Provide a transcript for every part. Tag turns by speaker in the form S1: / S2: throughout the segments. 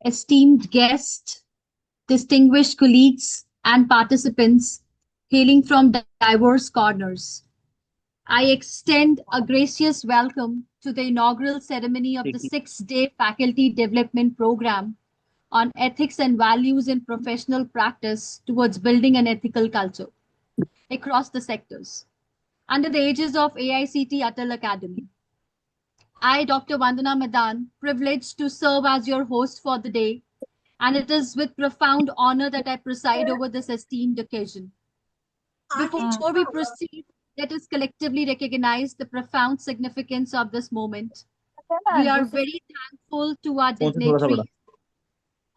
S1: Esteemed guests, distinguished colleagues, and participants hailing from diverse corners, I extend a gracious welcome to the inaugural ceremony of the 6-day Faculty Development Program on Ethics and Values in Professional Practice towards Building an Ethical Culture across the sectors, under the aegis of AICT Atal Academy. I, Dr. Vandana Madan, privileged to serve as your host for the day, and it is with profound honor that I preside over this esteemed occasion. Before we proceed, let us collectively recognize the profound significance of this moment. We are very thankful to our dignitaries,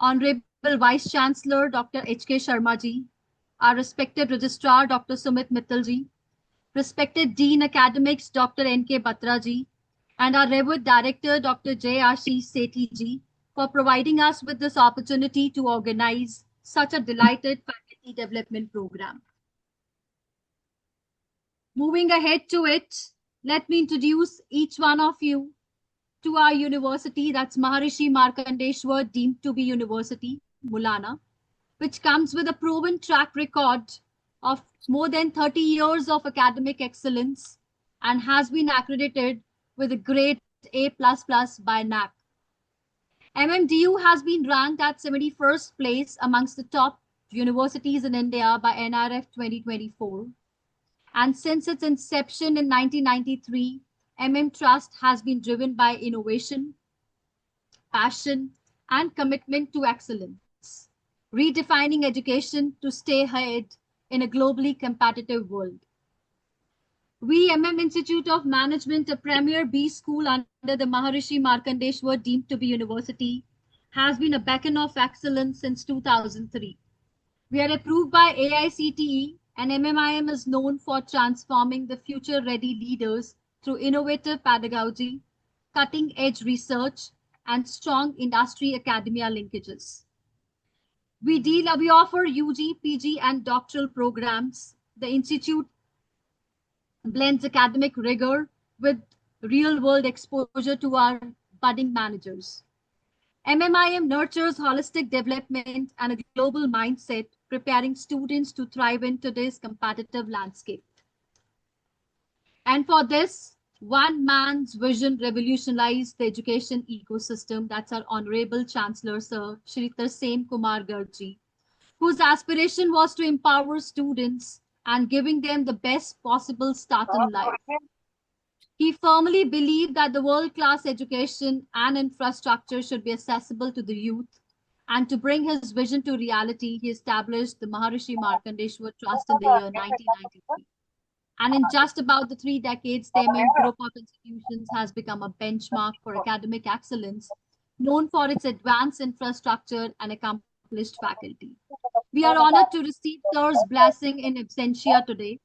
S1: Honorable Vice Chancellor Dr. H.K. Sharma ji, our respected Registrar Dr. Sumit Mittal ji, respected Dean Academics Dr. N.K. Batra ji, and our Revered Director Dr. J. Ashish Sethi ji for providing us with this opportunity to organize such a delighted faculty development program. Moving ahead to it, let me introduce each one of you to our university, that's Maharishi Markandeshwar deemed to be University, Mullana, which comes with a proven track record of more than 30 years of academic excellence and has been accredited with a grade A++ by NAC. MMDU has been ranked at 71st place amongst the top universities in India by NRF 2024. And since its inception in 1993, Trust has been driven by innovation, passion, and commitment to excellence, redefining education to stay ahead in a globally competitive world. We, Institute of Management, a premier B school under the Maharishi Markandeshwar deemed to be university, has been a beacon of excellence since 2003. We are approved by AICTE, and MMIM is known for transforming the future-ready leaders through innovative pedagogy, cutting-edge research, and strong industry-academia linkages. We offer UG, PG, and doctoral programs. The Institute blends academic rigor with real-world exposure to our budding managers. MMIM nurtures holistic development and a global mindset, preparing students to thrive in today's competitive landscape. And for this, one man's vision revolutionized the education ecosystem. That's our Honorable Chancellor, Sir Shri Tarsem Kumar Garg, whose aspiration was to empower students and giving them the best possible start in life. He firmly believed that the world-class education and infrastructure should be accessible to the youth, and to bring his vision to reality, he established the Maharishi Markandeshwar Trust in the year 1993. And in just about the 3 decades, the MM group of institutions has become a benchmark for academic excellence, known for its advanced infrastructure and accomplished faculty. We are honored to receive Sir's blessing in absentia today.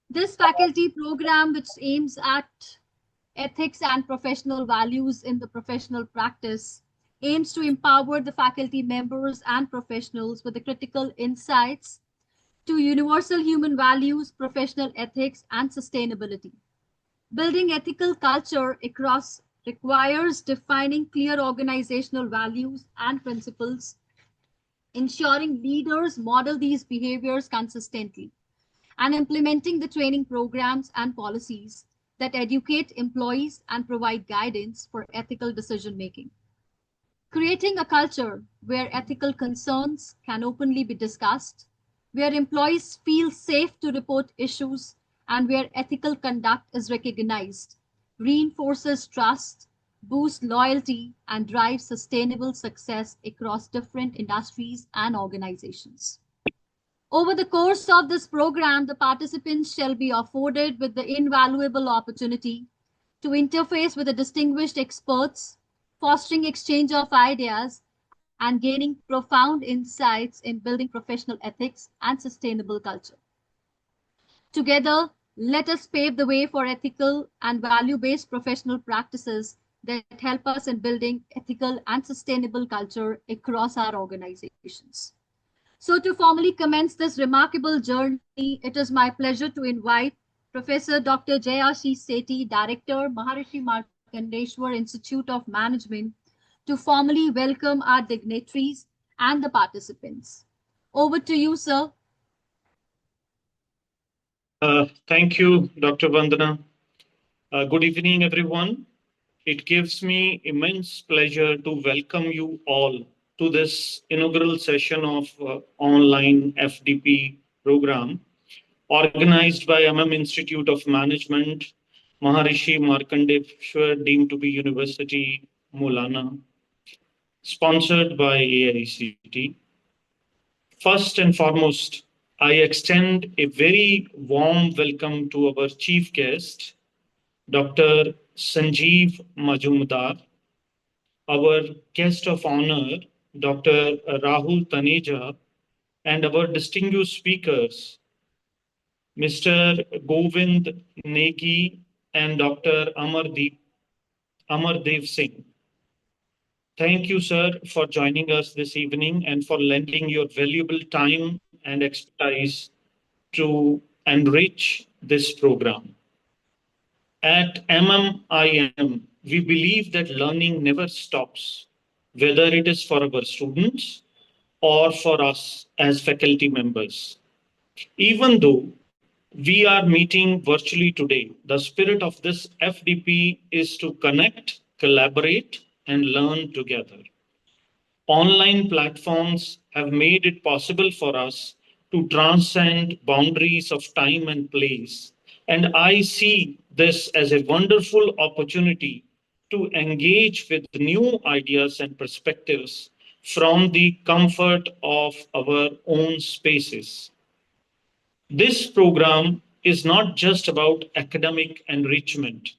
S1: This faculty program, which aims at ethics and professional values in the professional practice, aims to empower the faculty members and professionals with the critical insights to universal human values, professional ethics, and sustainability. Building ethical culture across requires defining clear organizational values and principles, ensuring leaders model these behaviors consistently, and implementing the training programs and policies that educate employees and provide guidance for ethical decision-making. Creating a culture where ethical concerns can openly be discussed, where employees feel safe to report issues, and where ethical conduct is recognized, reinforces trust, boosts loyalty, and drives sustainable success across different industries and organizations. Over the course of this program, the participants shall be afforded with the invaluable opportunity to interface with the distinguished experts, fostering exchange of ideas, and gaining profound insights in building professional ethics and sustainable culture. Together, let us pave the way for ethical and value-based professional practices that help us in building ethical and sustainable culture across our organizations. So to formally commence this remarkable journey, it is my pleasure to invite Professor Dr. Jayashish Sethi, Director, Maharishi Markandeshwar Institute of Management, to formally welcome our dignitaries and the participants. Over to you, sir.
S2: Thank you, Dr. Vandana. Good evening, everyone. It gives me immense pleasure to welcome you all to this inaugural session of online FDP program organized by Institute of Management, Maharishi Markandeshwar deemed to be University, Mullana, sponsored by AICTE. First and foremost, I extend a very warm welcome to our chief guest, Dr. Sanjeev Majumdar, our guest of honor, Dr. Rahul Taneja, and our distinguished speakers, Mr. Govind Negi and Dr. Amardev Singh. Thank you, sir, for joining us this evening and for lending your valuable time and expertise to enrich this program. At MMIM, we believe that learning never stops, whether it is for our students or for us as faculty members. Even though we are meeting virtually today, the spirit of this FDP is to connect, collaborate, and learn together. Online platforms have made it possible for us to transcend boundaries of time and place. And I see this as a wonderful opportunity to engage with new ideas and perspectives from the comfort of our own spaces. This program is not just about academic enrichment,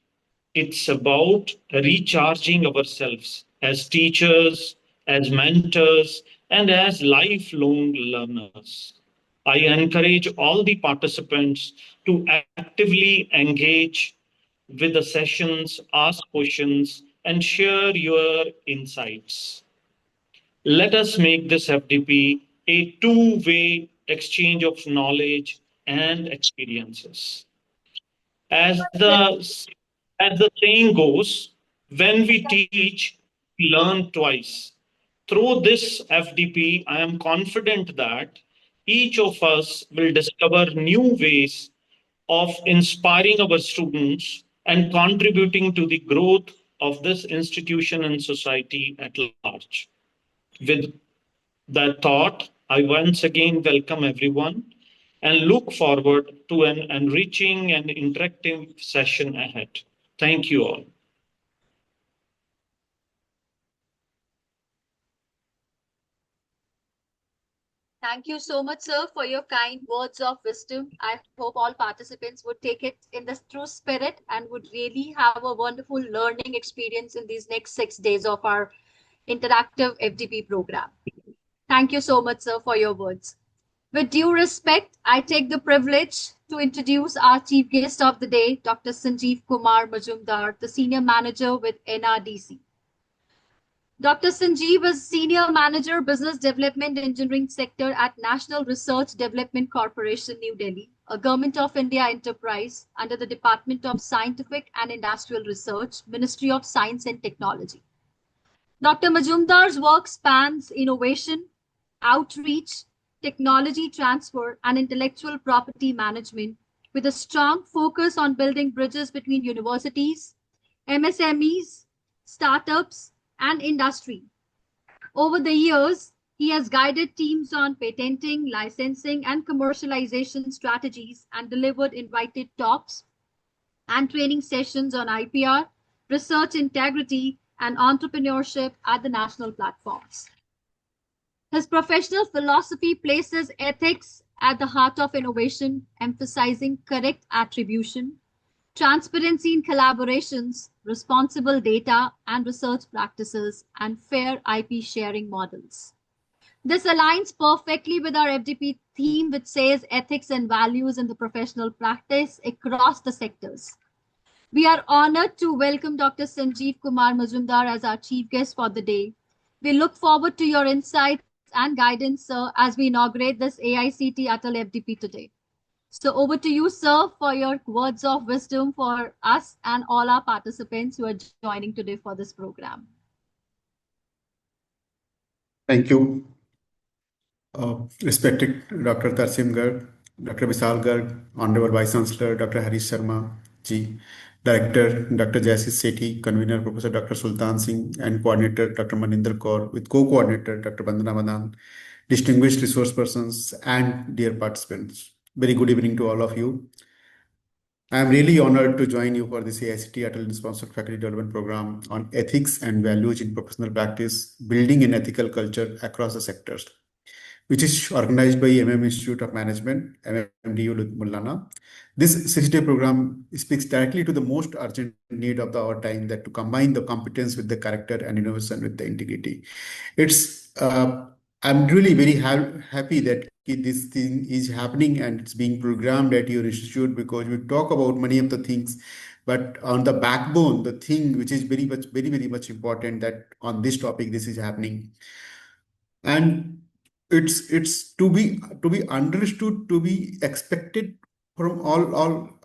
S2: it's about recharging ourselves as teachers, as mentors, and as lifelong learners. I encourage all the participants to actively engage with the sessions, ask questions, and share your insights. Let us make this FDP a two-way exchange of knowledge and experiences. As the saying goes, when we teach, we learn twice. Through this FDP, I am confident that each of us will discover new ways of inspiring our students and contributing to the growth of this institution and society at large. With that thought, I once again welcome everyone and look forward to an enriching and interactive session ahead. Thank you all.
S1: Thank you so much, sir, for your kind words of wisdom. I hope all participants would take it in the true spirit and would really have a wonderful learning experience in these next 6 days of our interactive FDP program. Thank you so much, sir, for your words. With due respect, I take the privilege to introduce our chief guest of the day, Dr. Sanjeev Kumar Majumdar, the Senior Manager with NRDC. Dr. Sanjeev is Senior Manager, Business Development Engineering Sector at National Research Development Corporation, New Delhi, a Government of India enterprise under the Department of Scientific and Industrial Research, Ministry of Science and Technology. Dr. Majumdar's work spans innovation, outreach, technology transfer, and intellectual property management, with a strong focus on building bridges between universities, MSMEs, startups, and industry. Over the years, he has guided teams on patenting, licensing, and commercialization strategies and delivered invited talks and training sessions on IPR, research integrity, and entrepreneurship at the national platforms. His professional philosophy places ethics at the heart of innovation, emphasizing correct attribution, transparency in collaborations, responsible data and research practices, and fair IP sharing models. This aligns perfectly with our FDP theme, which says ethics and values in the professional practice across the sectors. We are honored to welcome Dr. Sanjeev Kumar Majumdar as our chief guest for the day. We look forward to your insights and guidance, sir, as we inaugurate this AICT Atal FDP today. So over to you, sir, for your words of wisdom for us and all our participants who are joining today for this program.
S3: Thank you, respected Dr. Tarsim Garg, Dr. Vishal Garg, Honorable Vice Chancellor Dr. Harish Sharma ji, Director Dr. Jaisis Sethi, Convener Professor Dr. Sultan Singh, and Coordinator Dr. Maninder Kaur, with Co-Coordinator Dr. Vandana Madan, distinguished resource persons, and dear participants. Very good evening to all of you. I am really honored to join you for this AICT Atal sponsored faculty development program on ethics and values in professional practice, building an ethical culture across the sectors, which is organized by MM Institute of Management, MMDU Mullana. This 6-day program speaks directly to the most urgent need of our time, that to combine the competence with the character and innovation with the integrity. I'm really very happy that this thing is happening and it's being programmed at your institute, because we talk about many of the things, but on the backbone, the thing which is very much important, that on this topic this is happening, and it's to be understood, to be expected from all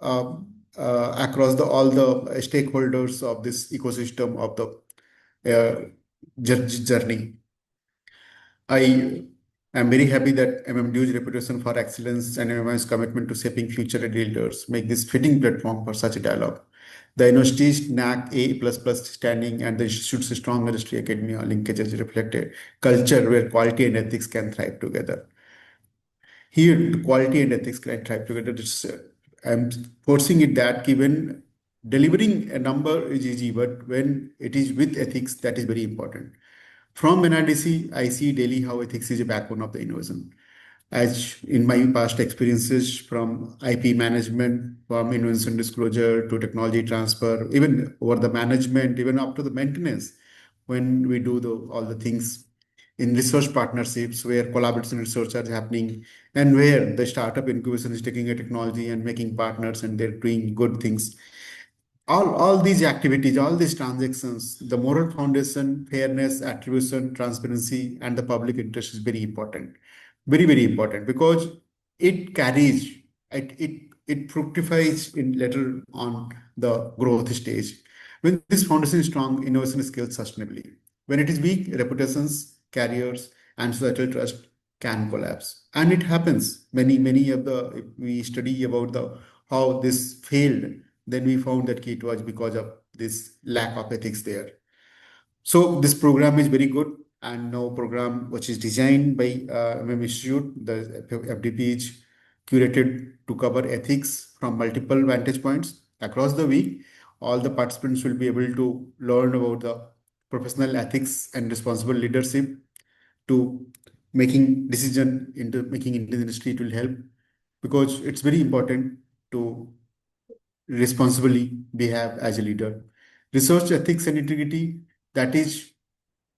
S3: across all the stakeholders of this ecosystem of the journey. I am very happy that MMDU's reputation for excellence and MMI's commitment to shaping future leaders make this fitting platform for such a dialogue. The university's NAC A++ standing and the institute's strong industry academia linkages reflected culture where quality and ethics can thrive together. Here, the quality and ethics can thrive together. I'm forcing it that given delivering a number is easy, but when it is with ethics, that is very important. From NRDC, I see daily how ethics is a backbone of the innovation. As in my past experiences from IP management, from invention disclosure to technology transfer, even over the management, even up to the maintenance, when we do all the things in research partnerships where collaboration research are happening, and where the startup incubation is taking a technology and making partners and they're doing good things. All these activities, all these transactions, the moral foundation, fairness, attribution, transparency, and the public interest is very important. Very important, because it carries, it fructifies in later on the growth stage. When this foundation is strong, innovation scales sustainably. When it is weak, reputations, careers, and societal trust can collapse. And it happens. Many of the, if we study about the how this failed, then we found that it was because of this lack of ethics there. So this program is very good, and now program which is designed by MM Institute, the FDP is curated to cover ethics from multiple vantage points across the week. All the participants will be able to learn about the professional ethics and responsible leadership, to making decision into making in the industry. It will help, because it's very important to responsibly behave as a leader. Research ethics and integrity, that is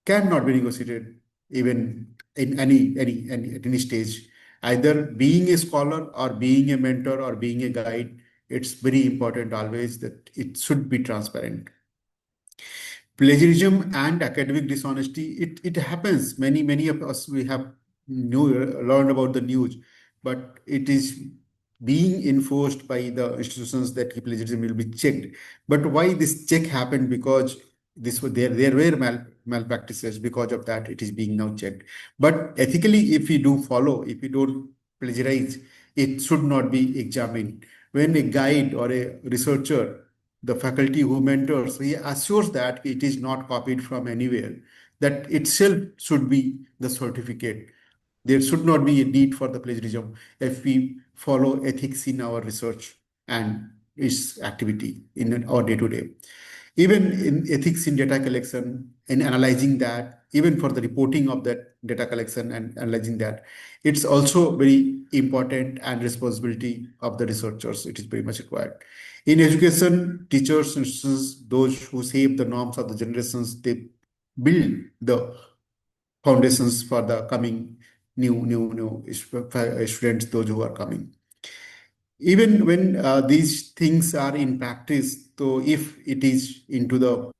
S3: cannot be negotiated even in at any stage. Either being a scholar or being a mentor or being a guide, it's very important always that it should be transparent. Plagiarism and academic dishonesty, it happens. Many of us, we have learned about the news, but it is being enforced by the institutions that plagiarism will be checked. But why this check happened? Because there were malpractices. Because of that, it is being now checked. But ethically, if we do follow, if we don't plagiarize, it should not be examined. When a guide or a researcher, the faculty who mentors, he assures that it is not copied from anywhere, that itself should be the certificate. There should not be a need for the plagiarism if we follow ethics in our research and its activity in our day-to-day. Even in ethics in data collection, in analyzing that, even for the reporting of that data collection and analyzing that, it's also very important and responsibility of the researchers. It is very much required. In education, teachers, and students, those who shape the norms of the generations, they build the foundations for the coming new students, those who are coming. Even when these things are in practice, so if it is into the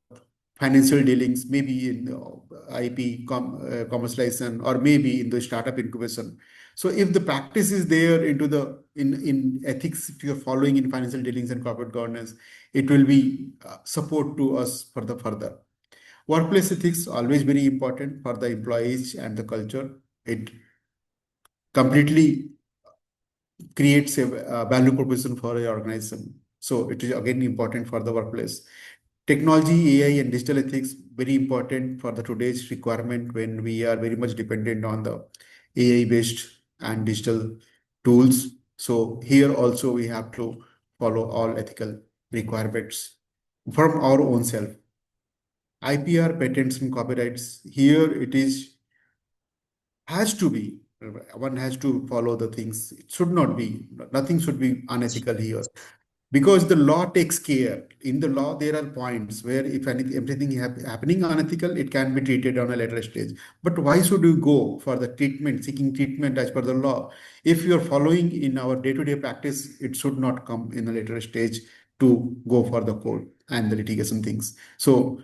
S3: financial dealings, maybe in IP commercialization, or maybe in the startup incubation. So if the practice is there into the in ethics, if you are following in financial dealings and corporate governance, it will be support to us for the further. Workplace ethics always very important for the employees and the culture. It completely creates a value proposition for your organization. So it is again important for the workplace. Technology, AI, and digital ethics very important for the today's requirement when we are very much dependent on the AI-based and digital tools. So here also we have to follow all ethical requirements from our own self. IPR, patents and copyrights. Here it is has to be, one has to follow the things. It should not be, nothing should be unethical here, because the law takes care. In the law there are points where if everything happening unethical, it can be treated on a later stage. But why should you go for the treatment, seeking treatment as per the law? If you are following in our day-to-day practice, it should not come in a later stage to go for the court and the litigation things. So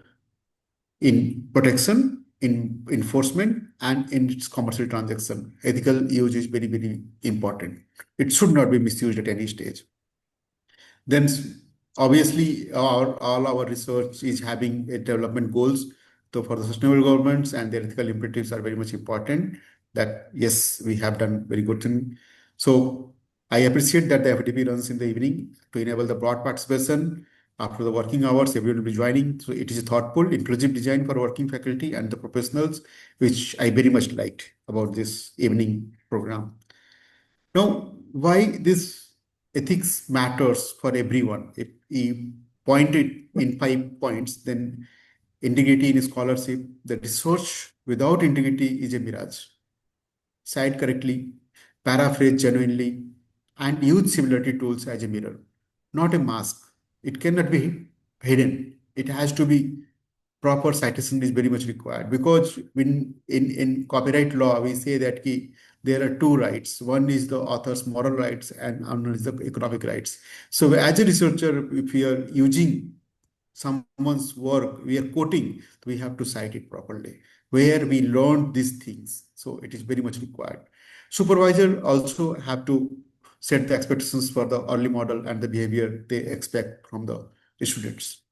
S3: in protection, in enforcement, and in its commercial transaction, ethical use is very, very important. It should not be misused at any stage. Then obviously all our research is having a development goals. So for the sustainable governments and their ethical imperatives are very much important. That yes, we have done very good thing. So I appreciate that the FDP runs in the evening to enable the broad participation. After the working hours, everyone will be joining. So it is a thoughtful, inclusive design for working faculty and the professionals, which I very much liked about this evening program. Now, why this ethics matters for everyone? If we point it in 5 points, then integrity in scholarship, the research without integrity is a mirage. Cite correctly, paraphrase genuinely, and use similarity tools as a mirror, not a mask. It cannot be hidden. It has to be proper citation is very much required, because when in copyright law we say that there are two rights. One is the author's moral rights and another is the economic rights. So as a researcher, if we are using someone's work, we are quoting, we have to cite it properly, where we learned these things. So it is very much required. Supervisor also have to set the expectations for the early model and the behavior they expect from the students.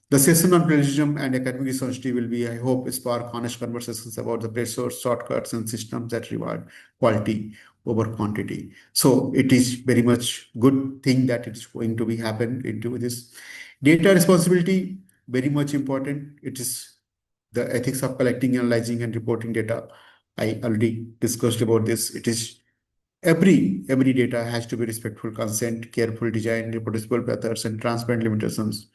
S3: The session on plagiarism and academic dishonesty will be, I hope, spark honest conversations about the pressures, shortcuts, and systems that reward quality over quantity. So it is very much good thing that it's going to be happen into this. Data responsibility, very much important. It is the ethics of collecting, analyzing, and reporting data. I already discussed about this. It is every data has to be respectful consent, careful design, reproducible methods, and transparent limitations.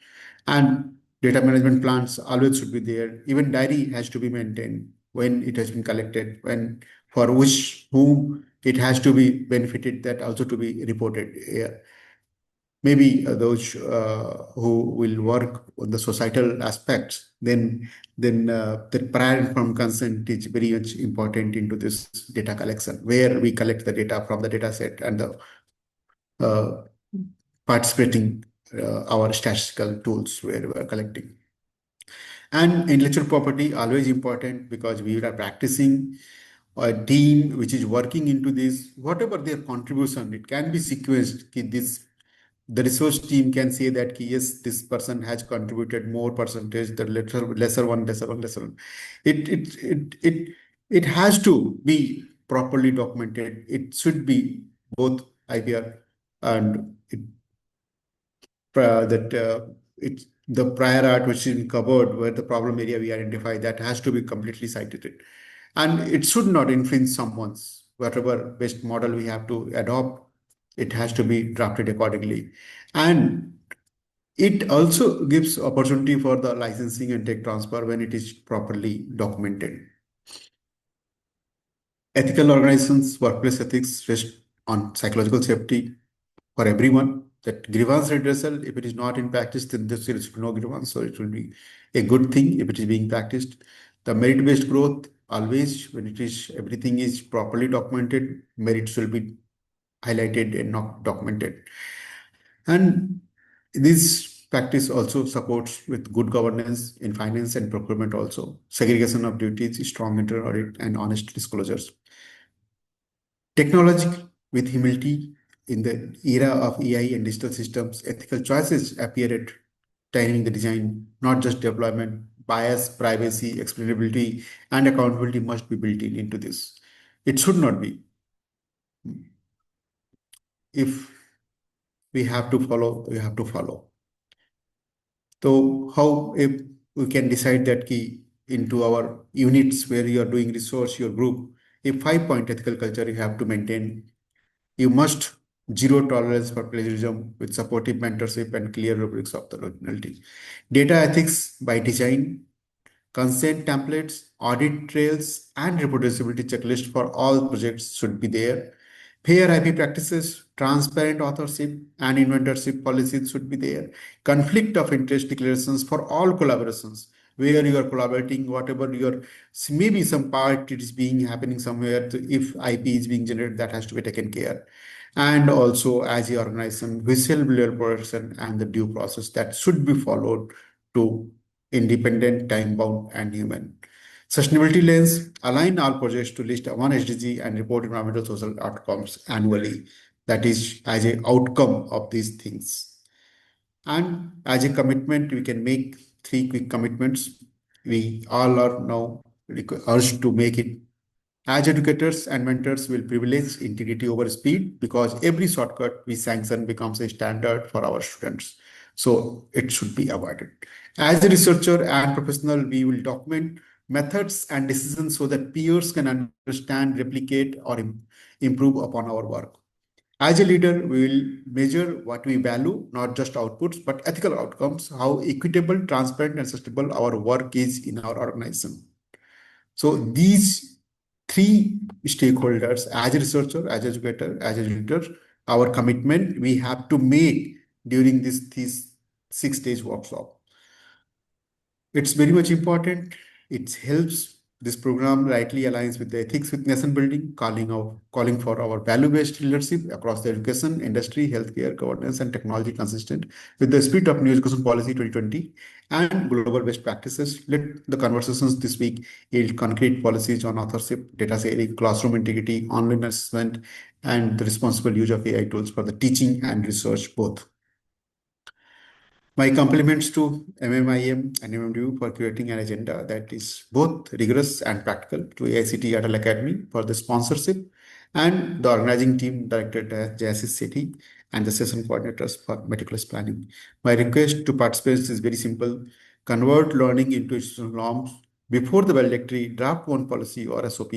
S3: And data management plans always should be there. Even diary has to be maintained when it has been collected, when for which whom it has to be benefited, that also to be reported. Maybe those who will work on the societal aspects, then the prior informed consent is very much important into this data collection, where we collect the data from the data set and the participating our statistical tools where we are collecting. And intellectual property always important, because we are practicing a team which is working into this, whatever their contribution, it can be sequenced. The research team can say that yes, this person has contributed more percentage, the lesser one. It has to be properly documented. It should be both IPR and it's the prior art which is covered, where the problem area we identify, that has to be completely cited, and it should not infringe someone's. Whatever best model we have to adopt, it has to be drafted accordingly. And It also gives opportunity for the licensing and tech transfer when it is properly documented. Ethical organizations, workplace ethics rest on psychological safety for everyone. That grievance redressal, if it is not in practice, then there is no grievance. So it will be a good thing if it is being practiced. The merit-based growth, always when it is everything is properly documented, merits will be highlighted and not documented. And this practice also supports with good governance in finance and procurement also. Segregation of duties, strong internal audit, and honest disclosures. Technology with humility in the era of AI and digital systems, ethical choices appear at timing the design, not just deployment. Bias, privacy, explainability, and accountability must be built in into this. It should not be. If we have to follow, we have to follow. So how if we can decide that key into our units where you are doing research, your group, a 5-point ethical culture you have to maintain. You must zero tolerance for plagiarism with supportive mentorship and clear rubrics of the originality. Data ethics by design, consent templates, audit trails, and reproducibility checklist for all projects should be there. Fair IP practices, transparent authorship, and inventorship policies should be there. Conflict of interest declarations for all collaborations, where you are collaborating, whatever your maybe some part it is being happening somewhere. If IP is being generated, that has to be taken care. And also, as the organization, whistleblower protection and the due process that should be followed to independent, time-bound, and human. Sustainability lens, align all projects to list one SDG and report environmental social outcomes annually. That is as an outcome of these things. And as a commitment, we can make 3 quick commitments. We all are now urged to make it. As educators and mentors will privilege integrity over speed because every shortcut we sanction becomes a standard for our students. So it should be avoided. As a researcher and professional, we will document methods and decisions so that peers can understand, replicate, or improve upon our work. As a leader, we will measure what we value, not just outputs, but ethical outcomes, how equitable, transparent, and sustainable our work is in our organization. So these 3 stakeholders, as a researcher, as an educator, as a leader, our commitment we have to make during this 6 days workshop. It's very much important. It helps. This program rightly aligns with the ethics with nation building, calling for our value-based leadership across the education, industry, healthcare, governance, and technology consistent with the spirit of New Education Policy 2020 and global best practices. Let the conversations this week yield concrete policies on authorship, data sharing, classroom integrity, online assessment, and the responsible use of AI tools for the teaching and research both. My compliments to MMIM and MMDU for creating an agenda that is both rigorous and practical, to AICTE Atal Academy for the sponsorship, and the organizing team director Jasis Sethi and the session coordinators for meticulous planning. My request to participants is very simple. Convert learning into institutional norms. Before the valedictory, draft one policy or SOP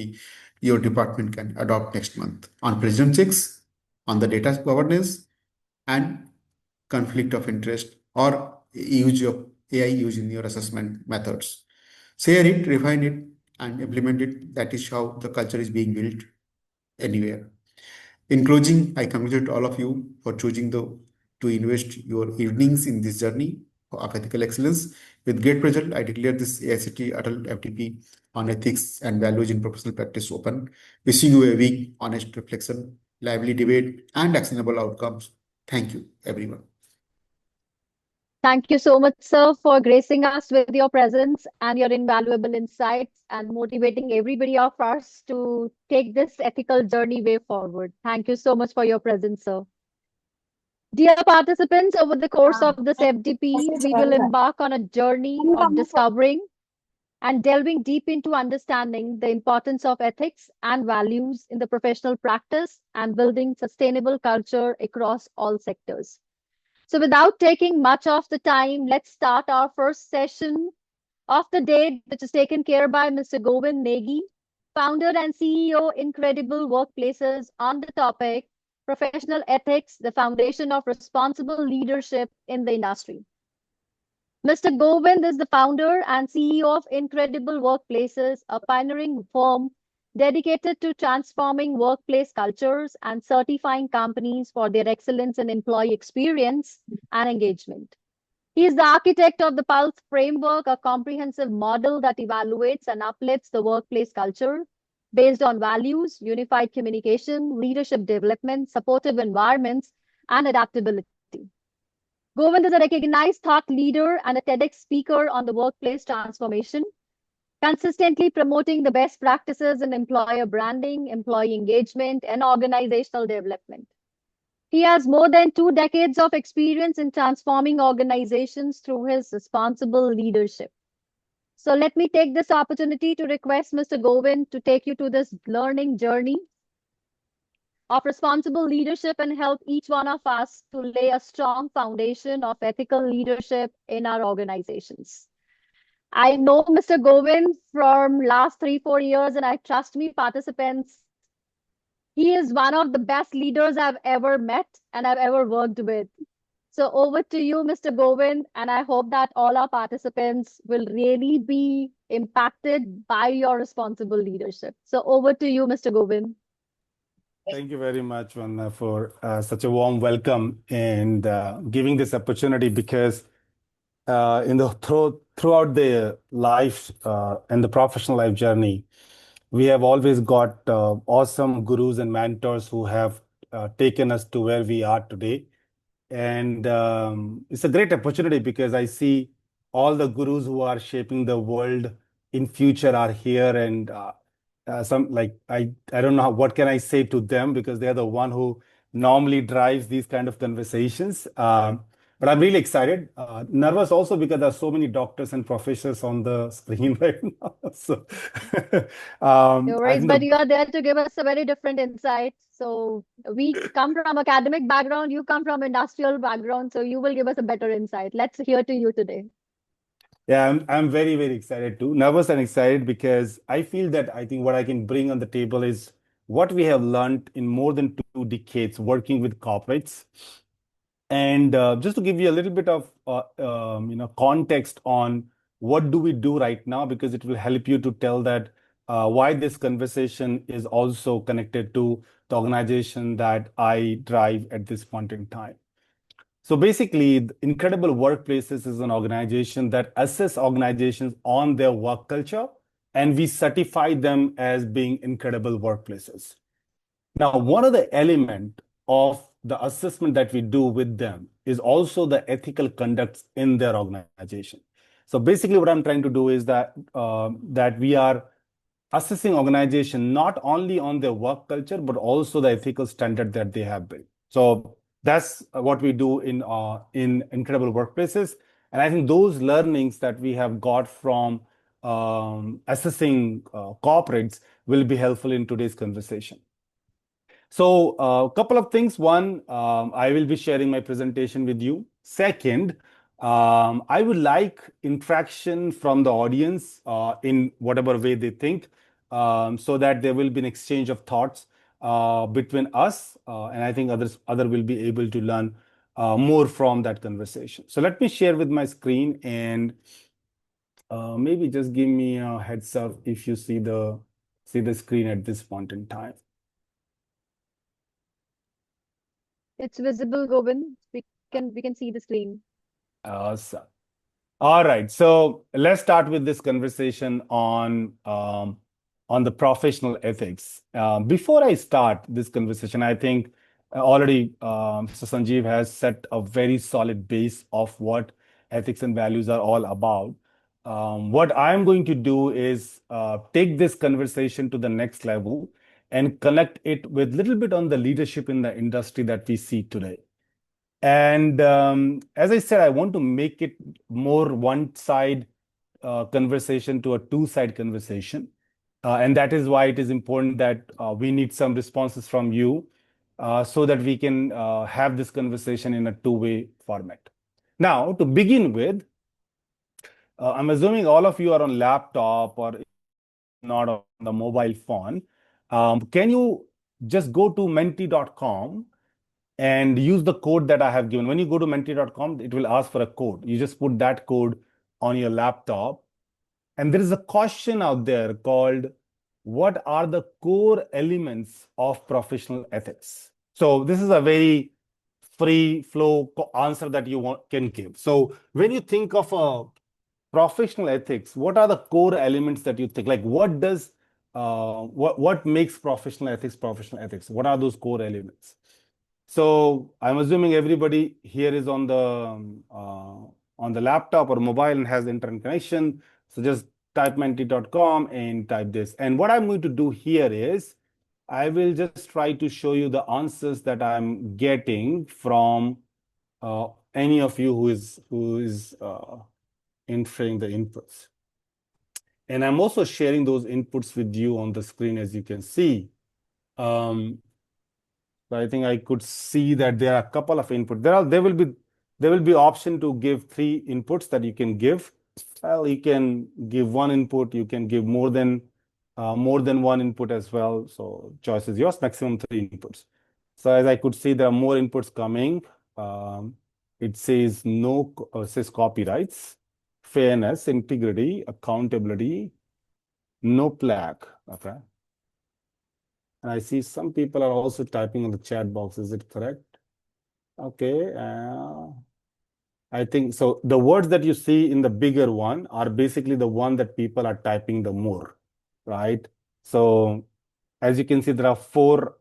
S3: your department can adopt next month on president checks, on the data governance, and conflict of interest or use of AI use in your assessment methods. Share it, refine it, and implement it. That is how the culture is being built anywhere. In closing, I congratulate all of you for choosing to invest your evenings in this journey of ethical excellence. With great pleasure, I declare this AICTE Atal FDP on ethics and values in professional practice open. Wishing you a week, honest reflection, lively debate, and actionable outcomes. Thank you, everyone.
S1: Thank you so much, sir, for gracing us with your presence and your invaluable insights and motivating everybody of us to take this ethical journey way forward. Thank you so much for your presence, sir. Dear participants, over the course of this FDP, we will embark on a journey of discovering and delving deep into understanding the importance of ethics and values in the professional practice and building sustainable culture across all sectors. So without taking much of the time, let's start our first session of the day, which is taken care by Mr. Govind Negi, founder and CEO, Incredible Workplaces, on the topic Professional Ethics, the Foundation of Responsible Leadership in the Industry.
S4: Mr. Govind is the founder and CEO of Incredible Workplaces, a pioneering firm dedicated to transforming workplace cultures and certifying companies for their excellence in employee experience and engagement. He is the architect of the Pulse framework, a comprehensive model that evaluates and uplifts the workplace culture based on values, unified communication, leadership development, supportive environments, and adaptability. Govind is a recognized thought leader and a TEDx speaker on the workplace transformation, consistently promoting the best practices in employer branding, employee engagement, and organizational development. He has more than 2 decades of experience in transforming organizations through his responsible leadership. So let me take this opportunity to request Mr. Govind to take you to this learning journey of responsible leadership and help each one of us to lay a strong foundation of ethical leadership in our organizations. I know Mr. Govind from last 3-4 years, and I trust me, participants, he is one of the best leaders I've ever met and I've ever worked with. So over to you, Mr. Govind, and I hope that all our participants will really be impacted by your responsible leadership. So over to you, Mr. Govind.
S5: Thank you very much, Vanna, for such a warm welcome and giving this opportunity, because throughout the life and the professional life journey, we have always got awesome gurus and mentors who have taken us to where we are today. And it's a great opportunity because I see all the gurus who are shaping the world in future are here, and some like I don't know what can I say to them, because they're the one who normally drives these kind of conversations. But I'm really excited. Nervous also because there are so many doctors and professors on the screen right now. So
S4: No
S5: I
S4: worries,
S5: think
S4: but you are there to give us a very different insight. So we come from academic background, you come from industrial background, so you will give us a better insight. Let's hear to you today.
S5: Yeah, I'm very, very excited too. Nervous and excited because I feel that I think what I can bring on the table is what we have learned in more than 2 decades working with corporates. And just to give you a little bit of context on what do we do right now, because it will help you to tell that why this conversation is also connected to the organization that I drive at this point in time. So basically, Incredible Workplaces is an organization that assess organizations on their work culture, and we certify them as being incredible workplaces. Now, one of the element of the assessment that we do with them is also the ethical conducts in their organization. So basically, what I'm trying to do is that that we are assessing organization not only on their work culture, but also the ethical standard that they have built. So that's what we do in Incredible Workplaces. And I think those learnings that we have got from assessing corporates will be helpful in today's conversation. So a couple of things. One, I will be sharing my presentation with you. Second, I would like interaction from the audience in whatever way they think, so that there will be an exchange of thoughts between us, and I think other will be able to learn more from that conversation. So let me share with my screen, and maybe just give me a heads up if you see the screen at this point in time.
S4: It's visible, Govind. We can see the screen.
S5: Awesome. All right, so let's start with this conversation on the professional ethics. Before I start this conversation, I think already Mr. Sanjeev has set a very solid base of what ethics and values are all about. What I'm going to do is take this conversation to the next level and connect it with a little bit on the leadership in the industry that we see today. And as I said, I want to make it more one-side conversation to a two-side conversation. And that is why it is important that we need some responses from you so that we can have this conversation in a two-way format. Now, to begin with, I'm assuming all of you are on laptop or not on the mobile phone. Can you just go to menti.com and use the code that I have given. When you go to mentee.com, it will ask for a code. You just put that code on your laptop. And there is a question out there called, what are the core elements of professional ethics? So this is a very free flow answer that you can give. So when you think of a professional ethics, what are the core elements that you think? Like what makes professional ethics professional ethics? What are those core elements? So I'm assuming everybody here is on the laptop or mobile and has internet connection. So just type mentee.com and type this. And what I'm going to do here is I will just try to show you the answers that I'm getting from any of you who is entering the inputs. And I'm also sharing those inputs with you on the screen, as you can see. So I think I could see that there are a couple of inputs. There will be option to give 3 inputs that you can give. Well, you can give 1 input. You can give more than 1 input as well. So choice is yours. Maximum 3 inputs. So as I could see, there are more inputs coming. It says says copyrights, fairness, integrity, accountability, no plaque. Okay. And I see some people are also typing in the chat box. Is it correct? Okay. I think so. The words that you see in the bigger one are basically the one that people are typing the more, right? So as you can see, there are four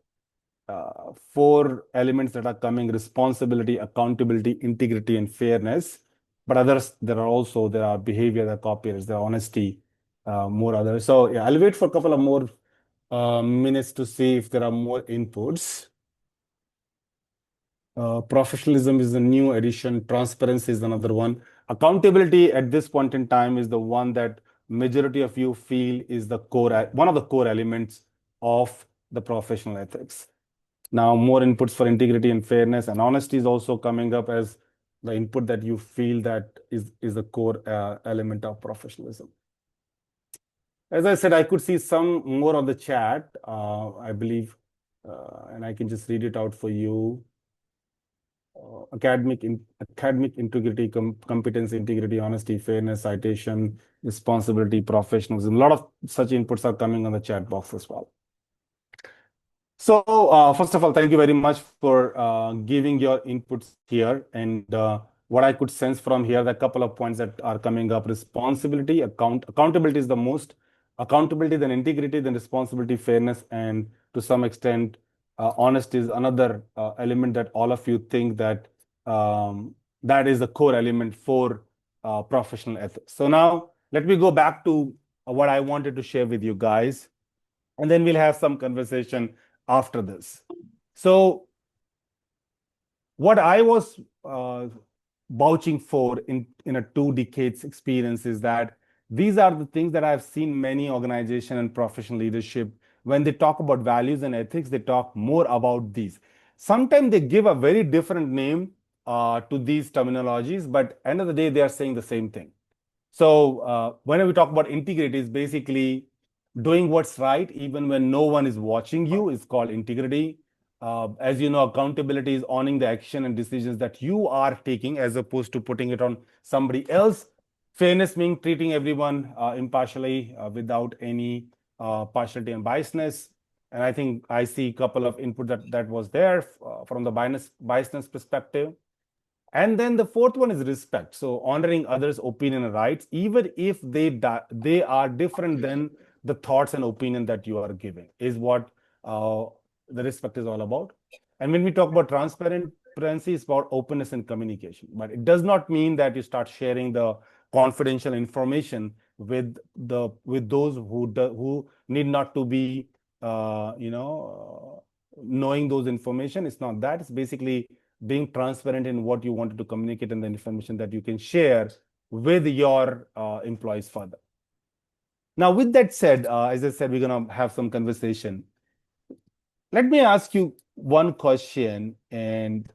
S5: elements that are coming: responsibility, accountability, integrity, and fairness. But others, there are behavior, there are copyrights, there are honesty, more others. So yeah, I'll wait for a couple of more minutes to see if there are more inputs. Professionalism is a new addition. Transparency is another one. Accountability at this point in time is the one that majority of you feel is the core, one of the core elements of the professional ethics. Now, more inputs for integrity and fairness, and honesty is also coming up as the input that you feel that is the core element of professionalism. As I said, I could see some more on the chat, I believe, and I can just read it out for you. Academic integrity, competence, integrity, honesty, fairness, citation, responsibility, professionalism. A lot of such inputs are coming on the chat box as well. So first of all, thank you very much for giving your inputs here. And what I could sense from here, the couple of points that are coming up: responsibility, accountability is the most. Accountability, then integrity, then responsibility, fairness, and to some extent, honesty is another element that all of you think that that is the core element for professional ethics. So now let me go back to what I wanted to share with you guys, and then we'll have some conversation after this. So what I was vouching for in a 2 decades experience is that these are the things that I've seen many organizations and professional leadership, when they talk about values and ethics, they talk more about these. Sometimes they give a very different name to these terminologies, but end of the day, they are saying the same thing. So whenever we talk about integrity, it's basically doing what's right even when no one is watching you is called integrity. As you know, accountability is owning the action and decisions that you are taking as opposed to putting it on somebody else. Fairness means treating everyone impartially without any partiality and biasness. And I think I see a couple of input that was there from the biasness perspective. And then the fourth one is respect. So honoring others' opinion and rights, even if they are different than the thoughts and opinion that you are giving, is what the respect is all about. And when we talk about transparency, it's about openness and communication. But it does not mean that you start sharing the confidential information with those who need not to be knowing those information. It's not that. It's basically being transparent in what you wanted to communicate and the information that you can share with your employees further. Now, with that said, as I said, we're going to have some conversation. Let me ask you one question, and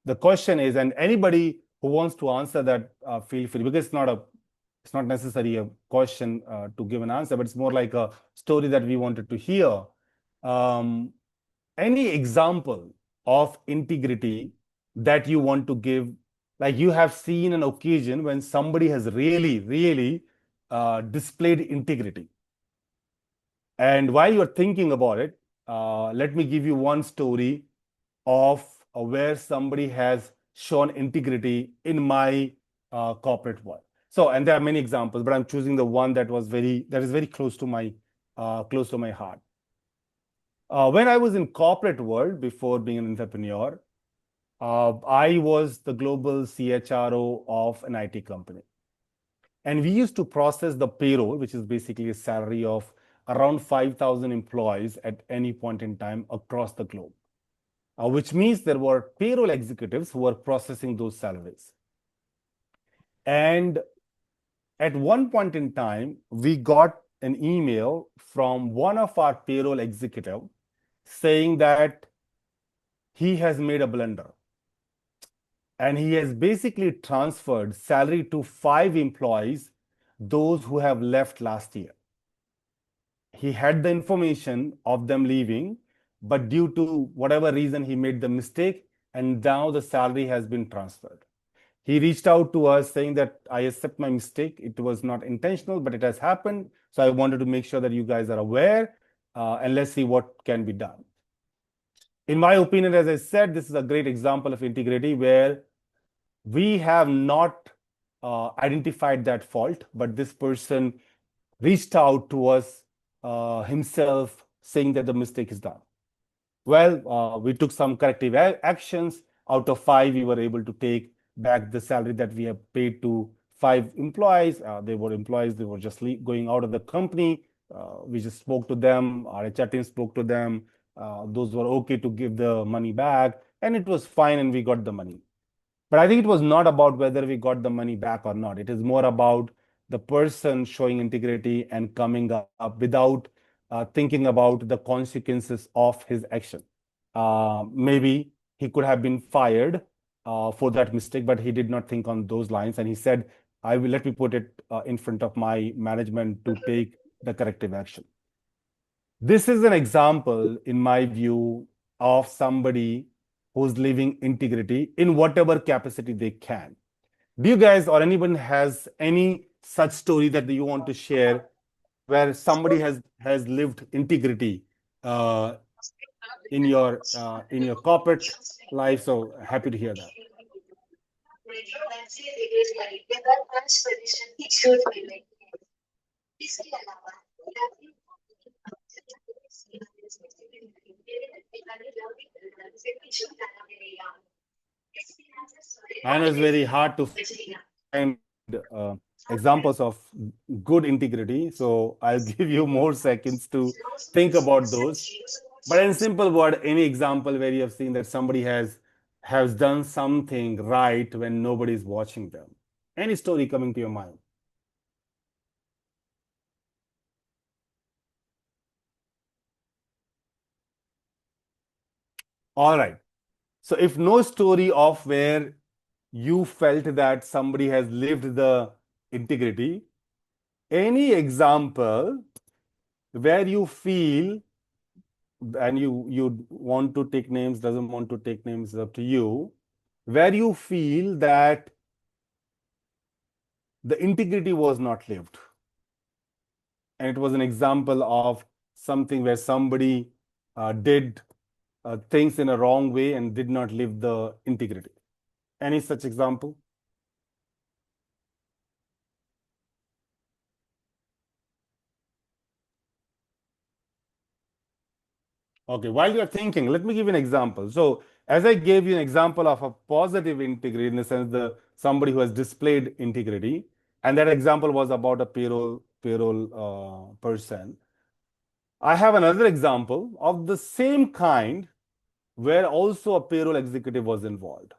S5: the question is, and anybody who wants to answer that, feel free, because it's not necessarily a question to give an answer, but it's more like a story that we wanted to hear. Any example of integrity that you want to give? Like, you have seen an occasion when somebody has really displayed integrity. And while you're thinking about it, let me give you one story of where somebody has shown integrity in my corporate world. So, and there are many examples, but I'm choosing the one that is very close to my heart. When I was in corporate world before being an entrepreneur, I was the global CHRO of an IT company. And we used to process the payroll, which is basically a salary of around 5,000 employees at any point in time across the globe, which means there were payroll executives who were processing those salaries. And at one point in time, we got an email from one of our payroll executives saying that he has made a blunder. And he has basically transferred salary to 5 employees, those who have left last year. He had the information of them leaving, but due to whatever reason, he made the mistake, and now the salary has been transferred. He reached out to us saying that I accept my mistake. It was not intentional, but it has happened. So I wanted to make sure that you guys are aware, and let's see what can be done. In my opinion, as I said, this is a great example of integrity where we have not identified that fault, but this person reached out to us himself saying that the mistake is done. Well, we took some corrective actions. Out of 5, we were able to take back the salary that we have paid to 5 employees. They were employees, they were just going out of the company. We just spoke to them, our HR team spoke to them. Those were okay to give the money back, and it was fine, and we got the money. But I think it was not about whether we got the money back or not. It is more about the person showing integrity and coming up without thinking about the consequences of his action. Maybe he could have been fired for that mistake, but he did not think on those lines. And he said, let me put it in front of my management to take the corrective action. This is an example, in my view, of somebody who's living integrity in whatever capacity they can. Do you guys or anyone has any such story that you want to share where somebody has lived integrity in your corporate life? So happy to hear that. I know it's very hard to find examples of good integrity, so I'll give you more seconds to think about those. But in simple word, any example where you have seen that somebody has done something right when nobody is watching them. Any story coming to your mind? All right. So if no story of where you felt that somebody has lived the integrity, any example where you feel, and you want to take names, doesn't want to take names, up to you, where you feel that the integrity was not lived, and it was an example of something where somebody did things in a wrong way and did not live the integrity. Any such example? Okay, while you're thinking, let me give you an example. So as I gave you an example of a positive integrity, in the sense somebody who has displayed integrity, and that example was about a payroll person. I have another example of the same kind where also a payroll executive was involved.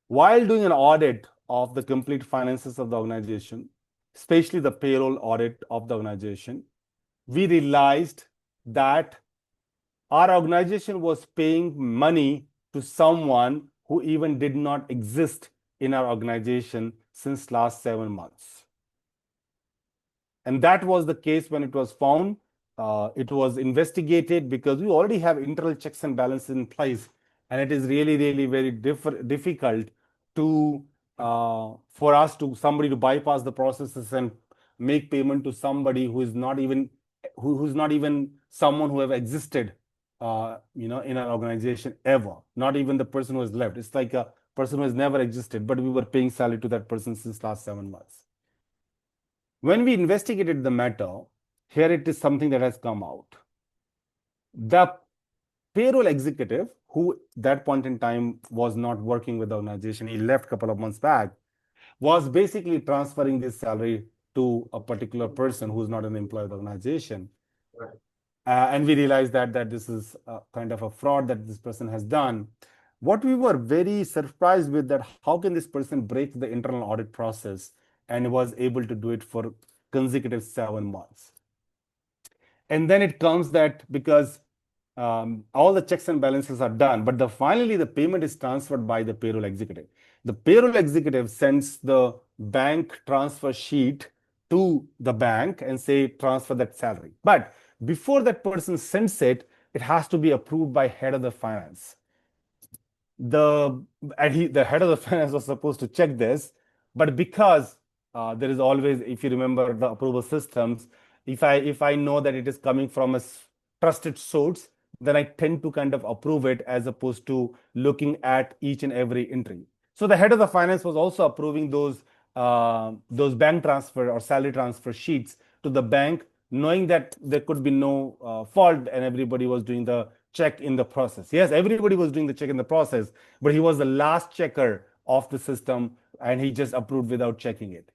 S5: While doing an audit of the complete finances of the organization, especially the payroll audit of the organization, we realized that our organization was paying money to someone who even did not exist in our organization since last 7 months. And that was the case when it was found it was investigated because we already have internal checks and balances in place, and it is really, really very difficult to for us to somebody to bypass the processes and make payment to somebody who is not even who's not even someone who have existed in an organization ever, not even the person who has left. It's like a person who has never existed, but we were paying salary to that person since last 7 months. When we investigated the matter, here it is something that has come out. The payroll executive, who that point in time was not working with the organization, he left a couple of months back, was basically transferring this salary to a particular person who's not an employee of the organization. Right. And we realized that this is kind of a fraud that this person has done. What we were very surprised with, that how can this person break the internal audit process and was able to do it for consecutive 7 months. And then it comes that because all the checks and balances are done, but finally the payment is transferred by the payroll executive. The payroll executive sends the bank transfer sheet to the bank and say, transfer that salary. But before that person sends it, it has to be approved by head of the finance. The head of the finance was supposed to check this, but because there is always, if you remember the approval systems, if I know that it is coming from a trusted source, then I tend to kind of approve it as opposed to looking at each and every entry. So the head of the finance was also approving those bank transfer or salary transfer sheets to the bank, knowing that there could be no fault and everybody was doing the check in the process. Yes, everybody was doing the check in the process, but he was the last checker of the system and he just approved without checking it.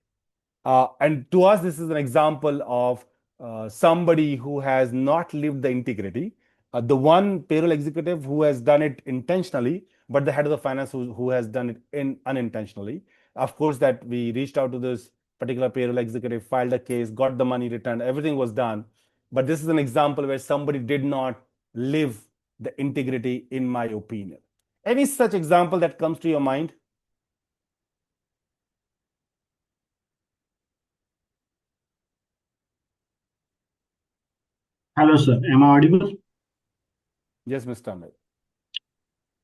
S5: And to us, this is an example of somebody who has not lived the integrity. The one payroll executive who has done it intentionally, but the head of the finance who has done it unintentionally. Of course, that we reached out to this particular payroll executive, filed a case, got the money returned, everything was done. But this is an example where somebody did not live the integrity, in my opinion. Any such example that comes to your mind?
S6: Hello, sir. Am I audible?
S5: Yes, Mr. Amit.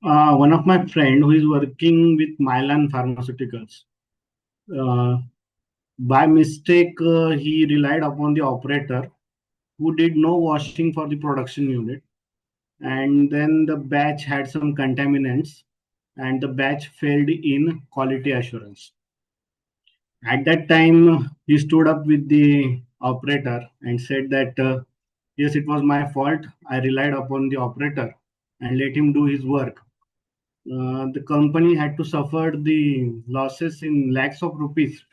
S6: One of my friend who is working with Mylan Pharmaceuticals, by mistake, he relied upon the operator who did no washing for the production unit. And then the batch had some contaminants and the batch failed in quality assurance. At that time, he stood up with the operator and said that, yes, it was my fault. I relied upon the operator and let him do his work. The company had to suffer the losses in lakhs of rupees,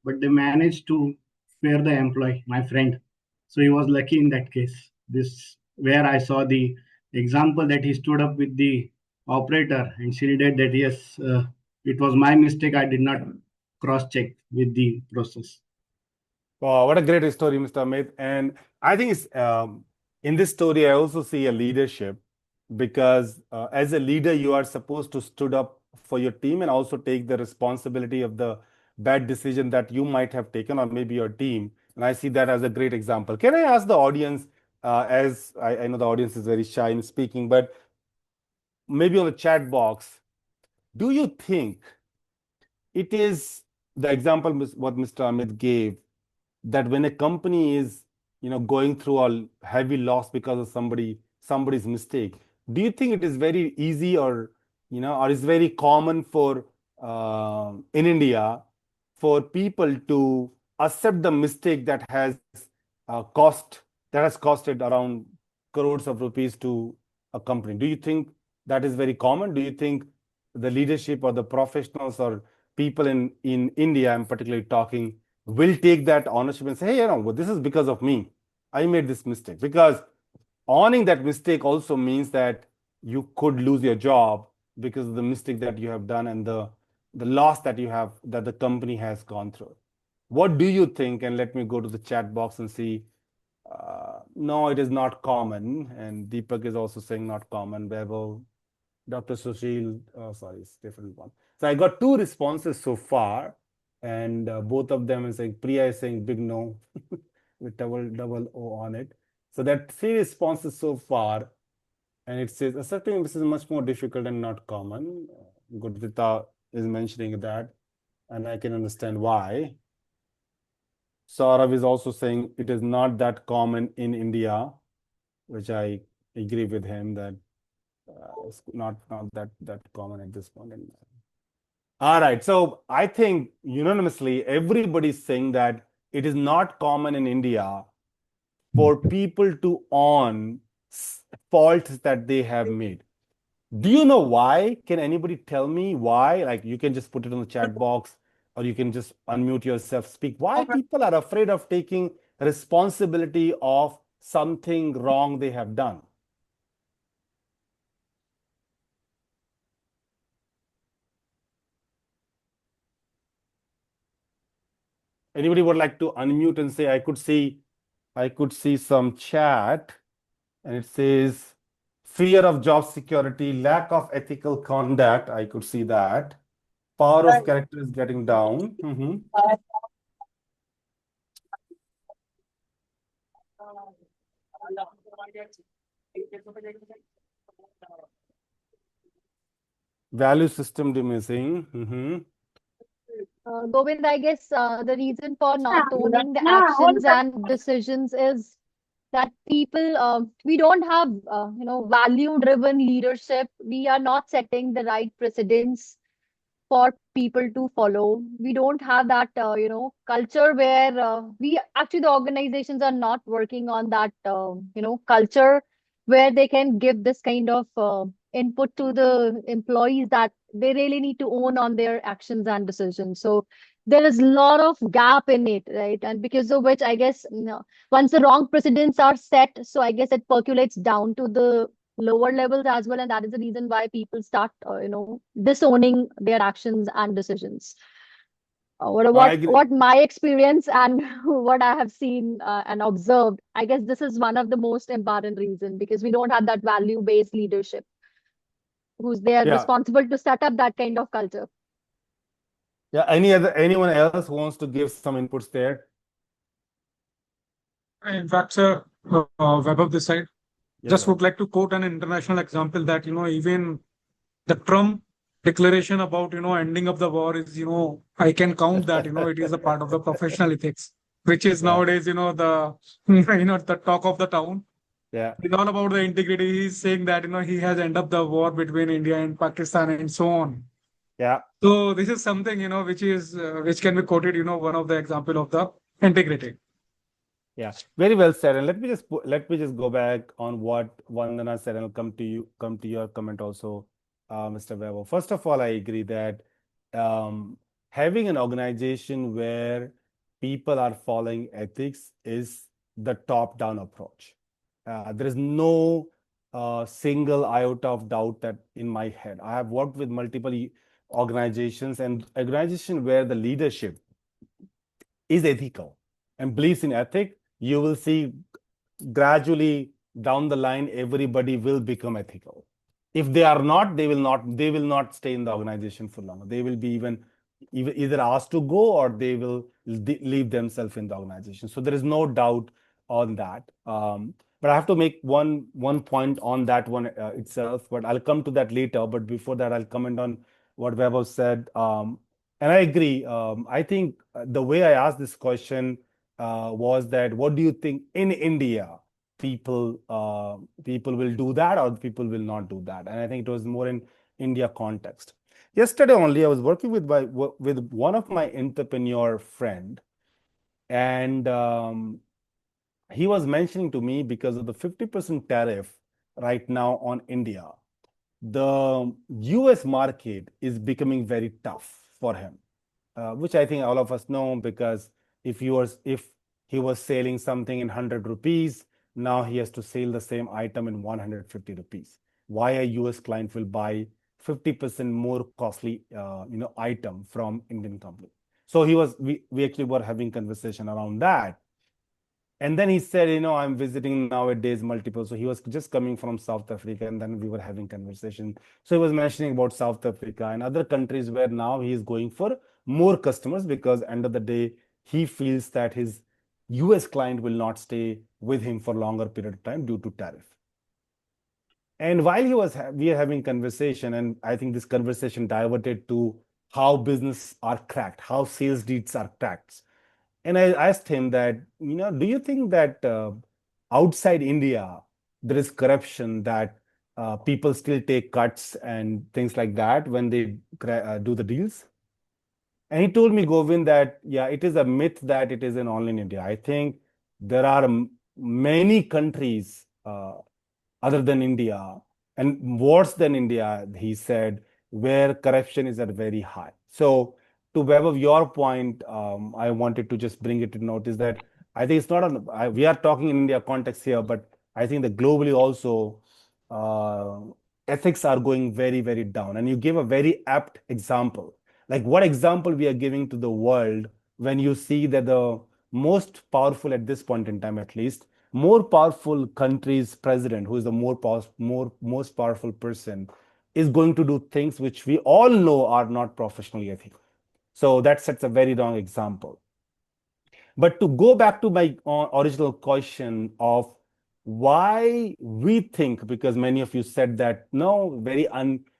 S6: but they managed to spare the employee, my friend. So he was lucky in that case. This where I saw the example that he stood up with the operator and shielded that yes, it was my mistake. I did not cross-check with the process.
S5: Wow, what a great story, Mr. Amit. And I think it's in this story, I also see a leadership, because as a leader, you are supposed to stood up for your team and also take the responsibility of the bad decision that you might have taken, or maybe your team. And I see that as a great example. Can I ask the audience, as I know the audience is very shy in speaking, but maybe on the chat box, do you think it is the example what Mr. Amit gave, that when a company is going through a heavy loss because of somebody's mistake, do you think it is very easy, or or is very common for in India for people to accept the mistake that has costed around crores of rupees to a company? Do you think that is very common? Do you think the leadership or the professionals or people in India, I'm particularly talking, will take that ownership and say, hey, well, this is because of me. I made this mistake. Because owning that mistake also means that you could lose your job because of the mistake that you have done and the loss that the company has gone through. What do you think? And let me go to the chat box and see. No, it is not common. And Deepak is also saying not common. Vaibhav, Dr. Sushil, sorry, it's different one. So I got 2 responses so far, and both of them is saying, Priya is saying big no with double O on it. So there are 3 responses so far, and it says accepting this is much more difficult and not common. Gurvita is mentioning that, and I can understand why. Saurav is also saying it is not that common in India, which I agree with him that it's not that common at this point in time. All right, so I think unanimously everybody's saying that it is not common in India for people to own faults that they have made. Do you know why? Can anybody tell me why? Like, you can just put it on the chat box, or you can just unmute yourself, speak. Why people are afraid of taking responsibility of something wrong they have done? Anybody would like to unmute and say, I could see some chat, and it says fear of job security, lack of ethical conduct. I could see that. Power of character is getting down. Value system diminishing.
S4: Govind, I guess the reason for not owning the actions and decisions is that people, we don't have, value-driven leadership. We are not setting the right precedents for people to follow. We don't have that, culture where we actually, the organizations are not working on that, culture where they can give this kind of input to the employees that they really need to own on their actions and decisions. So there is a lot of gap in it, right? And because of which, I guess, once the wrong precedents are set, so I guess it percolates down to the lower levels as well, and that is the reason why people start disowning their actions and decisions. What my experience and what I have seen and observed, I guess this is one of the most important reasons, because we don't have that value-based leadership who's there responsible to set up that kind of culture.
S5: Yeah, anyone else who wants to give some inputs there?
S7: In fact, sir, web of this side, just would like to quote an international example that, even the Trump declaration about, ending of the war is, I can count that, it is a part of the professional ethics, which is nowadays, the, the talk of the town.
S5: Yeah.
S7: It's all about the integrity. He's saying that, he has ended up the war between India and Pakistan and so on.
S5: Yeah.
S7: So this is something, which can be quoted, one of the example of the integrity.
S5: Yeah, very well said. And let me just go back on what Vandana said, and I'll come to your comment also, Mr. Weber. First of all, I agree that having an organization where people are following ethics is the top-down approach. There is no single iota of doubt that in my head. I have worked with multiple organizations, and organization where the leadership is ethical and believes in ethics, you will see gradually down the line, everybody will become ethical. If they are not, they will not stay in the organization for long. They will be even either asked to go, or they will leave themselves in the organization. So there is no doubt on that. But I have to make one point on that one itself, but I'll come to that later. But before that, I'll comment on what Vaibhav said. And I agree. I think the way I asked this question was that, what do you think in India people will do that, or people will not do that? And I think it was more in India context. Yesterday only, I was working with one of my entrepreneur friend, and he was mentioning to me, because of the 50% tariff right now on India, the US market is becoming very tough for him, which I think all of us know, because if he was selling something in 100 rupees, now he has to sell the same item in 150 rupees. Why a US client will buy 50% more costly item from Indian company? So we actually were having conversation around that. And then he said, I'm visiting nowadays multiple. So he was just coming from South Africa, and then we were having conversation. So he was mentioning about South Africa and other countries where now he is going for more customers, because end of the day, he feels that his US client will not stay with him for longer period of time due to tariff. And while we are having conversation, and I think this conversation diverted to how business are cracked, how sales deeds are cracked. And I asked him that, do you think that outside India, there is corruption, that people still take cuts and things like that when they do the deals? And he told me, Govind, that, yeah, it is a myth that it is in only in India. I think there are many countries other than India and worse than India, he said, where corruption is at very high. So to Vaibhav, your point, I wanted to just bring it to notice that I think it's not on, we are talking in India context here, but I think that globally also ethics are going very, very down. And you gave a very apt example. Like what example we are giving to the world when you see that the most powerful at this point in time, at least, more powerful country's president, who is the most powerful person, is going to do things which we all know are not professionally ethical. So that sets a very wrong example. But to go back to my original question of why we think, because many of you said that, no,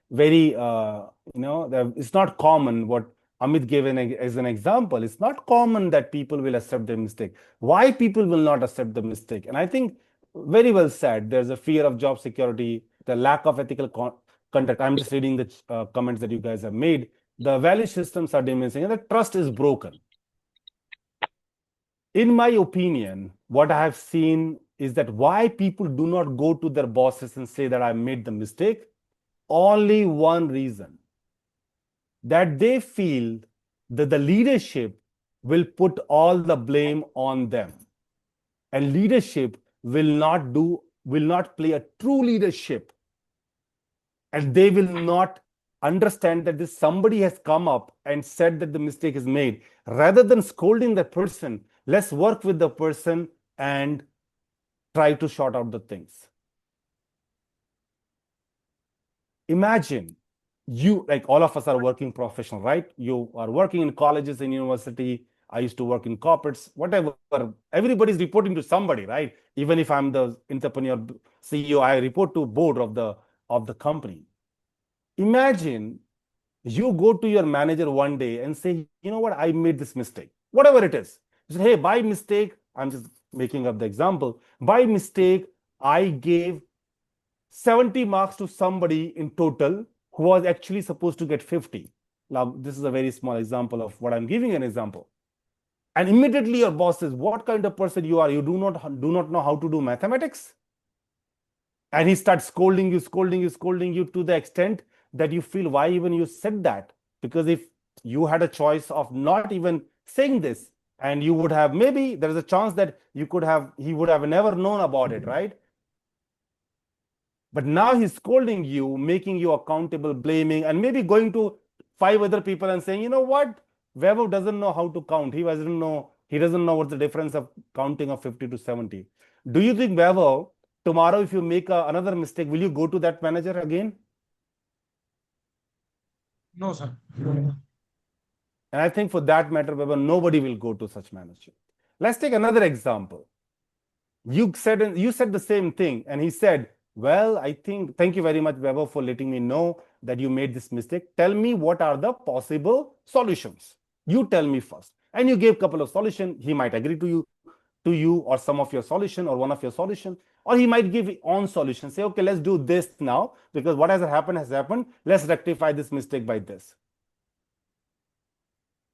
S5: it's not common. What Amit gave as an example, it's not common that people will accept their mistake. Why people will not accept the mistake? And I think very well said. There's a fear of job security, the lack of ethical conduct. I'm just reading the comments that you guys have made. The value systems are diminishing and the trust is broken. In my opinion, what I have seen is that why people do not go to their bosses and say that I made the mistake. Only one reason, that they feel that the leadership will put all the blame on them. And leadership will not play a true leadership. And they will not understand that this somebody has come up and said that the mistake is made. Rather than scolding the person, let's work with the person and try to sort out the things. Imagine you, like all of us are working professional, right? You are working in colleges and university. I used to work in corporates, whatever. Everybody's reporting to somebody, right? Even if I'm the entrepreneur CEO, I report to board of the company. Imagine you go to your manager one day and say, you know what, I made this mistake, whatever it is. You say, hey, by mistake, I'm just making up the example. By mistake, I gave 70 marks to somebody in total who was actually supposed to get 50. Now, this is a very small example of what I'm giving an example. And immediately your boss says, what kind of person you are? You do not know how to do mathematics? And he starts scolding you to the extent that you feel, why even you said that? Because if you had a choice of not even saying this, and you would have, maybe there is a chance that he would have never known about it, right? But now he's scolding you, making you accountable, blaming, and maybe going to 5 other people and saying, you know what? Vaibhav doesn't know how to count. He doesn't know what's the difference of counting of 50 to 70. Do you think, Vaibhav, tomorrow if you make another mistake, will you go to that manager again?
S7: No, sir.
S5: And I think for that matter, Vaibhav, nobody will go to such manager. Let's take another example. You said the same thing, and he said, well, thank you very much, Vaibhav, for letting me know that you made this mistake. Tell me what are the possible solutions. You tell me first. And you gave a couple of solutions. He might agree to you or some of your solution or one of your solution, or he might give his own solution. Say, okay, let's do this now because what has happened. Let's rectify this mistake by this.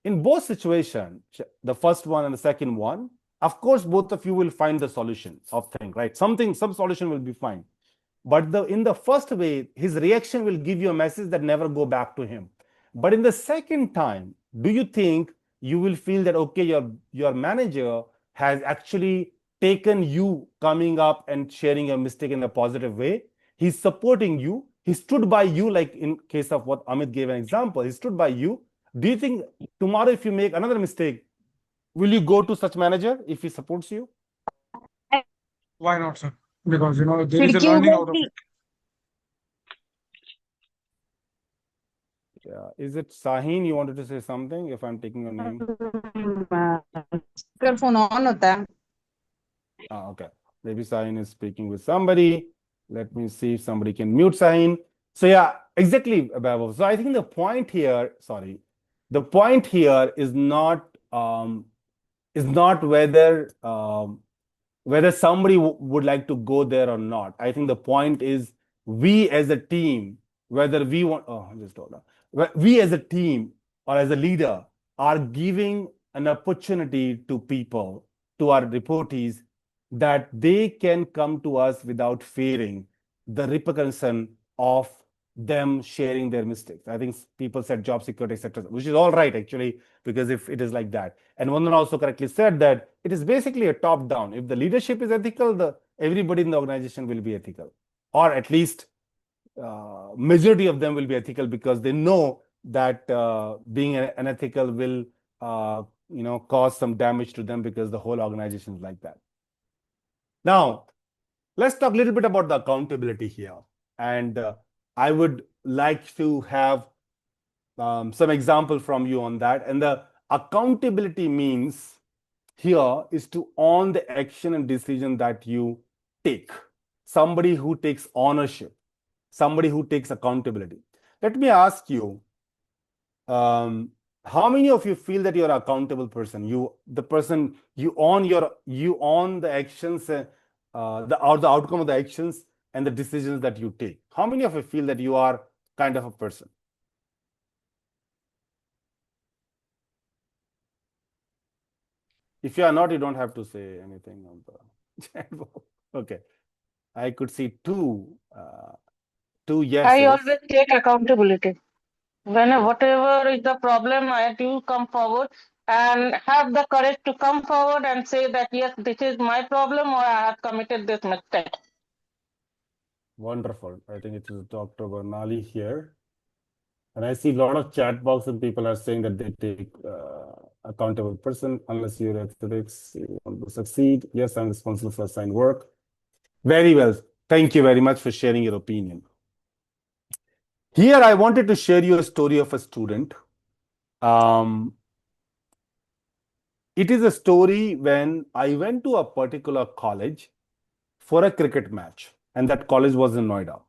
S5: In both situations, the first one and the second one, of course, both of you will find the solution of thing, right? Some solution will be fine. But in the first way, his reaction will give you a message that never go back to him. But in the second time, do you think you will feel that, okay, your manager has actually taken you coming up and sharing a mistake in a positive way? He's supporting you. He stood by you, like in case of what Amit gave an example. He stood by you. Do you think tomorrow if you make another mistake, will you go to such manager if he supports you?
S7: Why not, sir? Because, there is a learning out of it.
S5: Yeah. Is it Sahin? You wanted to say something if I'm taking your name?
S8: Phone on hota hai.
S5: Okay. Maybe Sahin is speaking with somebody. Let me see if somebody can mute Sahin. So yeah, exactly, Vaibhav. So I think the point here, sorry, the point here is not whether somebody would like to go there or not. I think the point is we as a team, whether we want, oh, just hold on. We as a team or as a leader are giving an opportunity to people, to our reportees, that they can come to us without fearing the repercussion of them sharing their mistakes. I think people said job security, etc., which is all right, actually, because if it is like that. And Vandan also correctly said that it is basically a top down. If the leadership is ethical, everybody in the organization will be ethical, or at least majority of them will be ethical, because they know that being unethical will cause some damage to them, because the whole organization is like that. Now, let's talk a little bit about the accountability here. And I would like to have some example from you on that. And the accountability means here is to own the action and decision that you take. Somebody who takes ownership, somebody who takes accountability. Let me ask you, how many of you feel that you're an accountable person? You own the actions, the outcome of the actions and the decisions that you take. How many of you feel that you are kind of a person? If you are not, you don't have to say anything on the chat box. Okay. I could see two yeses.
S8: I always take accountability. Whatever is the problem, I do come forward and have the courage to come forward and say that, yes, this is my problem, or I have committed this mistake.
S5: Wonderful. I think it is Dr. Bernali here. And I see a lot of chat box and people are saying that they take accountable person. Unless you're athletics, you want to succeed. Yes, I'm responsible for assigned work. Very well. Thank you very much for sharing your opinion. Here, I wanted to share you a story of a student. It is a story when I went to a particular college for a cricket match, and that college was in Noida.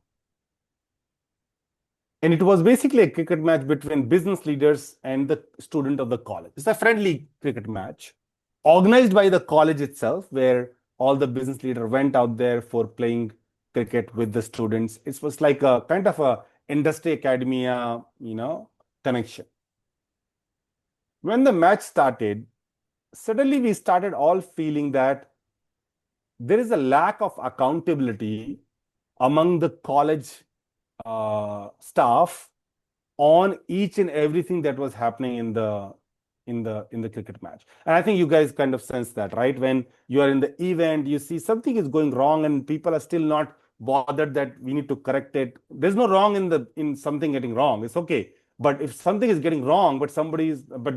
S5: And it was basically a cricket match between business leaders and the student of the college. It's a friendly cricket match organized by the college itself, where all the business leaders went out there for playing cricket with the students. It was like a kind of a industry academia, connection. When the match started, suddenly we started all feeling that there is a lack of accountability among the college staff on each and everything that was happening in the cricket match. And I think you guys kind of sense that, right? When you are in the event, you see something is going wrong and people are still not bothered that we need to correct it. There's no wrong in something getting wrong. It's okay. But if something is getting wrong, but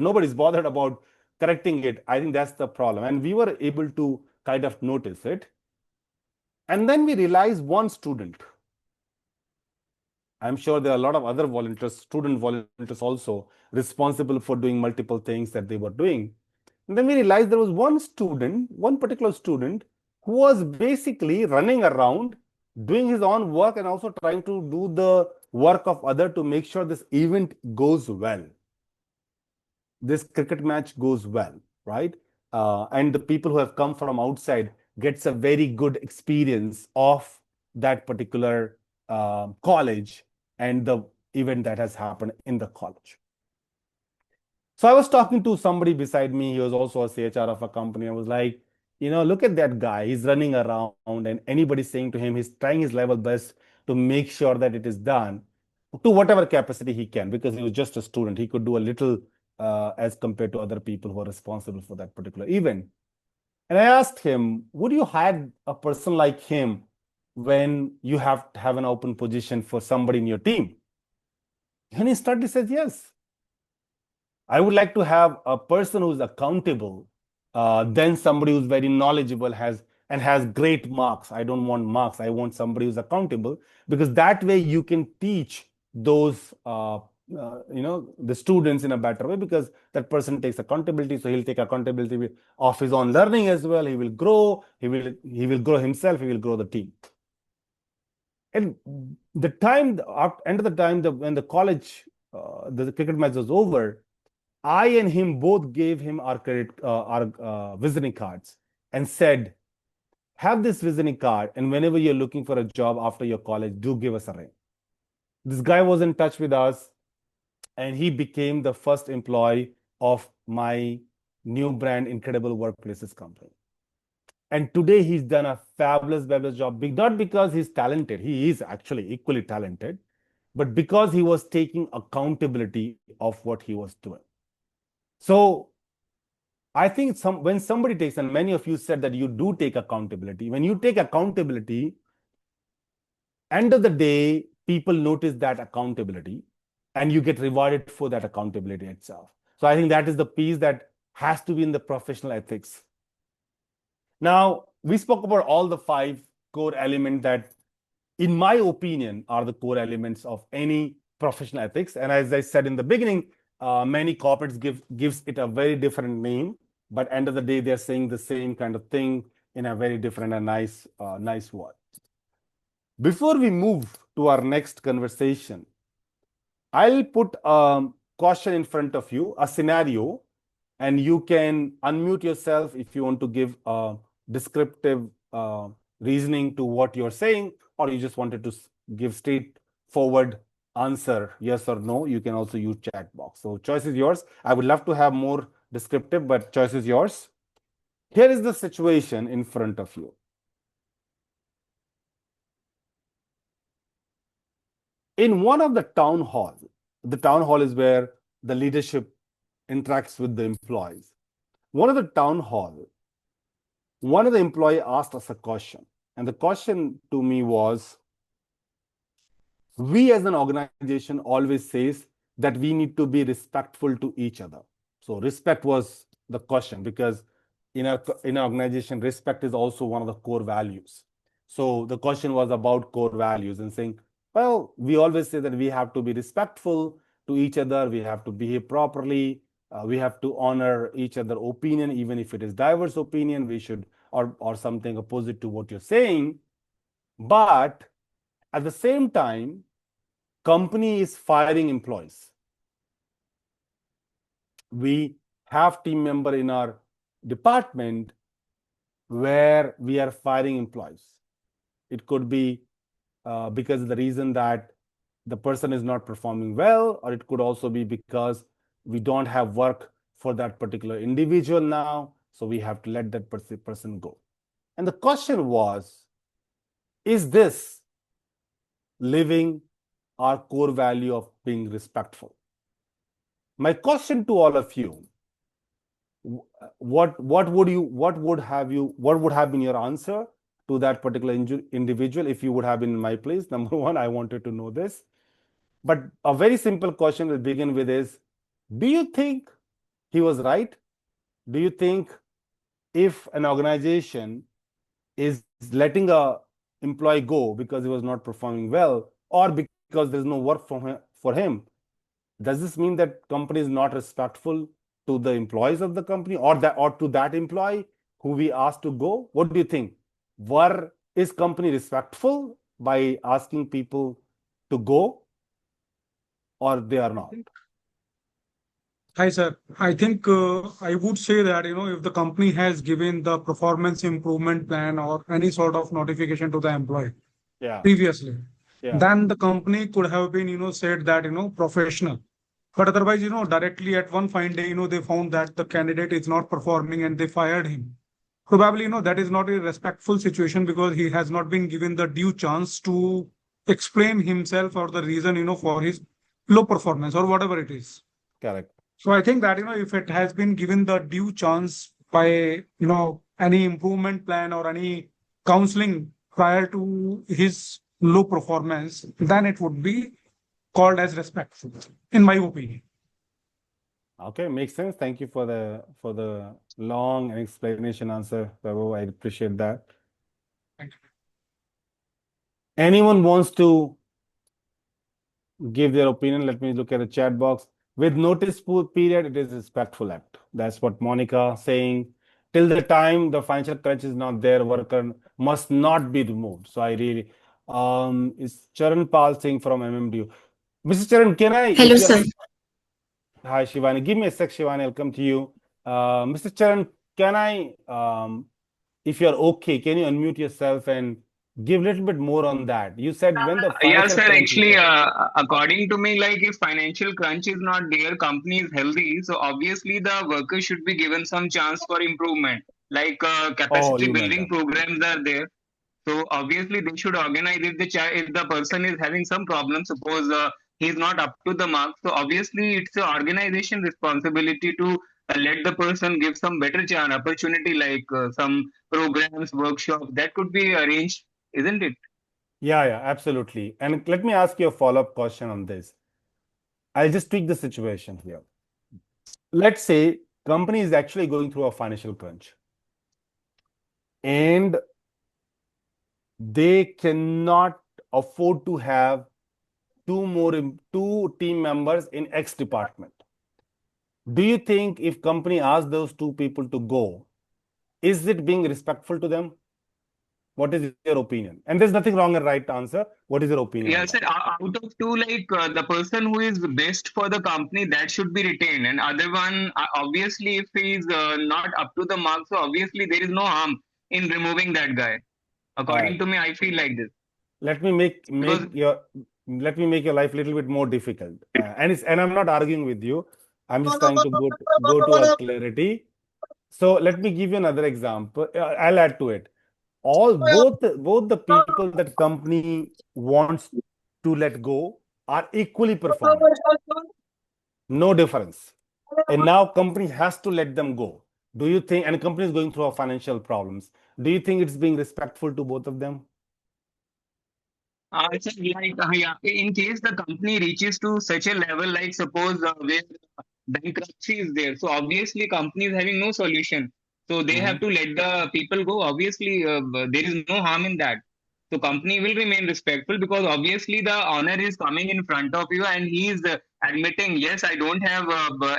S5: nobody's bothered about correcting it, I think that's the problem. And we were able to kind of notice it. And then we realized one student. I'm sure there are a lot of other volunteers, student volunteers also, responsible for doing multiple things that they were doing. And then we realized there was one particular student, who was basically running around, doing his own work and also trying to do the work of others to make sure this event goes well. This cricket match goes well, right? And the people who have come from outside gets a very good experience of that particular college and the event that has happened in the college. So I was talking to somebody beside me. He was also a CHR of a company. I was like, look at that guy. He's running around, and anybody saying to him, he's trying his level best to make sure that it is done to whatever capacity he can, because he was just a student. He could do a little as compared to other people who are responsible for that particular event. And I asked him, would you hire a person like him when you have to have an open position for somebody in your team? And he started says, yes. I would like to have a person who's accountable, then somebody who's very knowledgeable has great marks. I don't want marks. I want somebody who's accountable, because that way you can teach those the students in a better way, because that person takes accountability. So he'll take accountability of his own learning as well. He will grow. He will grow himself. He will grow the team. And the time, end of the time, when the college, the cricket match was over, I and him both gave him our visiting cards and said, have this visiting card, and whenever you're looking for a job after your college, do give us a ring. This guy was in touch with us, and he became the first employee of my new brand, Incredible Workplaces company. And today he's done a fabulous job, not because he's talented. He is actually equally talented, but because he was taking accountability of what he was doing. So I think when somebody takes, and many of you said that you do take accountability, when you take accountability, end of the day, people notice that accountability and you get rewarded for that accountability itself. So I think that is the piece that has to be in the professional ethics. Now, we spoke about all the 5 core elements that, in my opinion, are the core elements of any professional ethics. And as I said in the beginning, many corporates gives it a very different name, but end of the day, they're saying the same kind of thing in a very different and nice word. Before we move to our next conversation, I'll put a question in front of you, a scenario, and you can unmute yourself if you want to give a descriptive reasoning to what you're saying, or you just wanted to give straightforward answer, yes or no. You can also use chat box. So choice is yours. I would love to have more descriptive, but choice is yours. Here is the situation in front of you. In one of the town hall is where the leadership interacts with the employees. One of the employee asked us a question, and the question to me was, we as an organization always says that we need to be respectful to each other. So respect was the question, because in our organization, respect is also one of the core values. So the question was about core values and saying, well, we always say that we have to be respectful to each other. We have to behave properly. We have to honor each other's opinion, even if it is diverse opinion. We should, or something opposite to what you're saying. But at the same time, company is firing employees. We have team member in our department where we are firing employees. It could be because of the reason that the person is not performing well, or it could also be because we don't have work for that particular individual now, so we have to let that person go. And the question was, is this living our core value of being respectful? My question to all of you, what would have been your answer to that particular individual if you would have been in my place? Number one, I wanted to know this. But a very simple question to begin with is, do you think he was right? Do you think if an organization is letting a employee go because he was not performing well, or because there's no work for him, does this mean that company is not respectful to the employees of the company, or to that employee who we asked to go? What do you think? Is company respectful by asking people to go, or they are not?
S7: Hi, sir. I think I would say that, if the company has given the performance improvement plan or any sort of notification to the employee previously, then the company could have been, said that, professional. But otherwise, directly at one fine day, they found that the candidate is not performing and they fired him. Probably, that is not a respectful situation, because he has not been given the due chance to explain himself or the reason, for his low performance or whatever it is.
S5: Correct.
S7: So I think that, if it has been given the due chance by, any improvement plan or any counseling prior to his low performance, then it would be called as respectful, in my opinion.
S5: Okay, makes sense. Thank you for the long explanation answer, Prabhu. I appreciate that.
S7: Thank you.
S5: Anyone wants to give their opinion. Let me look at the chat box. With notice period, it is respectful act. That's what Monica saying. Till the time the financial crunch is not there, worker must not be removed. So I really, is Charan Pal Singh from MMDU. Mr. Charan, can I,
S9: Hello,
S5: if you're,
S9: sir.
S5: hi Shivani, give me a sec, Shivani, I'll come to you. Mr. Charan, can I, if you're okay, can you unmute yourself and give a little bit more on that? You said when the
S10: Yeah,
S5: financial
S10: sir.
S5: crunch is
S10: Actually,
S5: there.
S10: according to me, like if financial crunch is not there, company is healthy. So obviously, the workers should be given some chance for improvement. Like
S5: Oh,
S10: capacity
S5: you meant
S10: building
S5: that.
S10: programs are there. So obviously, they should organize if if the person is having some problem. Suppose he is not up to the mark. So obviously, it's the organization responsibility to let the person give some better chance opportunity, like some programs, workshops that could be arranged, isn't it?
S5: Yeah, absolutely. And let me ask you a follow-up question on this. I'll just tweak the situation here. Let's say company is actually going through a financial crunch and they cannot afford to have two team members in X department. Do you think if company asks those two people to go, is it being respectful to them? What is your opinion? And there's nothing wrong and right answer. What is your opinion
S10: Yeah,
S5: on
S10: sir.
S5: that?
S10: Out of two, like the person who is best for the company, that should be retained, and other one, obviously, if he is not up to the mark, so obviously there is no harm in removing that guy.
S5: All
S10: According
S5: right.
S10: to me, I feel like this
S5: Let me make
S10: because
S5: make your let me make your life a little bit more difficult. And I'm not arguing with you. I'm just trying to go to a clarity. So let me give you another example. I'll add to it. All both the people that company wants to let go are equally performing. No difference. And now company has to let them go. Do you think, and company is going through a financial problems, do you think it's being respectful to both of them?
S10: it's like yeah, in case the company reaches to such a level, like suppose where bankruptcy is there, so obviously company is having no solution, so they have
S5: Mhm.
S10: to let the people go. Obviously, there is no harm in that. So company will remain respectful because obviously the owner is coming in front of you and he is admitting, yes, I don't have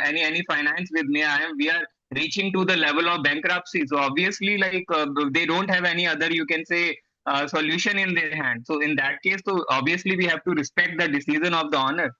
S10: any finance with me. We are reaching to the level of bankruptcy. So obviously, like they don't have any other, you can say, solution in their hand. So in that case, so obviously we have to respect the decision of the owner.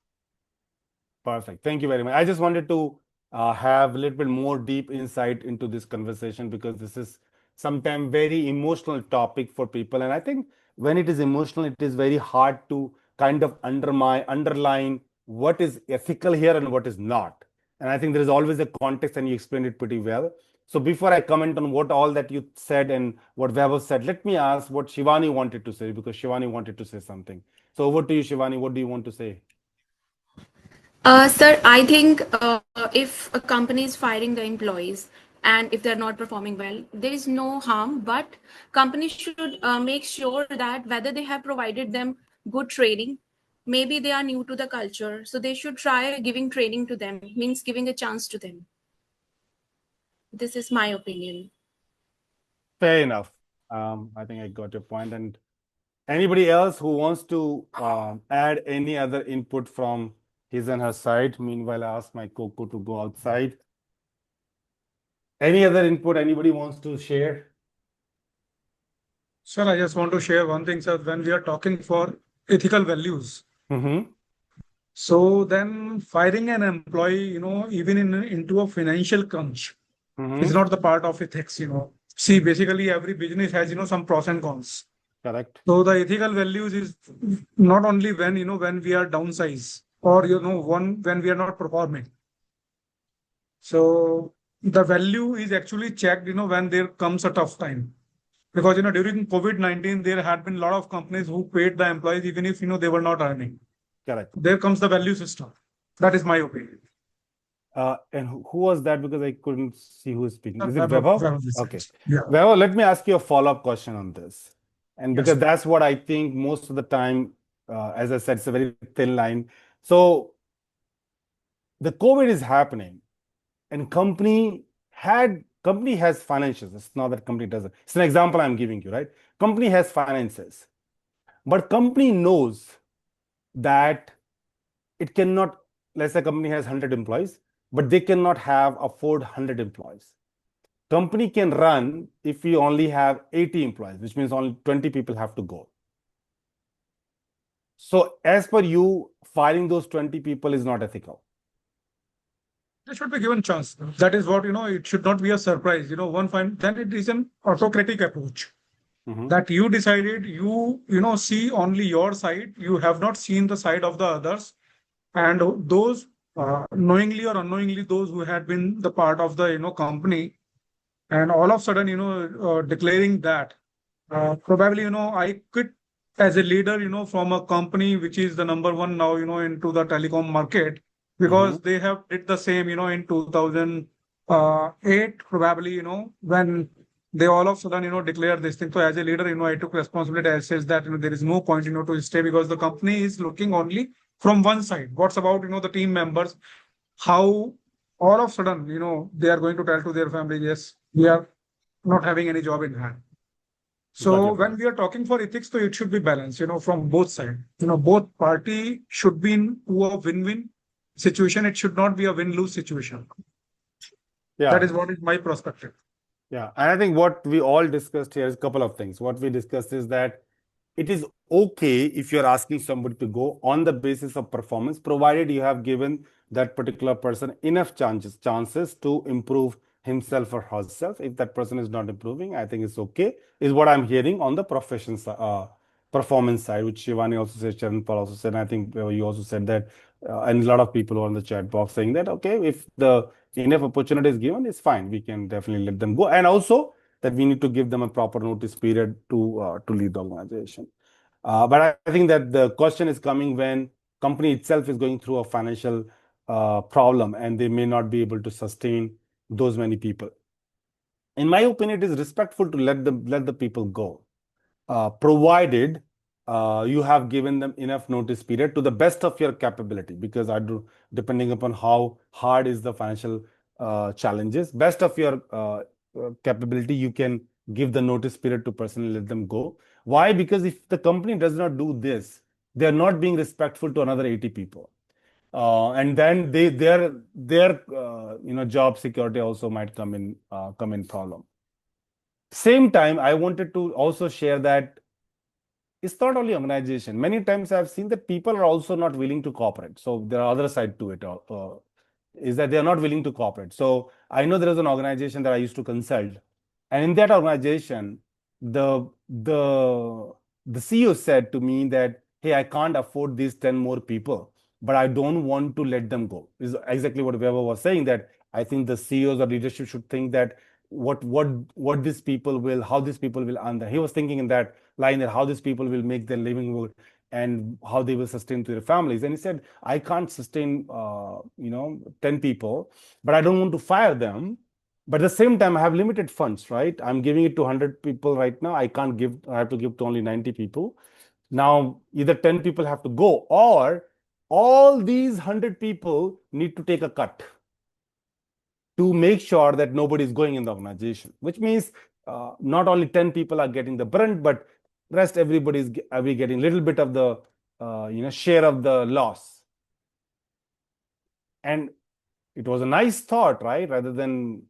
S5: Perfect. Thank you very much. I just wanted to have a little bit more deep insight into this conversation because this is sometimes very emotional topic for people. And I think when it is emotional, it is very hard to kind of underline what is ethical here and what is not. And I think there is always a context, and you explained it pretty well. So before I comment on what all that you said and what Vaibhav said, let me ask what Shivani wanted to say because Shivani wanted to say something. So over to you, Shivani. What do you want to say?
S9: Sir, I think if a company is firing the employees and if they're not performing well, there is no harm, but companies should make sure that whether they have provided them good training, maybe they are new to the culture, so they should try giving training to them, means giving a chance to them. This is my opinion.
S5: Fair enough. I think I got your point. And anybody else who wants to add any other input from his and her side? Meanwhile, I ask my Coco to go outside. Any other input anybody wants to share?
S7: Sir, I just want to share one thing, sir. When we are talking for ethical values, so then firing an employee, even into a financial crunch is not the part of ethics. See, basically every business has, some pros and cons.
S5: Correct.
S7: So the ethical values is not only when we are downsized or, when we are not performing. So the value is actually checked, when there comes a tough time. Because, during COVID-19, there had been a lot of companies who paid the employees even if, they were not earning.
S5: Correct.
S7: There comes the value system. That is my opinion.
S5: And who was that? Because I couldn't see who is speaking. Is it
S7: Vaibhav?
S5: Vaibhav? Okay.
S7: Yeah.
S5: Vaibhav, let me ask you a follow-up question on this. And
S7: Yes.
S5: because that's what I think most of the time, as I said, it's a very thin line. So the COVID is happening and company has financials. It's not that company doesn't. It's an example I'm giving you, right? Company has finances, but company knows that it cannot, let's say a company has 100 employees, but they cannot afford 100 employees. Company can run if we only have 80 employees, which means only 20 people have to go. So as per you, firing those 20 people is not ethical.
S7: They should be given chance. That is what, it should not be a surprise. Then it is an autocratic approach. That you decided, see only your side. You have not seen the side of the others. And those, knowingly or unknowingly, those who had been the part of the, company, and all of a sudden, declaring that, probably, I quit as a leader, from a company which is the number one now, into the telecom market, because they have did the same, in 2008, probably, when they all of a sudden, declared this thing. So as a leader, I took responsibility. I says that, there is no point, to stay, because the company is looking only from one side. What's about, the team members, how all of a sudden, they are going to tell to their family, yes, we are not having any job in hand. So when we are talking for ethics, so it should be balanced, from both sides. Both party should be in a win-win situation. It should not be a win-lose situation.
S5: Yeah.
S7: That is what is my perspective.
S5: Yeah. And I think what we all discussed here is a couple of things. What we discussed is that it is okay if you're asking somebody to go on the basis of performance, provided you have given that particular person enough chances to improve himself or herself. If that person is not improving, I think it's okay, is what I'm hearing on the performance side, which Shivani also said, Charan Paul also said. I think you also said that, and a lot of people on the chat box saying that, okay, if the enough opportunity is given, it's fine. We can definitely let them go. And also that we need to give them a proper notice period to leave the organization. But I think that the question is coming when company itself is going through a financial problem and they may not be able to sustain those many people. In my opinion, it is respectful to let the people go, provided you have given them enough notice period to the best of your capability, because depending upon how hard is the financial challenges, best of your capability, you can give the notice period to personally let them go. Why? Because if the company does not do this, they are not being respectful to another 80 people. And then their job security also might come in problem. Same time, I wanted to also share that it's not only organization. Many times I've seen that people are also not willing to cooperate. So there are other side to it, is that they're not willing to cooperate. So I know there is an organization that I used to consult, and in that organization, the CEO said to me that, hey, I can't afford these 10 more people, but I don't want to let them go. Is exactly what Weber was saying, that I think the CEOs or leadership should think that what these people will, how these people will earn that. He was thinking in that line, that how these people will make their living good and how they will sustain to their families. And he said, I can't sustain 10 people, but I don't want to fire them. But at the same time, I have limited funds, right? I'm giving it to 100 people right now. I have to give to only 90 people. Now, either 10 people have to go, or all these 100 people need to take a cut to make sure that nobody is going in the organization, which means not only 10 people are getting the brunt, but rest everybody is getting a little bit of the share of the loss. And it was a nice thought, right? Rather than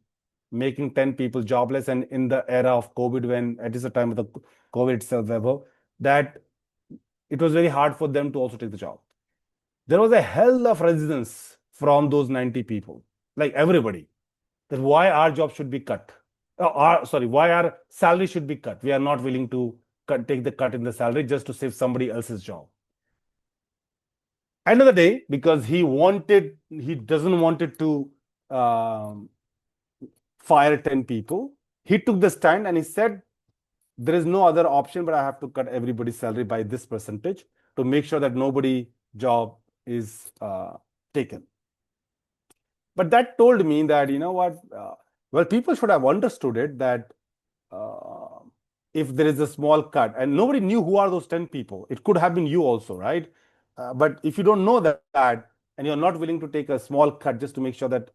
S5: making 10 people jobless, and in the era of COVID, when it is the time of the COVID itself, that it was very hard for them to also take the job. There was a hell of resistance from those 90 people, like everybody, that why our job should be cut. Why our salary should be cut. We are not willing to take the cut in the salary just to save somebody else's job. End of the day, because he doesn't wanted to fire 10 people, he took the stand and he said, there is no other option, but I have to cut everybody's salary by this percentage to make sure that nobody's job is taken. But that told me that, people should have understood it, that if there is a small cut, and nobody knew who are those 10 people, it could have been you also, right? But if you don't know that, and you're not willing to take a small cut just to make sure that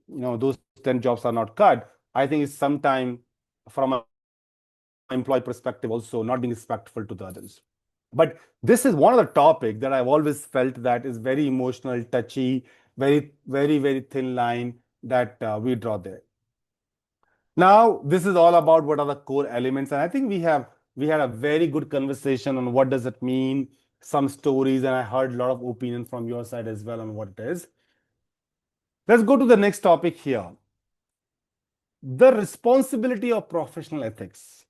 S5: those 10 jobs are not cut, I think it's sometime from an employee perspective also not being respectful to the others. But this is one of the topics that I've always felt that is very emotional, touchy, very, very, very thin line that we draw there. Now, this is all about what are the core elements. And I think we had a very good conversation on what does it mean, some stories, and I heard a lot of opinion from your side as well on what it is. Let's go to the next topic here. The responsibility of professional ethics.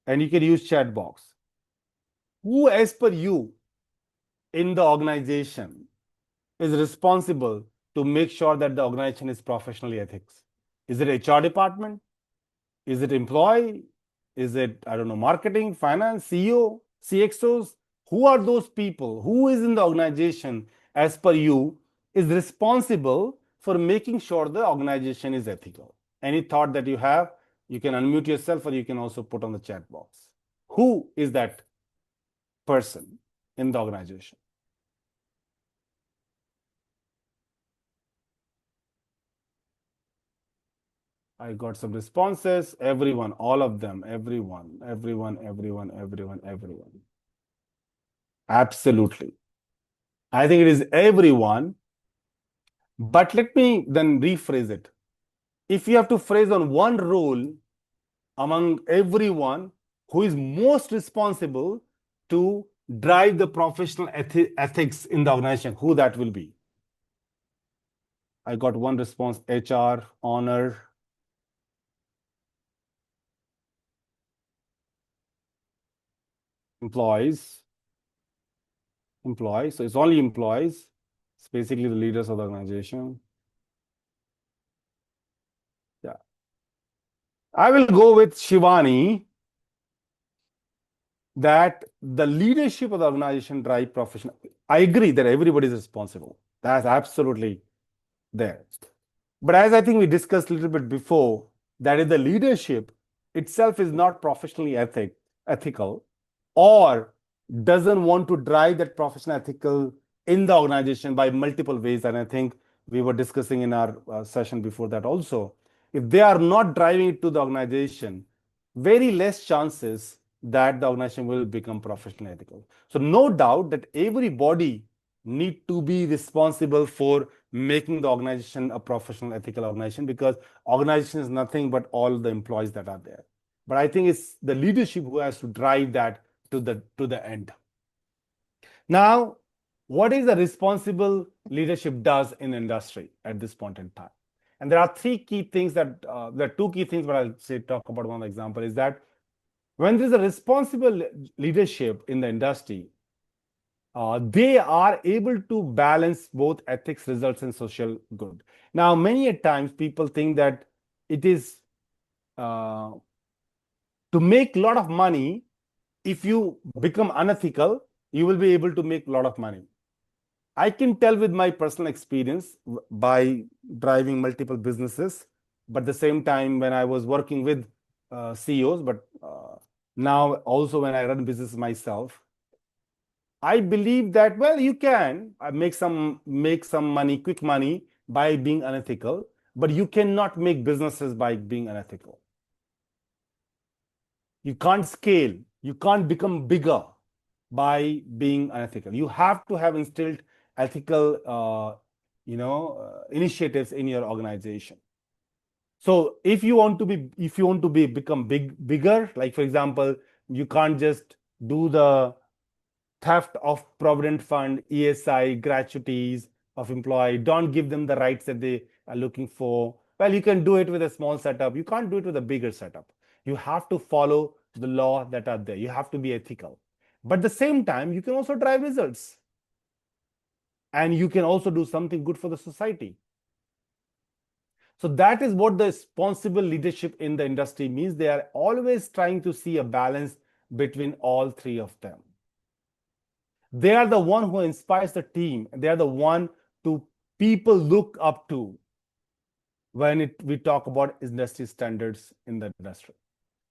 S5: And you can use chat box. Who, as per you, in the organization is responsible to make sure that the organization is professionally ethics? Is it HR department? Is it employee? Is it, I don't know, marketing, finance, CEO, CXOs? Who are those people? Who is in the organization, as per you, is responsible for making sure the organization is ethical? Any thought that you have, you can unmute yourself or you can also put on the chat box. Who is that person in the organization? I got some responses. Everyone, all of them, everyone. Absolutely. I think it is everyone. But let me then rephrase it. If you have to phrase on one role among everyone who is most responsible to drive the professional ethics in the organization, who that will be? I got one response, HR, honor. Employees. So it's only employees. It's basically the leaders of the organization. Yeah. I will go with Shivani that the leadership of the organization drive professional. I agree that everybody is responsible. That's absolutely there. But as I think we discussed a little bit before, that is the leadership itself is not professionally ethical or doesn't want to drive that professional ethical in the organization by multiple ways. And I think we were discussing in our session before that also. If they are not driving it to the organization, very less chances that the organization will become professionally ethical. So no doubt that everybody need to be responsible for making the organization a professional ethical organization, because organization is nothing but all the employees that are there. But I think it's the leadership who has to drive that to the end. Now, what is the responsible leadership does in industry at this point in time? And there are three key things that there are two key things, but I'll say talk about one example is that when there is a responsible leadership in the industry, they are able to balance both ethics, results, and social good. Now, many times people think that it is to make a lot of money. If you become unethical, you will be able to make a lot of money. I can tell with my personal experience by driving multiple businesses, but at the same time when I was working with CEOs, but now also when I run business myself, I believe that, well, you can make some money, quick money by being unethical, but you cannot make businesses by being unethical. You can't scale. You can't become bigger by being unethical. You have to have instilled ethical, initiatives in your organization. So if you want to become bigger, like for example, you can't just do the theft of provident fund, ESI, gratuities of employee. Don't give them the rights that they are looking for. Well, you can do it with a small setup. You can't do it with a bigger setup. You have to follow the law that are there. You have to be ethical. But at the same time, you can also drive results. And you can also do something good for the society. So that is what the responsible leadership in the industry means. They are always trying to see a balance between all three of them. They are the one who inspires the team. They are the one to people look up to when we talk about industry standards in the industry.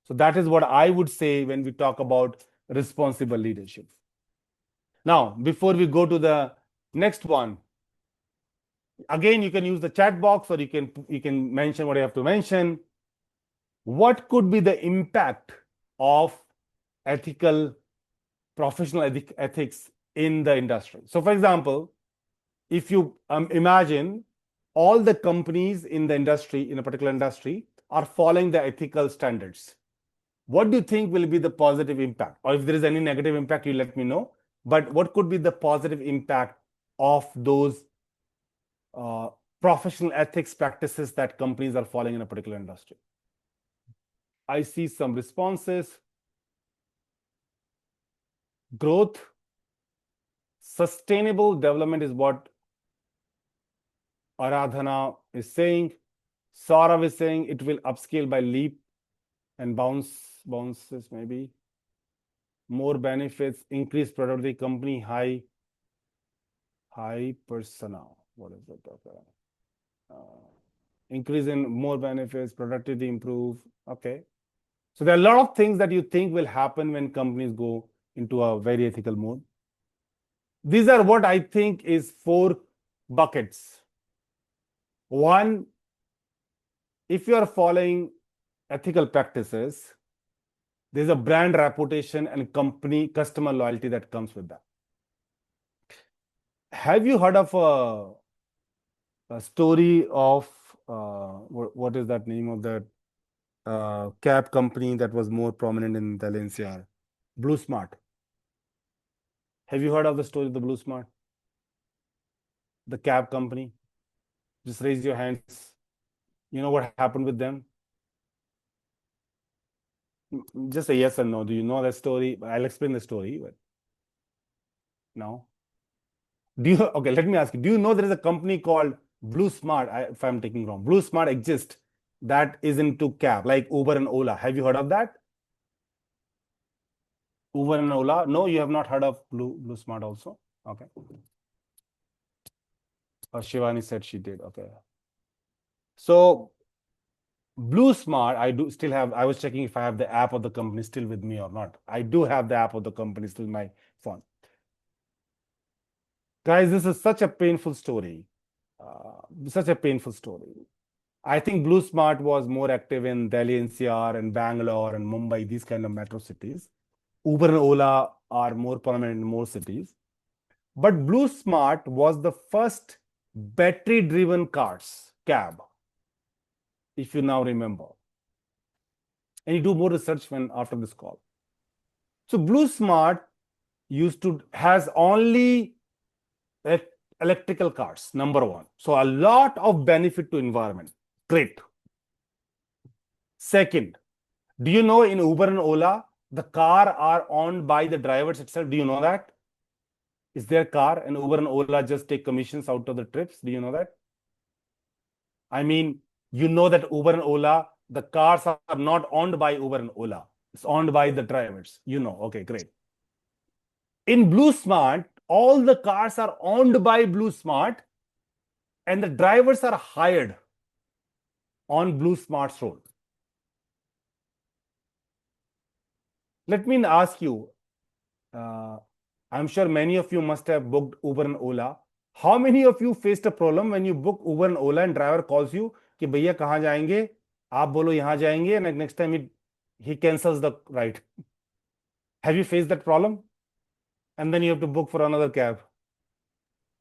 S5: So that is what I would say when we talk about responsible leadership. Now, before we go to the next one, again, you can use the chat box or you can mention what you have to mention. What could be the impact of ethical professional ethics in the industry. So for example, if you imagine all the companies in the industry, in a particular industry, are following the ethical standards, what do you think will be the positive impact? Or if there is any negative impact, you let me know. But what could be the positive impact of those professional ethics practices that companies are following in a particular industry? I see some responses. Growth, sustainable development is what Aradhana is saying. Saurav is saying it will upscale by leap and bounces maybe. More benefits, increased productivity, company high persona. What is it? Increase in more benefits, productivity improve. Okay. So there are a lot of things that you think will happen when companies go into a very ethical mode. These are what I think is 4 buckets. One, if you are following ethical practices, there's a brand reputation and customer loyalty that comes with that. Have you heard of a story of what is that name of that cab company that was more prominent in the NCR? Blue Smart. Have you heard of the story of the Blue Smart? The cab company? Just raise your hands. You know what happened with them? Just a yes or no. Do you know that story? I'll explain the story. But no. Okay, let me ask you. Do you know there is a company called Blue Smart? If I'm taking wrong, Blue Smart exists that is into cab, like Uber and Ola. Have you heard of that? Uber and Ola? No, you have not heard of Blue Smart also? Okay. Shivani said she did. Okay. So Blue Smart, I was checking if I have the app of the company still with me or not. I do have the app of the company still in my phone. Guys, this is such a painful story. Such a painful story. I think Blue Smart was more active in Delhi NCR and Bangalore and Mumbai, these kind of metro cities. Uber and Ola are more prominent in more cities. But Blue Smart was the first battery-driven cab, if you now remember. And you do more research after this call. So Blue Smart has only electrical cars, number one. So a lot of benefit to environment. Great. Second, do you know in Uber and Ola, the car are owned by the drivers itself? Do you know that? Is their car, and Uber and Ola just take commissions out of the trips? Do you know that? I mean, you know that Uber and Ola, the cars are not owned by Uber and Ola. It's owned by the drivers. You know, okay, great. In Blue Smart, all the cars are owned by Blue Smart and the drivers are hired on Blue Smart's road. Let me ask you, I'm sure many of you must have booked Uber and Ola. How many of you faced a problem when you book Uber and Ola and driver calls you कि भैया कहाँ जाएंगे? आप बोलो यहाँ जाएंगे, and next time he cancels the ride. Have you faced that problem? And then you have to book for another cab.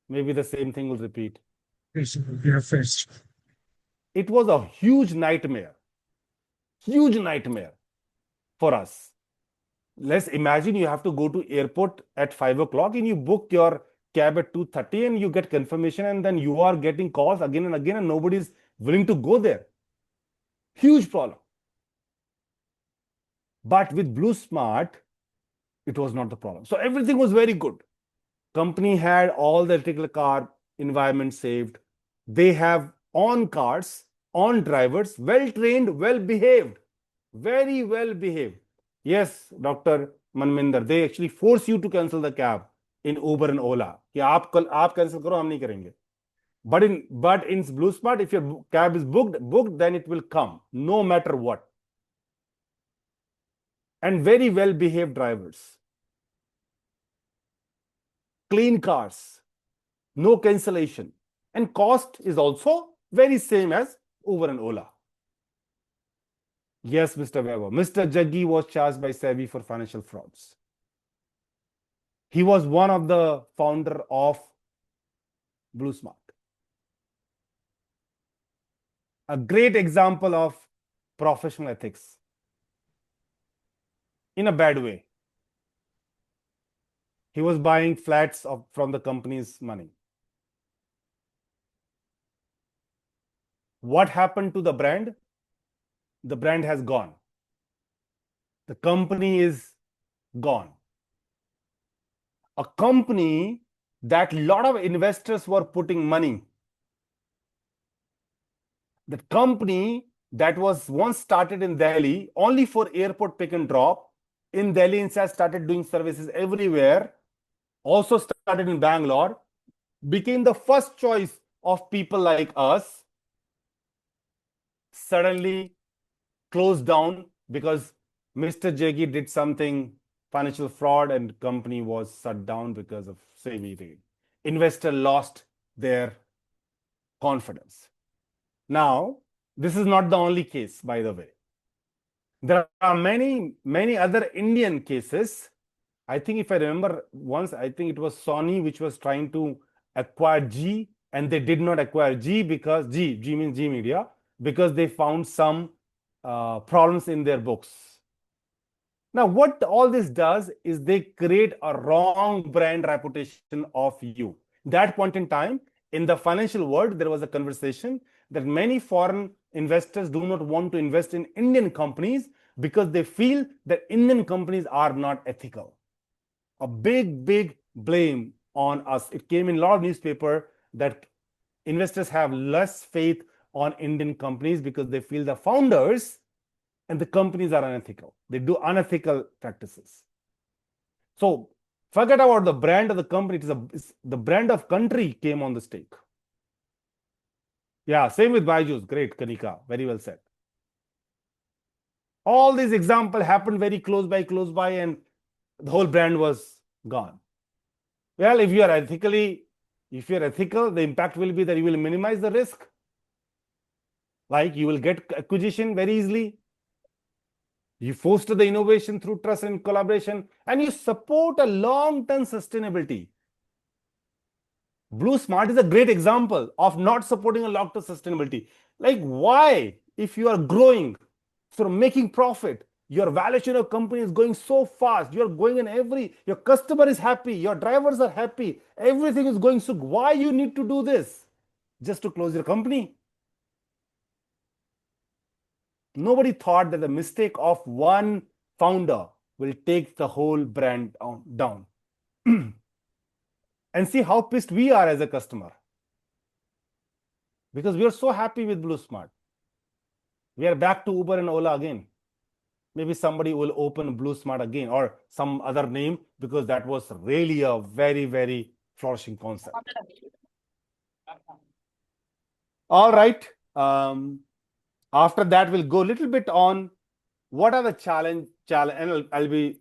S5: Maybe the same thing will repeat.
S7: Yes, we have faced.
S5: It was a huge nightmare for us. Let's imagine you have to go to airport at 5 o'clock and you book your cab at 2:30 and you get confirmation, and then you are getting calls again and again and nobody is willing to go there. Huge problem. But with Blue Smart, it was not the problem. So everything was very good. Company had all the electrical car, environment saved. They have on cars, on drivers, well-trained, well-behaved, very well-behaved. Yes, Dr. Manminder, they actually force you to cancel the cab in Uber and Ola. कि आप cancel करो, हम नहीं करेंगे. But in Blue Smart, if your cab is booked, then it will come, no matter what. And very well-behaved drivers. Clean cars, no cancellation. And cost is also very same as Uber and Ola. Yes, Mr. Weber. Mr. Jaggi was charged by SEBI for financial frauds. He was one of the founder of BlueSmart. A great example of professional ethics in a bad way. He was buying flats from the company's money. What happened to the brand? The brand has gone. The company is gone. A company that a lot of investors were putting money. The company that was once started in Delhi only for airport pick and drop. In Delhi, instead started doing services everywhere. Also started in Bangalore. Became the first choice of people like us. Suddenly closed down because Mr. Jaggi did something financial fraud and company was shut down because of SEBI raid. Investor lost their confidence. Now, this is not the only case, by the way. There are many, many other Indian cases. I think if I remember once, I think it was Sony which was trying to acquire G, and they did not acquire G because G means G Media, because they found some problems in their books. Now, what all this does is they create a wrong brand reputation of you. That point in time, in the financial world, there was a conversation that many foreign investors do not want to invest in Indian companies because they feel that Indian companies are not ethical. A big, big blame on us. It came in a lot of newspaper that investors have less faith on Indian companies because they feel the founders and the companies are unethical. They do unethical practices. So forget about the brand of the company. It's the brand of country came on the stake. Yeah, same with Byju's. Great, Kanika. Very well said. All these examples happened very close by, and the whole brand was gone. Well, if you're ethical, the impact will be that you will minimize the risk. Like you will get acquisition very easily. You foster the innovation through trust and collaboration, and you support a long-term sustainability. BlueSmart is a great example of not supporting a long-term sustainability. Like why, if you are growing, so making profit, your valuation of company is going so fast, you're going in your customer is happy, your drivers are happy, everything is going so, why you need to do this? Just to close your company? Nobody thought that the mistake of one founder will take the whole brand down. And see how pissed we are as a customer. Because we are so happy with BlueSmart. We are back to Uber and Ola again. Maybe somebody will open BlueSmart again or some other name, because that was really a very, very flourishing concept. All right. After that, we'll go a little bit on what are the challenge, and I'll be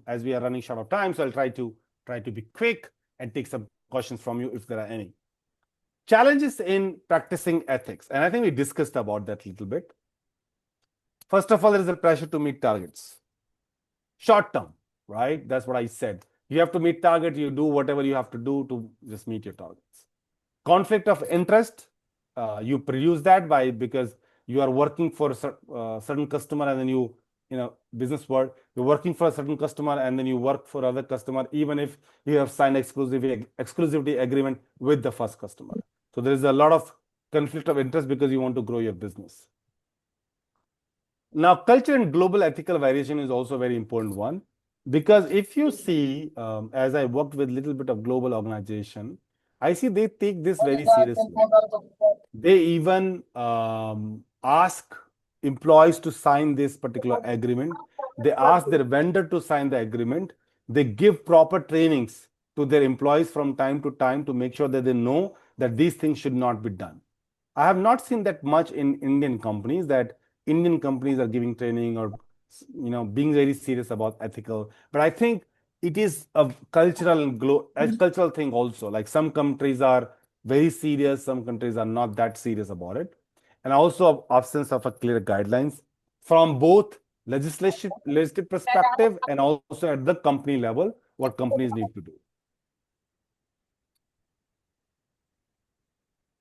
S5: as we are running short of time, so I'll try to be quick and take some questions from you if there are any. Challenges in practicing ethics, and I think we discussed about that a little bit. First of all, there is a pressure to meet targets. Short term, right? That's what I said. You have to meet target, you do whatever you have to do to just meet your targets. Conflict of interest, you produce that because you are working for a certain customer, and then business world, you're working for a certain customer and then you work for other customer, even if you have signed exclusivity agreement with the first customer. So there is a lot of conflict of interest because you want to grow your business. Now, culture and global ethical variation is also a very important one, because if you see, as I worked with a little bit of global organization, I see they take this very seriously. They even ask employees to sign this particular agreement. They ask their vendor to sign the agreement. They give proper trainings to their employees from time to time to make sure that they know that these things should not be done. I have not seen that much in Indian companies, that Indian companies are giving training or being very serious about ethical. But I think it is a cultural thing also. Like some countries are very serious, some countries are not that serious about it. And also absence of a clear guidelines from both legislative perspective and also at the company level. what companies need to do.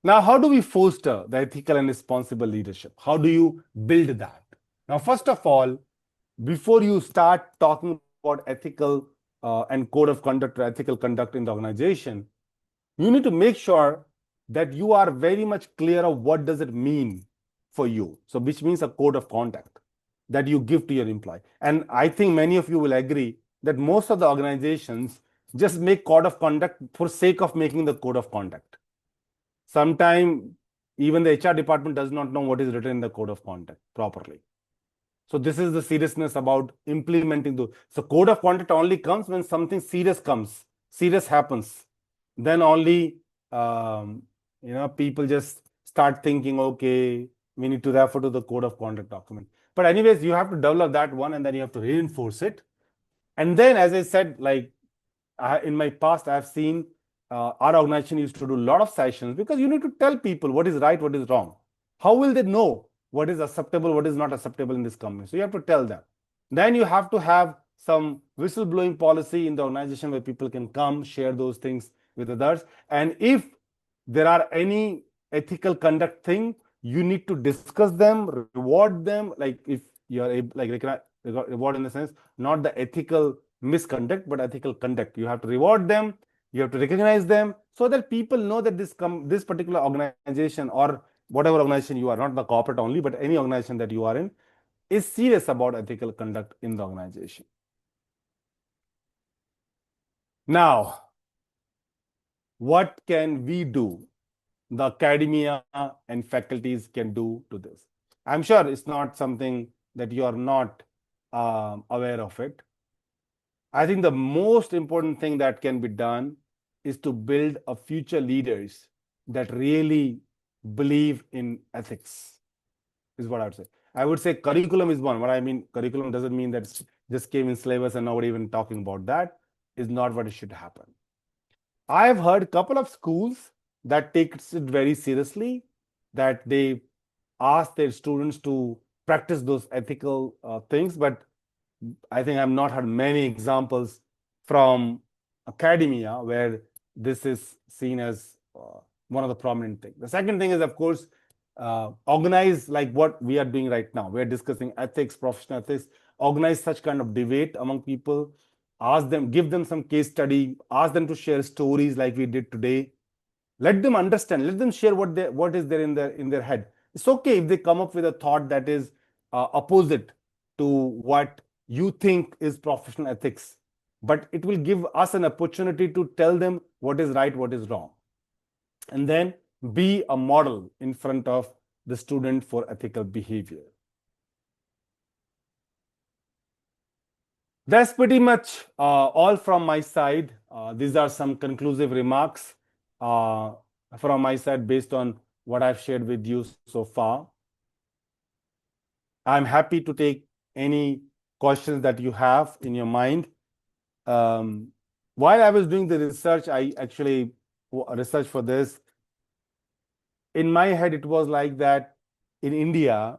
S5: Now, how do we foster the ethical and responsible leadership? How do you build that? Now, first of all, before you start talking about ethical and code of conduct or ethical conduct in the organization, you need to make sure that you are very much clear of what does it mean for you. So which means a code of conduct that you give to your employee. And I think many of you will agree that most of the organizations just make code of conduct for sake of making the code of conduct. Sometimes even the HR department does not know what is written in the code of conduct properly. So this is the seriousness about implementing those. So code of conduct only comes when something serious happens. Then only people just start thinking, okay, we need to refer to the code of conduct document. But anyways, you have to develop that one and then you have to reinforce it. And then, as I said, like in my past, I have seen our organization used to do a lot of sessions because you need to tell people what is right, what is wrong. How will they know what is acceptable, what is not acceptable in this company? So you have to tell them. Then you have to have some whistleblowing policy in the organization where people can come, share those things with others. And if there are any ethical conduct thing, you need to discuss them, reward them. Like if you are able, like reward in the sense, not the ethical misconduct, but ethical conduct. You have to reward them. You have to recognize them so that people know that this particular organization or whatever organization you are, not the corporate only, but any organization that you are in, is serious about ethical conduct in the organization. Now, what can we do? The academia and faculties can do to this. I'm sure it's not something that you are not aware of it. I think the most important thing that can be done is to build a future leaders that really believe in ethics, is what I would say. I would say curriculum is one. What I mean, curriculum doesn't mean that it just came in syllabus and nobody even talking about that. Is not what it should happen. I have heard a couple of schools that takes it very seriously, that they ask their students to practice those ethical things, but I think I've not heard many examples from academia where this is seen as one of the prominent things. The second thing is, of course, organize like what we are doing right now. We're discussing ethics, professional ethics, organize such kind of debate among people, ask them, give them some case study, ask them to share stories like we did today. Let them understand, let them share what is there in their head. It's okay if they come up with a thought that is opposite to what you think is professional ethics, but it will give us an opportunity to tell them what is right, what is wrong. And then be a model in front of the student for ethical behavior. That's pretty much all from my side. These are some conclusive remarks from my side based on what I've shared with you so far. I'm happy to take any questions that you have in your mind. While I was doing the research, I actually researched for this. In my head, it was like that in India,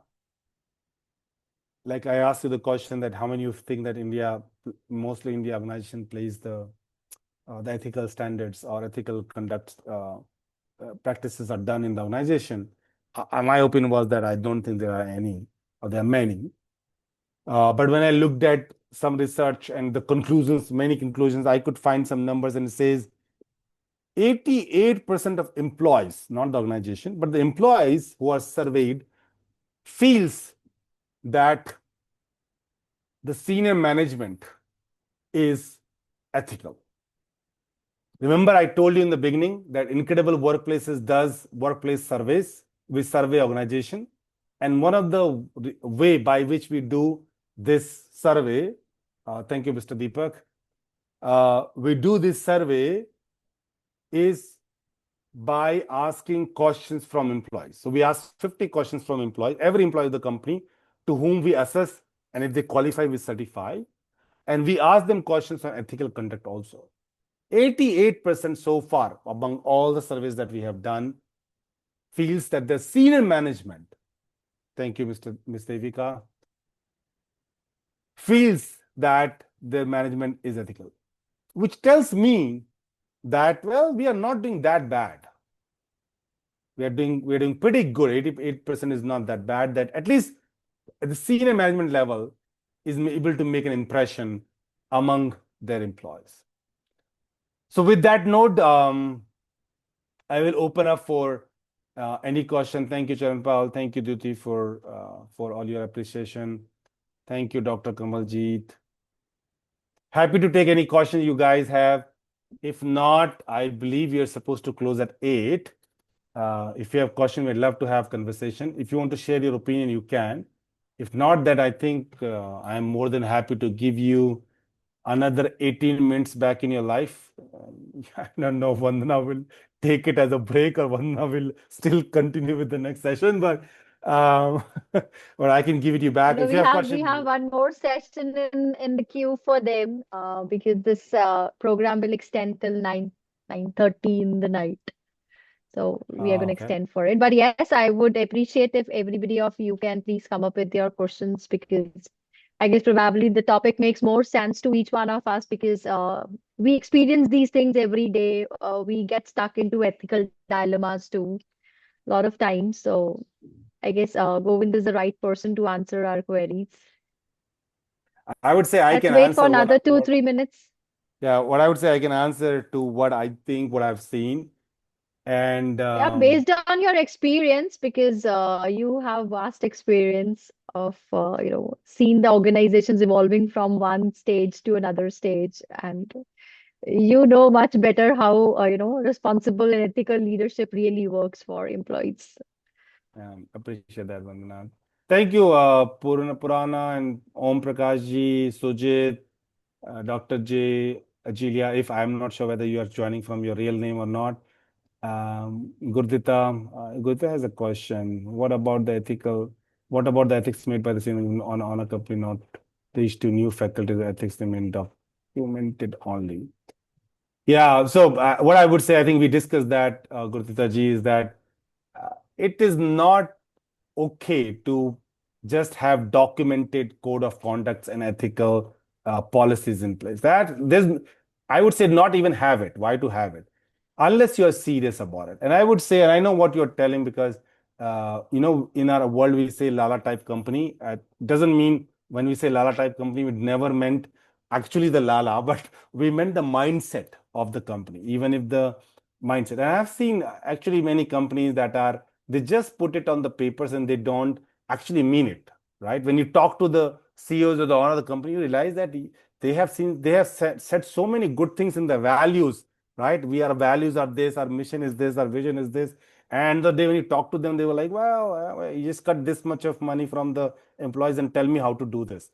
S5: like I asked you the question that how many of you think that mostly India organization plays the ethical standards or ethical conduct practices are done in the organization. My opinion was that I don't think there are any, or there are many. But when I looked at some research and the conclusions, many conclusions, I could find some numbers, and it says 88% of employees, not the organization, but the employees who are surveyed feels that the senior management is ethical. Remember, I told you in the beginning that Incredible Workplaces does workplace surveys. We survey organization. And one of the way by which we do this survey, thank you, Mr. Deepak, we do this survey is by asking questions from employees. So we ask 50 questions from employees, every employee of the company to whom we assess, and if they qualify, we certify. And we ask them questions on ethical conduct also. 88% so far among all the surveys that we have done feels that the senior management, thank you, Ms. Devika, feels that their management is ethical. which tells me that, well, we are not doing that bad. We're doing pretty good. 88% is not that bad. That at least at the senior management level is able to make an impression among their employees. So with that note, I will open up for any question. Thank you, Charan Pal. Thank you, Duty, for all your appreciation. Thank you, Dr. Kamaljeet. Happy to take any questions you guys have. If not, I believe we are supposed to close at 8. If you have questions, we'd love to have conversation. If you want to share your opinion, you can. If not, that I think I'm more than happy to give you another 18 minutes back in your life. I don't know if Vandana will take it as a break or Vandana will still continue with the next session, but or I can give it you back.
S4: No,
S5: If you have questions,
S4: we have one more session in the queue for them because this program will extend till 9:30 in the night. So we are going to
S5: okay.
S4: extend for it. But yes, I would appreciate if everybody of you can please come up with your questions, because I guess probably the topic makes more sense to each one of us, because we experience these things every day. We get stuck into ethical dilemmas too a lot of times. So I guess Govind is the right person to answer our queries.
S5: I would say I
S4: Let's
S5: can
S4: wait for
S5: answer
S4: another 2-3 minutes.
S5: yeah, what I would say I can answer to what I think, what I've seen. And
S4: Yeah, based on your experience, because you have vast experience of seeing the organizations evolving from one stage to another stage, and you know much better how responsible and ethical leadership really works for employees.
S5: appreciate that, Vandana. Thank you, Purana and Om Prakash ji, Sujit, Dr. J, Ajilia. If I'm not sure whether you are joining from your real name or not. Gurdita has a question. What about the ethics made by the senior on a company not reach to new faculty? The ethics remain documented only. Yeah. So what I would say, I think we discussed that, Gurdita ji, is that it is not okay to just have documented code of conducts and ethical policies in place. I would say, not even have it. Why to have it? Unless you're serious about it. And I would say, and I know what you're telling, because in our world we say Lala type company. Doesn't mean when we say Lala type company, we never meant actually the Lala, but we meant the mindset of the company, even if the mindset. And I've seen actually many companies they just put it on the papers and they don't actually mean it, right? When you talk to the CEOs of the owner of the company, you realize that they have said so many good things in the values, right? Our values are this, our mission is this, our vision is this. And the day when you talk to them, they were like, well, you just cut this much of money from the employees and tell me how to do this.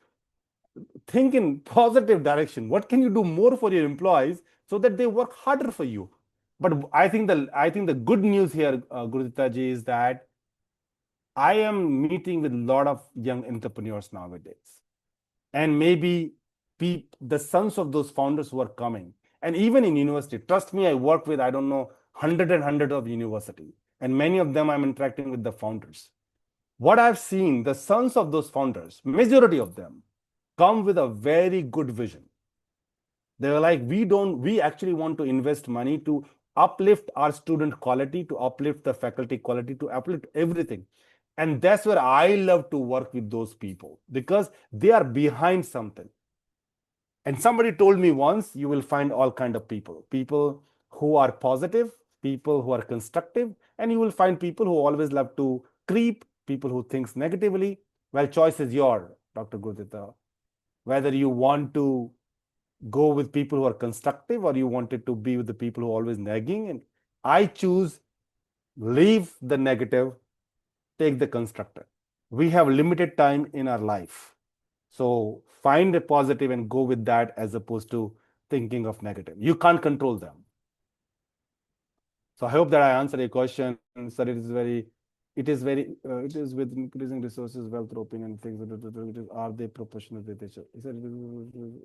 S5: Think in positive direction. What can you do more for your employees so that they work harder for you? But I think the good news here, Gurudita ji, is that I am meeting with a lot of young entrepreneurs nowadays, and maybe the sons of those founders who are coming, and even in university. Trust me, I work with, I don't know, hundreds of universities, and many of them I'm interacting with the founders. What I've seen, the sons of those founders, majority of them, come with a very good vision. They were like, we actually want to invest money to uplift our student quality, to uplift the faculty quality, to uplift everything. And that's where I love to work with those people, because they are behind something. And somebody told me once, you will find all kind of people who are positive, people who are constructive, and you will find people who always love to creep, people who thinks negatively. Well, choice is yours, Dr. Gurdita. Whether you want to go with people who are constructive, or you wanted to be with the people who are always nagging. And I choose leave the negative, take the constructive. We have limited time in our life. So find a positive and go with that, as opposed to thinking of negative. You can't control them. So I hope that I answered your question. So it is with increasing resources, wealth, opinion, things. Are they proportional with each other? Is it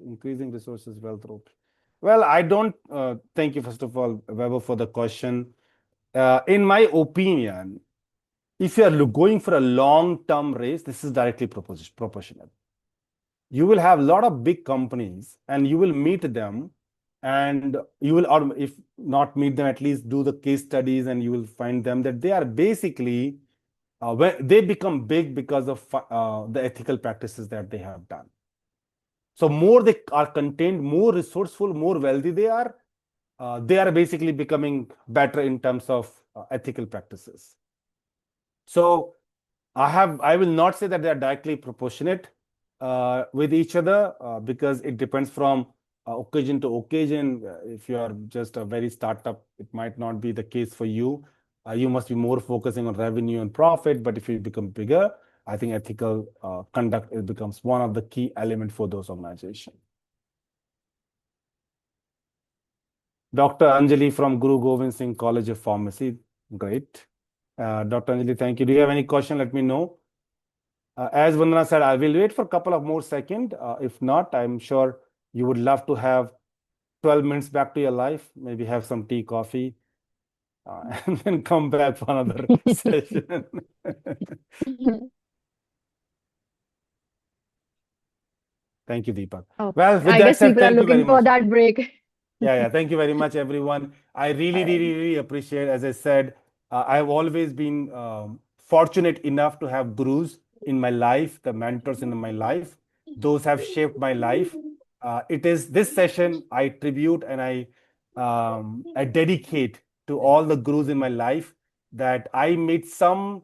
S5: increasing resources, wealth, well, I don't. Thank you, first of all, Weber, for the question. In my opinion, if you are going for a long-term race, this is directly proportional. You will have a lot of big companies, and you will meet them, and you will, or if not meet them, at least do the case studies, and you will find them that they are basically when they become big because of the ethical practices that they have done. So more they are contained, more resourceful, more wealthy they are basically becoming better in terms of ethical practices. So I will not say that they are directly proportionate with each other because it depends from occasion to occasion. If you are just a very startup, it might not be the case for you. You must be more focusing on revenue and profit. But if you become bigger, I think ethical conduct becomes one of the key elements for those organizations. Dr. Anjali from Guru Govind Singh College of Pharmacy. Great. Dr. Anjali, thank you. Do you have any question? Let me know. As Vandana said, I will wait for a couple of more seconds. If not, I'm sure you would love to have 12 minutes back to your life, maybe have some tea, coffee, and then come back for another session. Thank you, Deepak.
S4: Oh,
S5: Well, with
S4: I
S5: that
S4: guess
S5: said,
S4: people are
S5: thank you very
S4: looking for
S5: much.
S4: that break.
S5: Yeah. Thank you very much, everyone. I really appreciate, as I said, I've always been fortunate enough to have gurus in my life, the mentors in my life. Those have shaped my life. It is this session I tribute and I dedicate to all the gurus in my life, that I made some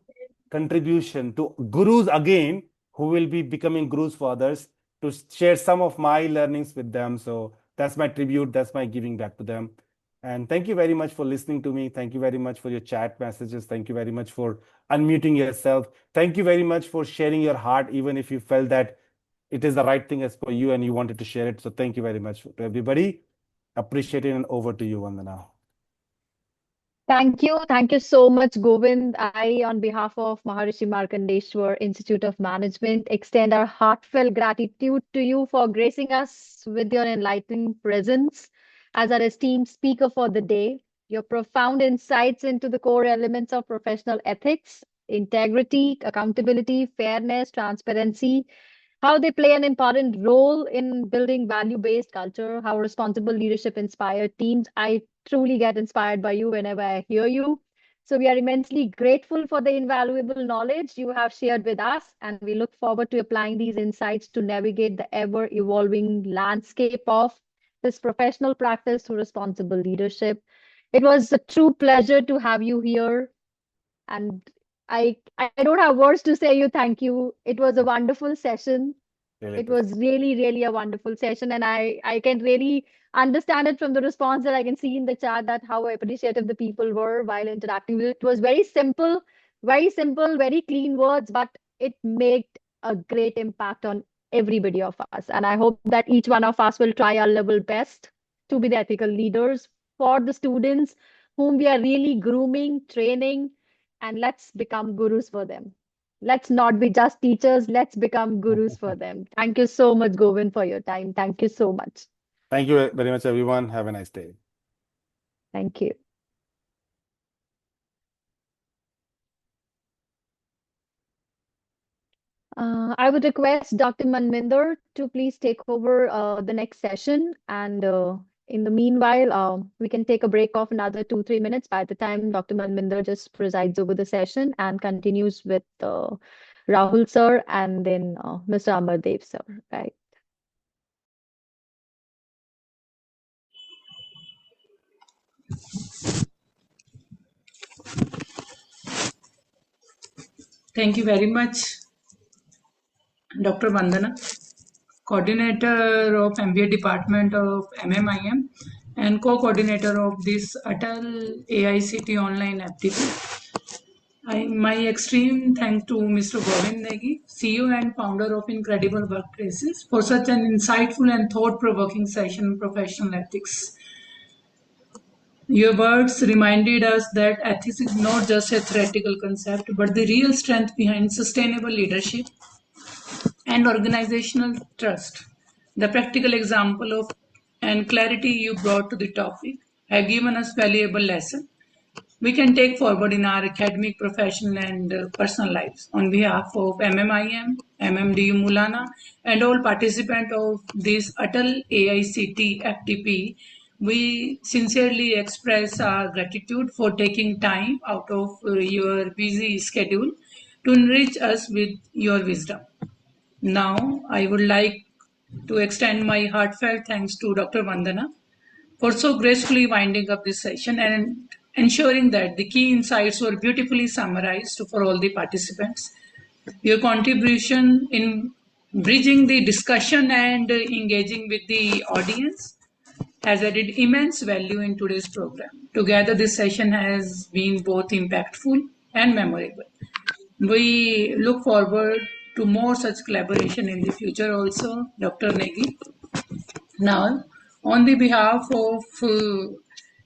S5: contribution to gurus again, who will be becoming gurus for others, to share some of my learnings with them. So that's my tribute. That's my giving back to them. And thank you very much for listening to me. Thank you very much for your chat messages. Thank you very much for unmuting yourself. Thank you very much for sharing your heart, even if you felt that it is the right thing as for you and you wanted to share it. So thank you very much to everybody. Appreciate it, and over to you, Vandana.
S4: Thank you. Thank you so much, Govind. I, on behalf of Maharishi Markandeshwar Institute of Management, extend our heartfelt gratitude to you for gracing us with your enlightening presence as our esteemed speaker for the day. Your profound insights into the core elements of professional ethics, integrity, accountability, fairness, transparency, how they play an important role in building value-based culture, how responsible leadership inspire teams. I truly get inspired by you whenever I hear you. So we are immensely grateful for the invaluable knowledge you have shared with us, and we look forward to applying these insights to navigate the ever-evolving landscape of this professional practice through responsible leadership. It was a true pleasure to have you here, and I don't have words to say you thank you. It was a wonderful session. It was really a wonderful session, and I can really understand it from the response that I can see in the chat, that how appreciative the people were while interacting with it. It was very simple, very clean words, but it made a great impact on everybody of us. And I hope that each one of us will try our level best to be the ethical leaders for the students whom we are really grooming, training, and let's become gurus for them. Let's not be just teachers. Let's become gurus for them. Thank you so much, Govind, for your time. Thank you so much.
S5: Thank you very much, everyone. Have a nice day.
S4: Thank you. I would request Dr. Manminder to please take over the next session. And in the meanwhile, we can take a break of another 2-3 minutes by the time Dr. Manminder just presides over the session and continues with Rahul sir and then Mr. Amardev sir, right?
S11: Thank you very much, Dr. Vandana, coordinator of MBA department of MMIM and co-coordinator of this ATAL AICTE Online FDP. My extreme thanks to Mr. Govind Negi, CEO and founder of Incredible Workplaces, for such an insightful and thought-provoking session on professional ethics. Your words reminded us that ethics is not just a theoretical concept, but the real strength behind sustainable leadership and organizational trust. The practical example of and clarity you brought to the topic have given us valuable lesson we can take forward in our academic, professional, and personal lives. On behalf of MMIM, MMDU Mullana, and all participants of this ATAL AICTE FDP, We sincerely express our gratitude for taking time out of your busy schedule to enrich us with your wisdom. Now, I would like to extend my heartfelt thanks to Dr. Vandana for so gracefully winding up this session and ensuring that the key insights were beautifully summarized for all the participants. Your contribution in bridging the discussion and engaging with the audience has added immense value in today's program. Together, this session has been both impactful and memorable. We look forward to more such collaboration in the future also, Dr. Negi. Now, on the behalf of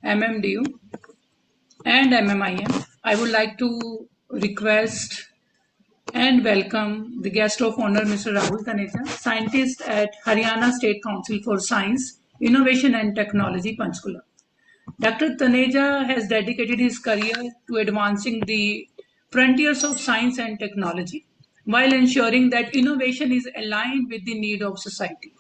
S11: MMDU and MMIM, I would like to request and welcome the guest of honor, Mr. Rahul Taneja, scientist at Haryana State Council for Science, Innovation and Technology, Panchkula. Dr. Taneja has dedicated his career to advancing the frontiers of science and technology while ensuring that innovation is aligned with the need of society.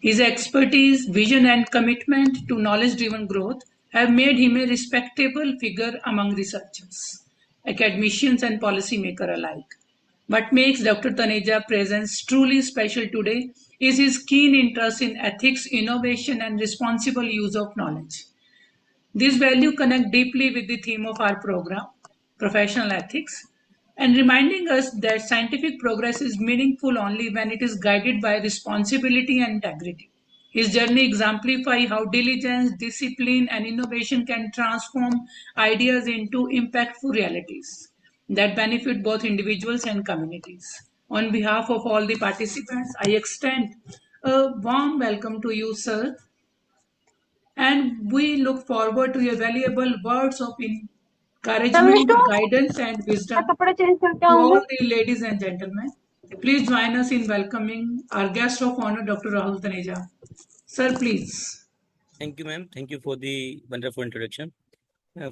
S11: His expertise, vision, and commitment to knowledge-driven growth have made him a respectable figure among researchers, academicians, and policymakers alike. What makes Dr. Taneja's presence truly special today is his keen interest in ethics, innovation, and responsible use of knowledge. These values connect deeply with the theme of our program, professional ethics, and reminding us that scientific progress is meaningful only when it is guided by responsibility and integrity. His journey exemplifies how diligence, discipline, and innovation can transform ideas into impactful realities that benefit both individuals and communities. On behalf of all the participants, I extend a warm welcome to you, sir, and we look forward to your valuable words of encouragement, guidance, and wisdom to all the ladies and gentlemen. Please join us in welcoming our guest of honor, Dr. Rahul Taneja. Sir, please.
S12: Thank you, ma'am. Thank you for the wonderful introduction.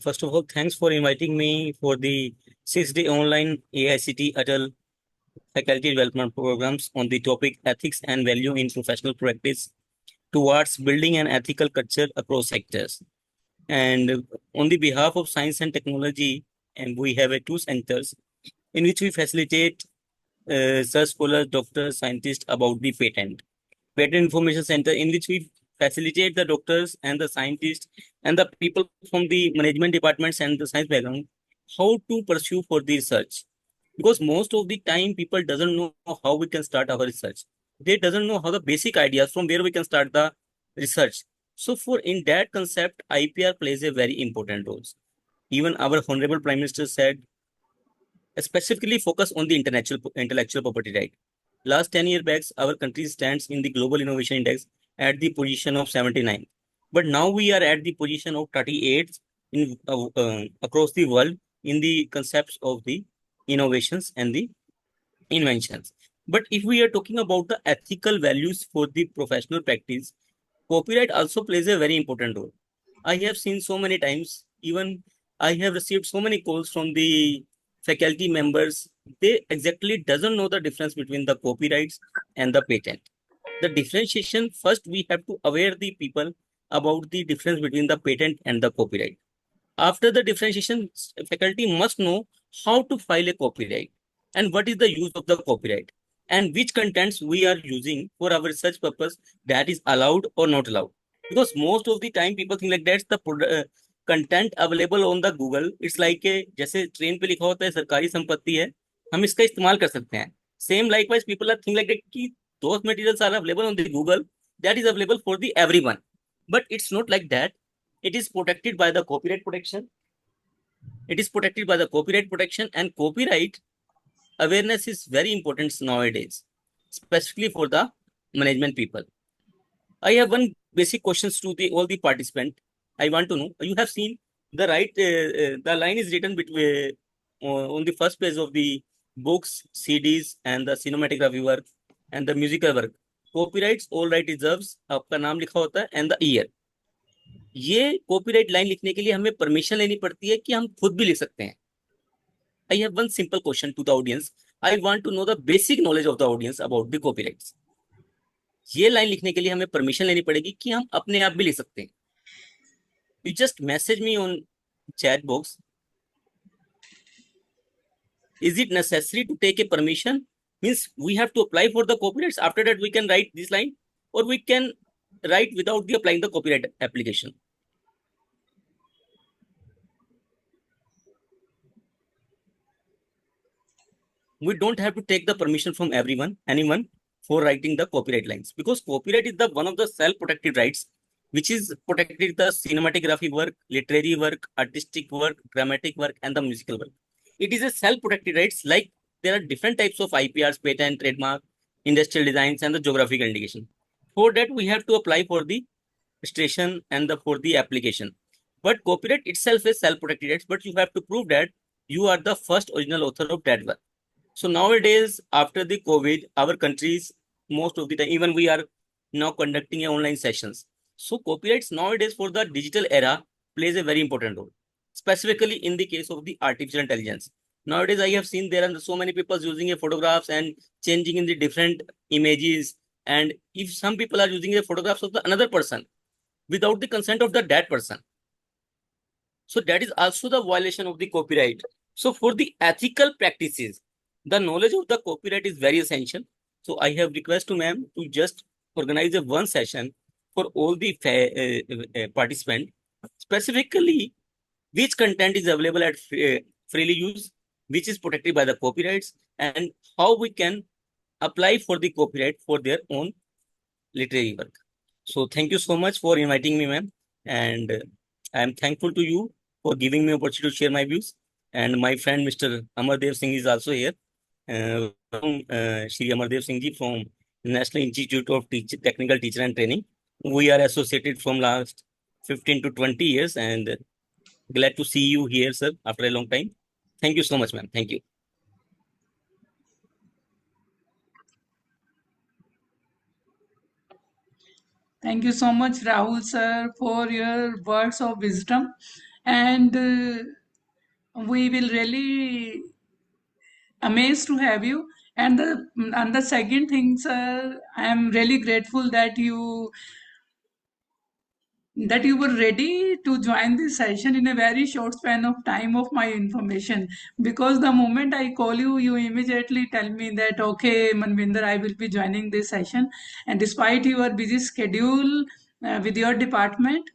S12: First of all, thanks for inviting me for the 6-day online AICTE ATAL faculty development programs on the topic ethics and value in professional practice towards building an ethical culture across sectors. And on the behalf of science and technology, and we have two centers in which we facilitate research scholars, doctors, scientists about the patent. Patent Information Center, in which we facilitate the doctors and the scientists and the people from the management departments and the science background how to pursue for the research. Because most of the time people doesn't know how we can start our research. They doesn't know how the basic ideas from where we can start the research. So for in that concept, IPR plays a very important role. Even our Honorable Prime Minister said, specifically focus on the intellectual property right. Last 10 years back, our country stands in the Global Innovation Index at the position of 79. But now we are at the position of 38 in across the world in the concepts of the innovations and the inventions. But if we are talking about the ethical values for the professional practice, copyright also plays a very important role. I have seen so many times, even I have received so many calls from the faculty members, they exactly doesn't know the difference between the copyrights and the patent. The differentiation, first we have to aware the people about the difference between the patent and the copyright. After the differentiation, faculty must know how to file a copyright and what is the use of the copyright and which contents we are using for our research purpose that is allowed or not allowed. Because most of the time people think like that's the content available on the Google it's like जैसे train पे लिखा होता है सरकारी संपत्ति है हम इसका इस्तेमाल कर सकते हैं same likewise people are think like that कि those materials are available on the Google that is available for the everyone but it's not like that it is protected by the copyright protection. It is protected by the copyright protection, and copyright awareness is very important nowadays, specifically for the management people. I have one basic questions to all the participants. I want to know, you have seen the the line is written between on the first page of the books, CDs, and the cinematography work and the musical work. Copyrights, all right reserves, आपका नाम लिखा होता है and the year. ये copyright line लिखने के लिए हमें परमिशन लेनी पड़ती है कि हम खुद भी लिख सकते हैं. I have one simple question to the audience. I want to know the basic knowledge of the audience about the copyrights. ये लाइन लिखने के लिए हमें परमिशन लेनी पड़ेगी कि हम अपने आप भी लिख सकते हैं. you just message me on chat box. Is it necessary to take a permission? Means we have to apply for the copyrights. After that, we can write this line, or we can write without the applying the copyright application. We don't have to take the permission from anyone for writing the copyright lines, because copyright is the one of the self-protected rights, which is protected the cinematography work, literary work, artistic work, dramatic work, and the musical work. It is a self-protected rights. Like there are different types of IPRs, patent, trademark, industrial designs, and the geographical indication. For that, we have to apply for the registration and for the application. But copyright itself is self-protected rights, but you have to prove that you are the first original author of that work. So nowadays, after the COVID, our countries, most of the time, even we are now conducting online sessions. So copyrights nowadays for the digital era plays a very important role, specifically in the case of the artificial intelligence. Nowadays, I have seen there are so many people using a photographs and changing in the different images. And if some people are using the photographs of the another person without the consent of the that person, so that is also the violation of the copyright. So for the ethical practices, the knowledge of the copyright is very essential. So I have request to ma'am to just organize a one session for all the participants, specifically which content is available at freely use, which is protected by the copyrights, and how we can apply for the copyright for their own literary work. So thank you so much for inviting me, ma'am, and I am thankful to you for giving me opportunity to share my views. And my friend Mr. Amardev Singh is also here. Shri Amardev Singh ji from National Institute of Technical Teacher and Training. We are associated from last 15 to 20 years, and glad to see you here, sir, after a long time. Thank you so much, ma'am. Thank you.
S11: Thank you so much, Rahul sir, for your words of wisdom. And we will really amazed to have you. And the second thing, sir, I am really grateful that you were ready to join this session in a very short span of time of my information, because the moment I call you, you immediately tell me that, okay, Manvinder, I will be joining this session. And despite your busy schedule with your department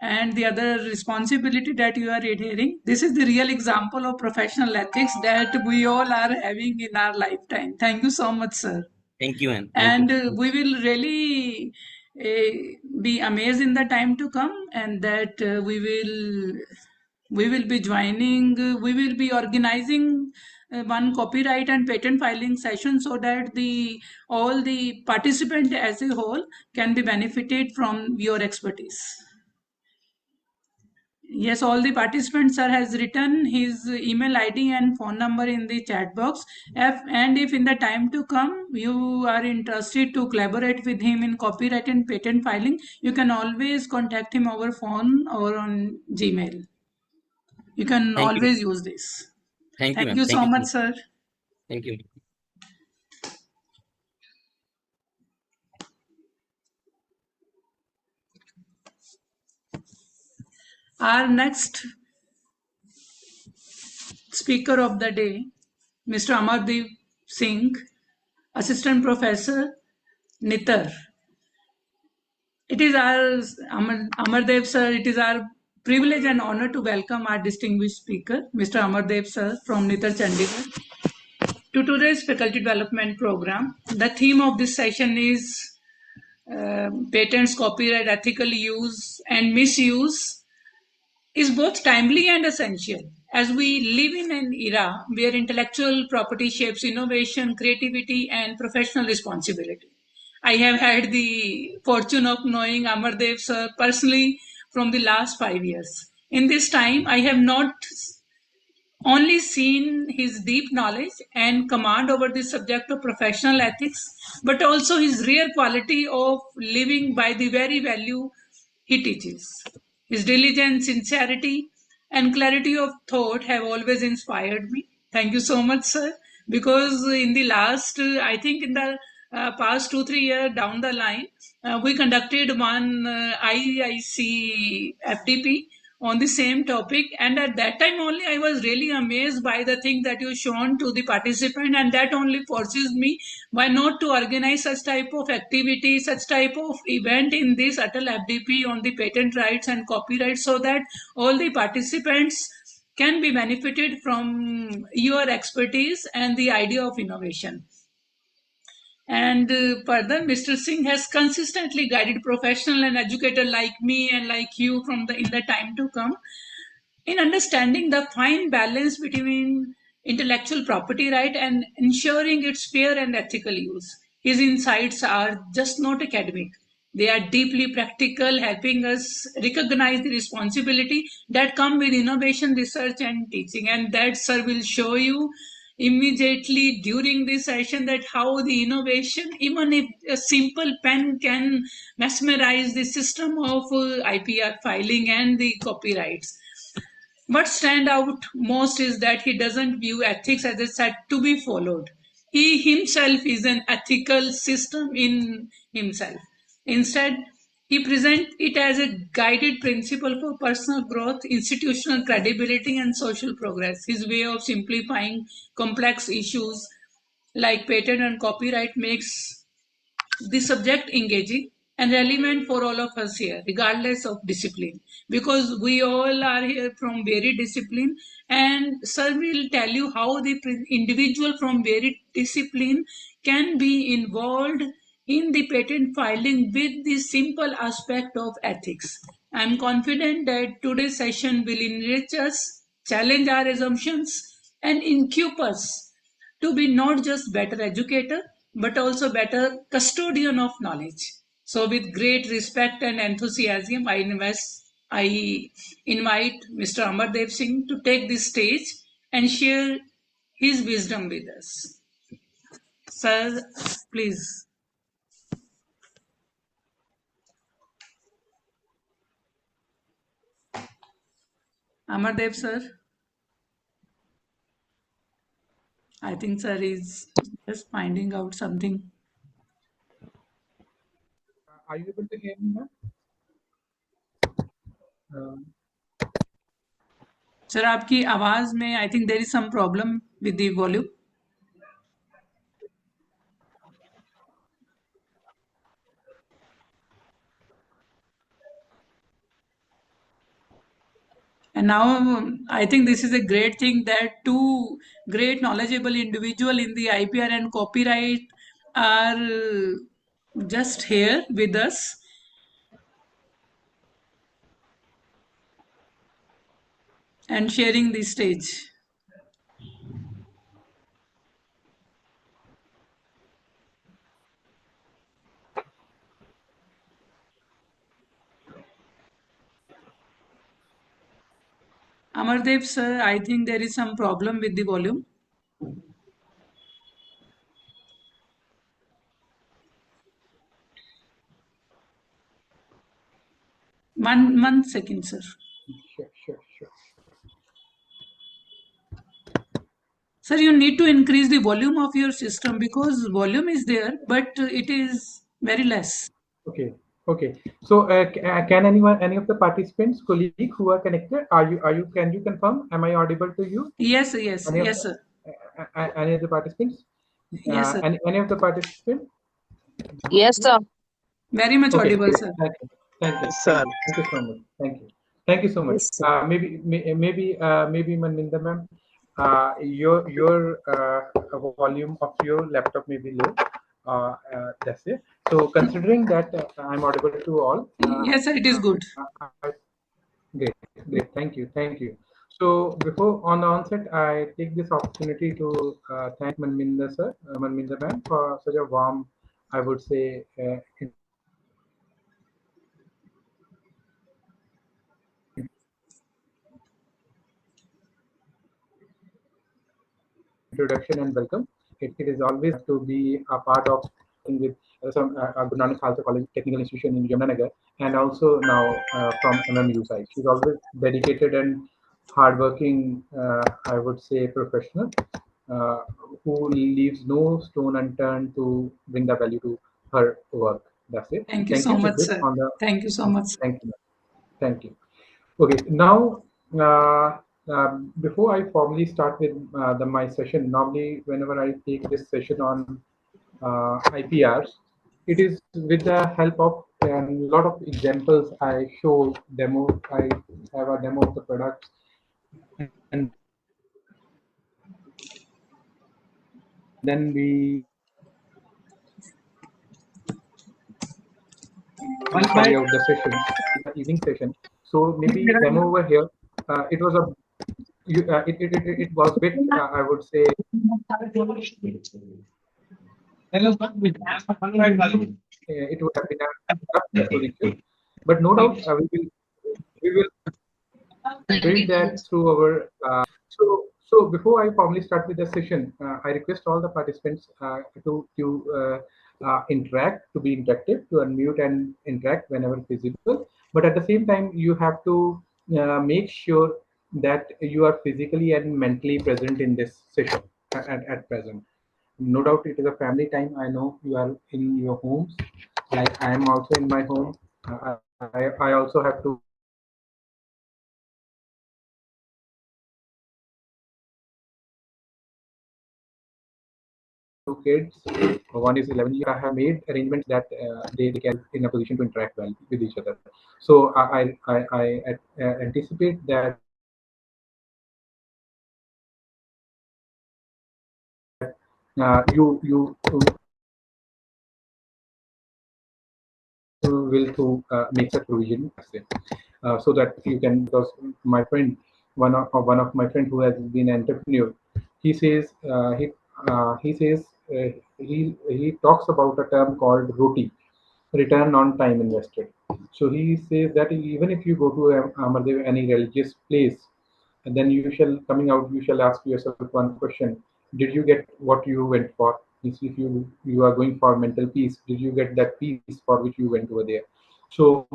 S11: and the other responsibility that you are adhering, this is the real example of professional ethics that we all are having in our lifetime. Thank you so much, sir.
S12: Thank you, ma'am.
S11: And we will really be amazed in the time to come, and that we will be joining, we will be organizing one copyright and patent filing session, so that all the participants as a whole can be benefited from your expertise. Yes, all the participants, sir, has written his email ID and phone number in the chat box. If in the time to come you are interested to collaborate with him in copyright and patent filing, you can always contact him over phone or on Gmail. You can always use this.
S12: Thank you, ma'am.
S11: Thank you so much, sir.
S12: Thank you.
S11: Our next speaker of the day, Mr. Amardev Singh, Assistant Professor, NITAR. It is our, Amardev sir, it is our privilege and honor to welcome our distinguished speaker, Mr. Amardev sir from NITAR Chandigarh, to today's faculty development program. The theme of this session is patents, copyright, ethical use and misuse is both timely and essential, as we live in an era where intellectual property shapes innovation, creativity, and professional responsibility. I have had the fortune of knowing Amardev sir personally from the last 5 years. In this time, I have not only seen his deep knowledge and command over the subject of professional ethics, but also his rare quality of living by the very value he teaches. His diligence, sincerity, and clarity of thought have always inspired me. Thank you so much, sir. Because in the last, I think in the past 2-3 years down the line, we conducted one IIC FDP, on the same topic, and at that time only I was really amazed by the thing that you shown to the participant, and that only forces me why not to organize such type of activity, such type of event in this Atal FDP on the patent rights and copyright, so that all the participants can be benefited from your expertise and the idea of innovation. And further, Mr. Singh has consistently guided professional and educator like me and like you in the time to come in understanding the fine balance between intellectual property right and ensuring its fair and ethical use. His insights are just not academic. They are deeply practical, helping us recognize the responsibility that come with innovation, research, and teaching. And that, sir, will show you immediately during this session that how the innovation, even if a simple pen can mesmerize the system of IPR filing and the copyrights. What stand out most is that he doesn't view ethics as a set to be followed. He himself is an ethical system in himself. Instead, he presents it as a guided principle for personal growth, institutional credibility, and social progress. His way of simplifying complex issues like patent and copyright makes the subject engaging and relevant for all of us here, regardless of discipline, because we all are here from varied discipline, and sir will tell you how the individual from varied discipline can be involved in the patent filing with the simple aspect of ethics. I am confident that today's session will enrich us, challenge our assumptions, and equip us to be not just better educator, but also better custodian of knowledge. So with great respect and enthusiasm, I invite Mr. Amardev Singh to take this stage and share his wisdom with us. Sir, please. Amardev, sir. I think sir is just finding out something.
S13: Are you able to hear me now?
S11: Sir, आपकी आवाज में I think there is some problem with the volume. And now I think this is a great thing that two great knowledgeable individuals in the IPR and copyright are just here with us. And sharing the stage. Amardev sir, I think there is some problem with the volume. One second, sir.
S13: Sure.
S11: Sir, you need to increase the volume of your system because volume is there, but it is very less.
S13: Okay. So, can any of the participants, colleague who are connected, can you confirm? Am I audible to you?
S11: Yes, sir.
S13: Any of the participants?
S11: Yes, sir.
S13: Any of the participants?
S8: Yes, sir.
S11: Very much audible, sir.
S13: Thank you,
S14: sir.
S13: Thank you so much. Thank you so much.
S14: Yes,
S13: maybe Manminda ma'am, your volume of your laptop may be low. That's it. So considering that I'm audible to all.
S11: Yes, sir, it is good.
S13: Great. Thank you. So before on the onset, I take this opportunity to thank Manminda ma'am for such a warm, I would say, introduction and welcome. It is always to be a part of with some Guru Nanak Khalsa College Technical Institution in Yamuna, and also now from MMU side. She's always dedicated and hardworking, I would say, professional who leaves no stone unturned to bring the value to her work. That's it.
S11: Thank you so much, sir.
S13: Thank you so much.
S11: Thank you.
S13: Thank you. Okay, now before I formally start with my session, normally whenever I take this session on IPRs, it is with the help of a lot of examples. I show demo. I have a demo of the products, and then we carry out the sessions, the evening session. So maybe demo over here. It was a it was bit I would say it would have been a tough exposition, but no doubt we will build that through our so before I formally start with the session, I request all the participants to interact, to be interactive, to unmute and interact whenever feasible. But at the same time, you have to make sure that you are physically and mentally present in this session at present. No doubt it is a family time. I know you are in your homes, like I am also in my home. I also have two kids. One is 11 years. I have made arrangements that they can in a position to interact well with each other. So I anticipate that you will to make such provision so that you can, because my friend, one of my friend who has been an entrepreneur, he says he says he talks about a term called roti, return on time invested. So he says that even if you go to any religious place, and then you shall coming out, you shall ask yourself one question: did you get what you went for? Means if you are going for mental peace, did you get that peace for which you went over there? So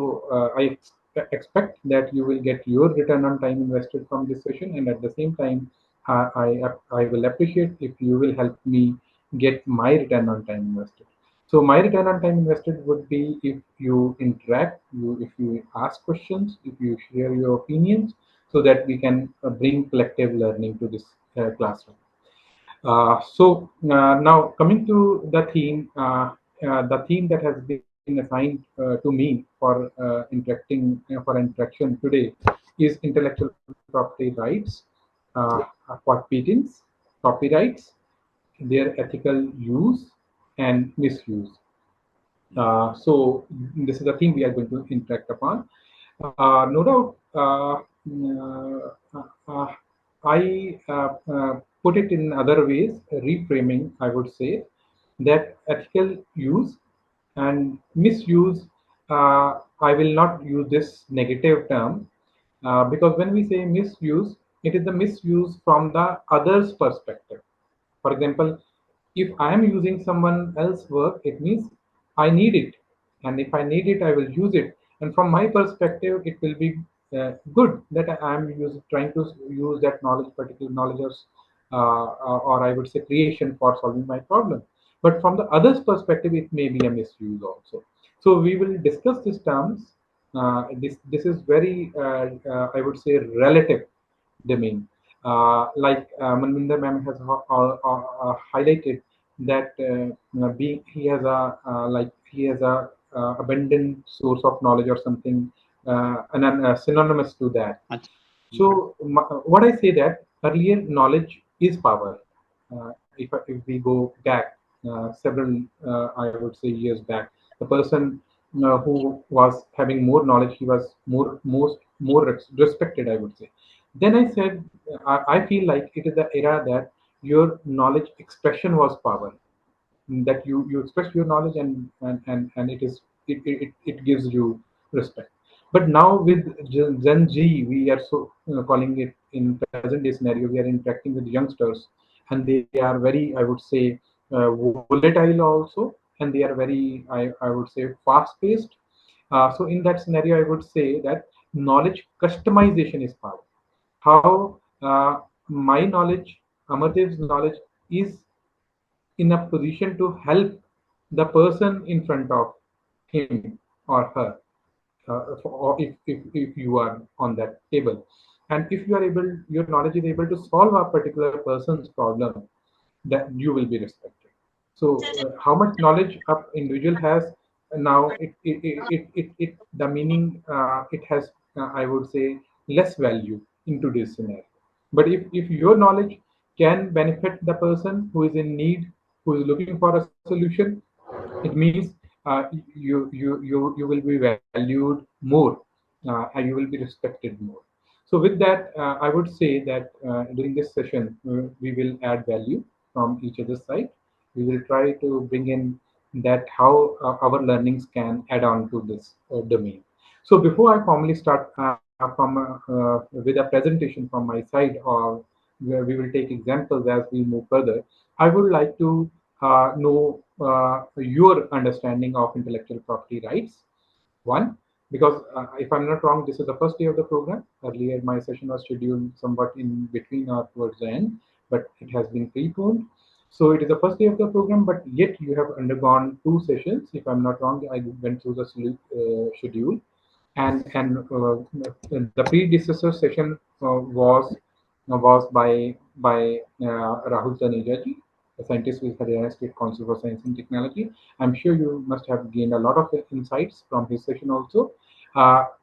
S13: expect that you will get your return on time invested from this session, and at the same time, I will appreciate if you will help me get my return on time invested. So my return on time invested would be if you interact, if you ask questions, if you share your opinions, so that we can bring collective learning to this classroom. Now coming to the theme that has been assigned to me for interaction today is intellectual property rights, for patents, copyrights, their ethical use and misuse. So this is the theme we are going to interact upon. No doubt, I put it in other ways, reframing, I would say, that ethical use and misuse, I will not use this negative term, because when we say misuse, it is the misuse from the other's perspective. For example, if I am using someone else's work, it means I need it. And if I need it, I will use it. And from my perspective, it will be good that I am trying to use that knowledge, particular knowledge, or I would say creation for solving my problem. But from the other's perspective, it may be a misuse also. So we will discuss these terms. This is very, I would say, relative domain. Like Manvinder ma'am has highlighted that being he has a abundant source of knowledge or something, and synonymous to that. So what I say that earlier knowledge is power. If we go back several, I would say years back, the person who was having more knowledge, he was more respected, I would say. Then I said, I feel like it is the era that your knowledge expression was power, that you express your knowledge, and it gives you respect. But now with Gen Z, we are so calling it in present day scenario, we are interacting with youngsters, and they are very, I would say, volatile also, and they are very, I would say, fast paced. So in that scenario, I would say that knowledge customization is power. How my knowledge, Amartev's knowledge, is in a position to help the person in front of him or her. or if you are on that table, and if you are able, your knowledge is able to solve a particular person's problem, that you will be respected. So how much knowledge a individual has now, it the meaning, it has, I would say, less value in today's scenario. But if your knowledge can benefit the person who is in need, who is looking for a solution, it means you will be valued more, and you will be respected more. So with that, I would say that during this session, we will add value from each other's side. We will try to bring in that how our learnings can add on to this domain. So before I formally start with a presentation from my side, or where we will take examples as we move further, I would like to know your understanding of intellectual property rights. One, because if I'm not wrong, this is the first day of the program. Earlier, my session was scheduled somewhat in between or towards the end, but it has been preponed. So it is the first day of the program, but yet you have undergone two sessions. If I'm not wrong, I went through the schedule, and the predecessor session was by Rahul Taneja ji, a scientist with Haryana State Council for Science and Technology. I'm sure you must have gained a lot of insights from his session also.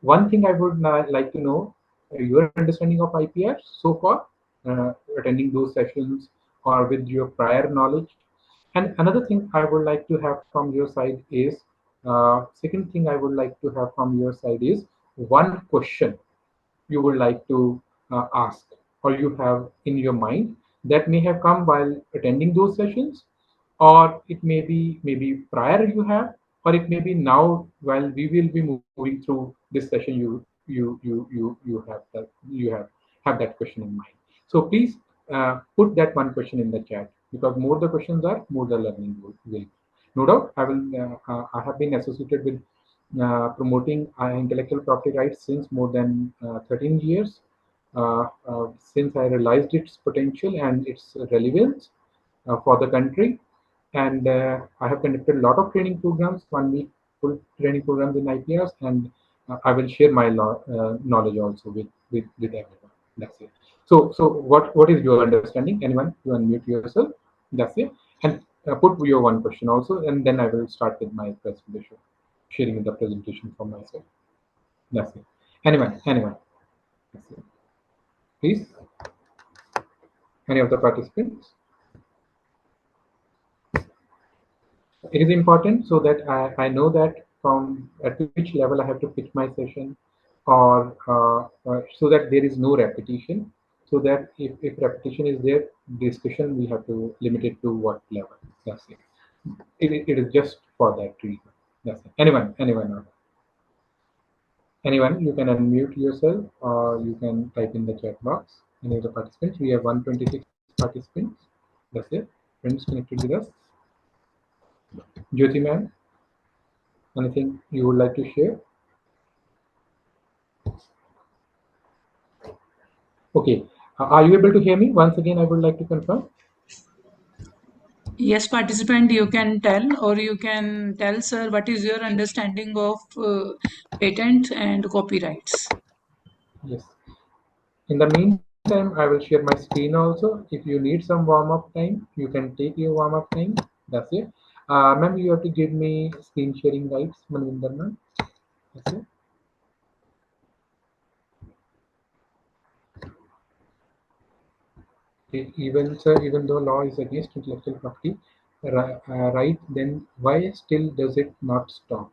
S13: One thing I would like to know, your understanding of IPR so far, attending those sessions or with your prior knowledge. And another thing I would like to have from your side is, second thing I would like to have from your side is one question you would like to ask, or you have in your mind, that may have come while attending those sessions, or it may be maybe prior you have, or it may be now while we will be moving through this session, you have that question in mind. So please put that one question in the chat, because more the questions are, more the learning will be. No doubt, I have been associated with promoting intellectual property rights since more than 13 years, since I realized its potential and its relevance for the country. And I have conducted a lot of training programs, 1 week full training programs in IPRs, and I will share my knowledge also with everyone. That's it. So what is your understanding? Anyone, you unmute yourself. That's it. And put your one question also, and then I will start with my presentation, sharing the presentation from myself. That's it. Anyone? That's it. Please. Any of the participants? It is important so that I know that from at which level I have to pitch my session, or so that there is no repetition, so that if repetition is there, discussion we have to limit it to what level. That's it. It is just for that reason. That's it. Anyone, you can unmute yourself, or you can type in the chat box. Any of the participants? We have 126 participants. That's it. Friends connected with us. Jyoti ma'am, anything you would like to share? Okay. Are you able to hear me? Once again, I would like to confirm.
S11: Yes, participant, you can tell, or you can tell, sir, what is your understanding of patent and copyrights?
S13: Yes. In the meantime, I will share my screen also. If you need some warm-up time, you can take your warm-up time. That's it. Ma'am, you have to give me screen sharing rights, Manvinder ma'am. That's it. Okay. Even though law is against intellectual property right, then why still does it not stop?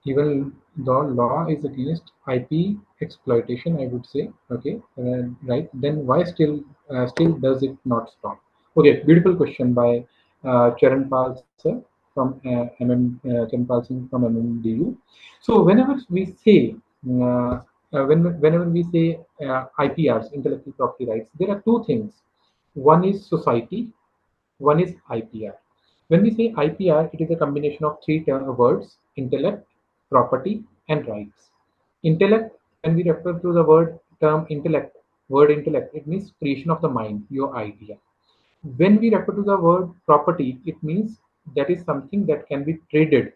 S13: Even though law is against IP exploitation, I would say, okay, right? Then why still does it not stop? Okay, beautiful question by Charan Pal sir from Charan Pal Singh from MMDU. So whenever we say IPRs, intellectual property rights, there are two things. One is society, one is IPR. When we say IPR, it is a combination of three words: intellect, property, and rights. Intellect, when we refer to the word intellect, it means creation of the mind, your idea. When we refer to the word property, it means that is something that can be traded,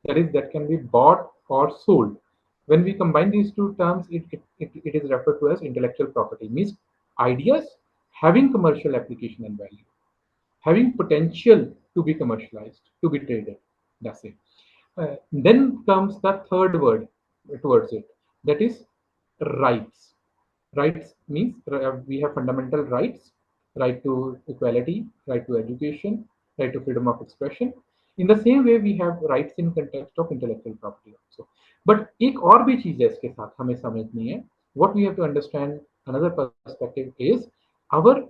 S13: that can be bought or sold. When we combine these two terms, it is referred to as intellectual property, means ideas having commercial application and value, having potential to be commercialized, to be traded. That's it. Then comes the third word towards it, that is rights. Rights means we have fundamental rights: right to equality, right to education, right to freedom of expression. In the same way, we have rights in context of intellectual property also. But एक और भी चीज है इसके साथ हमें समझनी है. What we have to understand, another perspective is,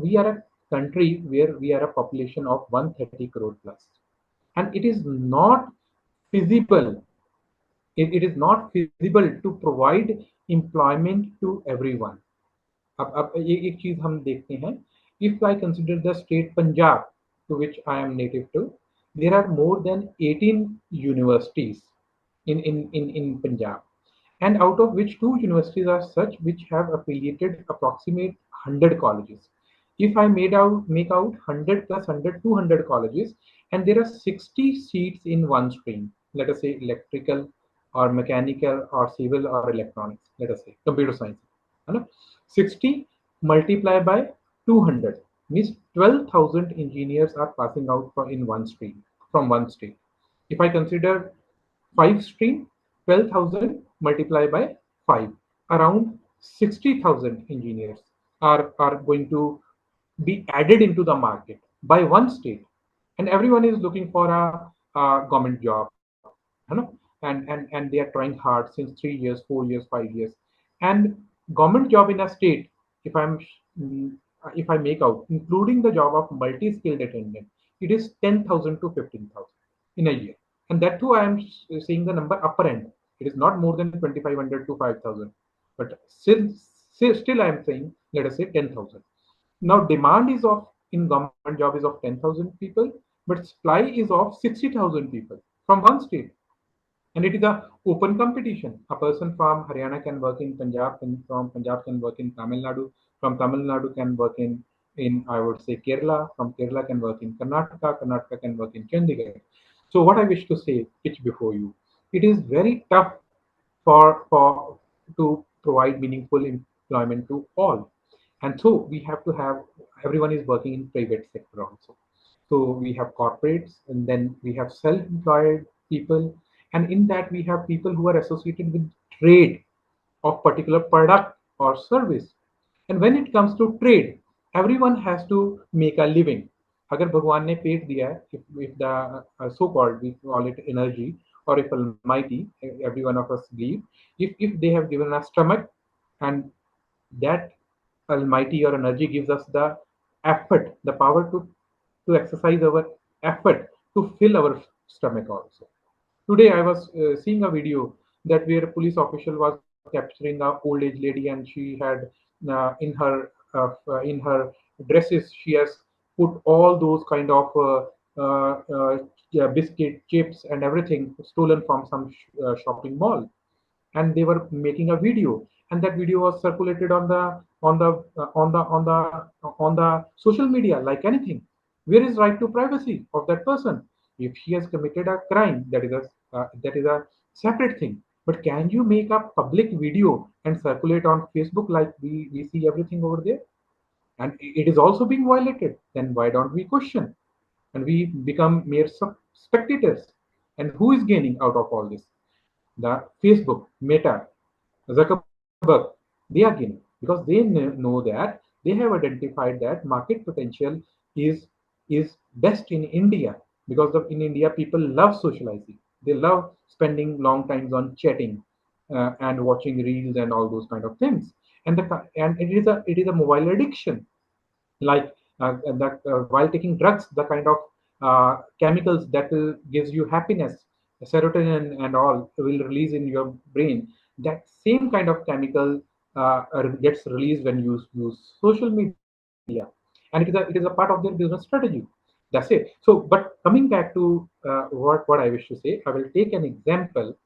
S13: we are a country where we are a population of 130 crore plus, and it is not feasible. It is not feasible to provide employment to everyone. अब एक चीज हम देखते हैं. If I consider the state Punjab, to which I am native to, there are more than 18 universities in Punjab, and out of which 2 universities are such which have affiliated approximate 100 colleges. If I make out 100 plus 100, 200 colleges, and there are 60 seats in one stream, let us say electrical or mechanical or civil or electronics, let us say computer science, 60 multiplied by 200 means 12,000 engineers are passing out in one stream from one state. If I consider 5 stream, 12,000 multiplied by 5, around 60,000 engineers are going to be added into the market by one state, and everyone is looking for a government job, and they are trying hard since 3 years, 4 years, 5 years. And government job in a state, if if I make out, including the job of multi-skilled attendant, it is 10,000 to 15,000 in a year. And that too, I am seeing the number upper end. It is not more than 2,500 to 5,000. But still I am saying, let us say 10,000. Now, demand is of in government job is of 10,000 people, but supply is of 60,000 people from one state. And it is a open competition. A person from Haryana can work in Punjab, and from Punjab can work in Tamil Nadu, from Tamil Nadu can work in I would say Kerala, from Kerala can work in Karnataka, Karnataka can work in Chandigarh. So what I wish to say, pitch before you, it is very tough for to provide meaningful employment to all. And so we have to have, everyone is working in private sector also. So we have corporates, and then we have self-employed people, and in that we have people who are associated with trade of particular product or service. And when it comes to trade, everyone has to make a living. अगर भगवान ने पेट दिया है, if the so-called, we call it energy, or if Almighty, every one of us believe, if they have given us stomach, and that Almighty or energy gives us the effort, the power to exercise our effort to fill our stomach also. Today I was seeing a video that where a police official was capturing a old age lady, and she had in her dresses she has put all those kind of yeah, biscuit, chips, and everything stolen from some shopping mall, and they were making a video, and that video was circulated on the social media like anything. Where is right to privacy of that person? If she has committed a crime, that is a separate thing. But can you make a public video and circulate on Facebook like we see everything over there? And it is also being violated. Then why don't we question? And we become mere spectators. And who is gaining out of all this? The Facebook, Meta, Zuckerberg, they are gaining because they know that they have identified that market potential is is best in India, because in India people love socializing. They love spending long times on chatting and watching reels and all those kind of things. And it is a mobile addiction, like that while taking drugs, the kind of chemicals that will gives you happiness, serotonin and all will release in your brain. That same kind of chemical gets released when you use social media, and it is a part of their business strategy. That's it. So, but coming back to what I wish to say, I will take an example.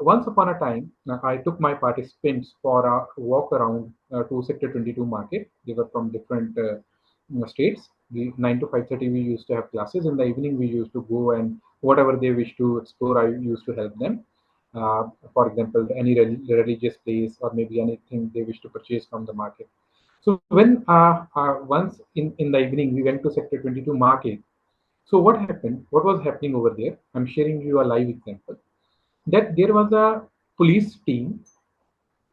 S13: Once upon a time, I took my participants for a walk around to Sector 22 market. They were from different states. We 9 to 5:30 we used to have classes. In the evening we used to go, and whatever they wish to explore, I used to help them. for example, any religious place or maybe anything they wish to purchase from the market. So when once in the evening we went to Sector 22 market. So what happened? What was happening over there? I'm sharing you a live example. That there was a police team,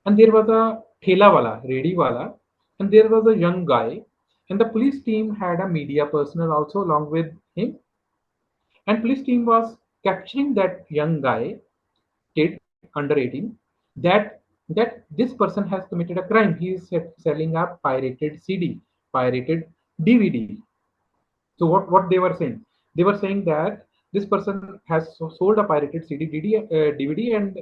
S13: and there was a thela wala, ready wala, and there was a young guy, and the police team had a media personnel also along with him, and police team was capturing that young guy, kid under 18, that this person has committed a crime. He is selling a pirated CD, pirated DVD. So what they were saying? They were saying that this person has sold a pirated DVD, and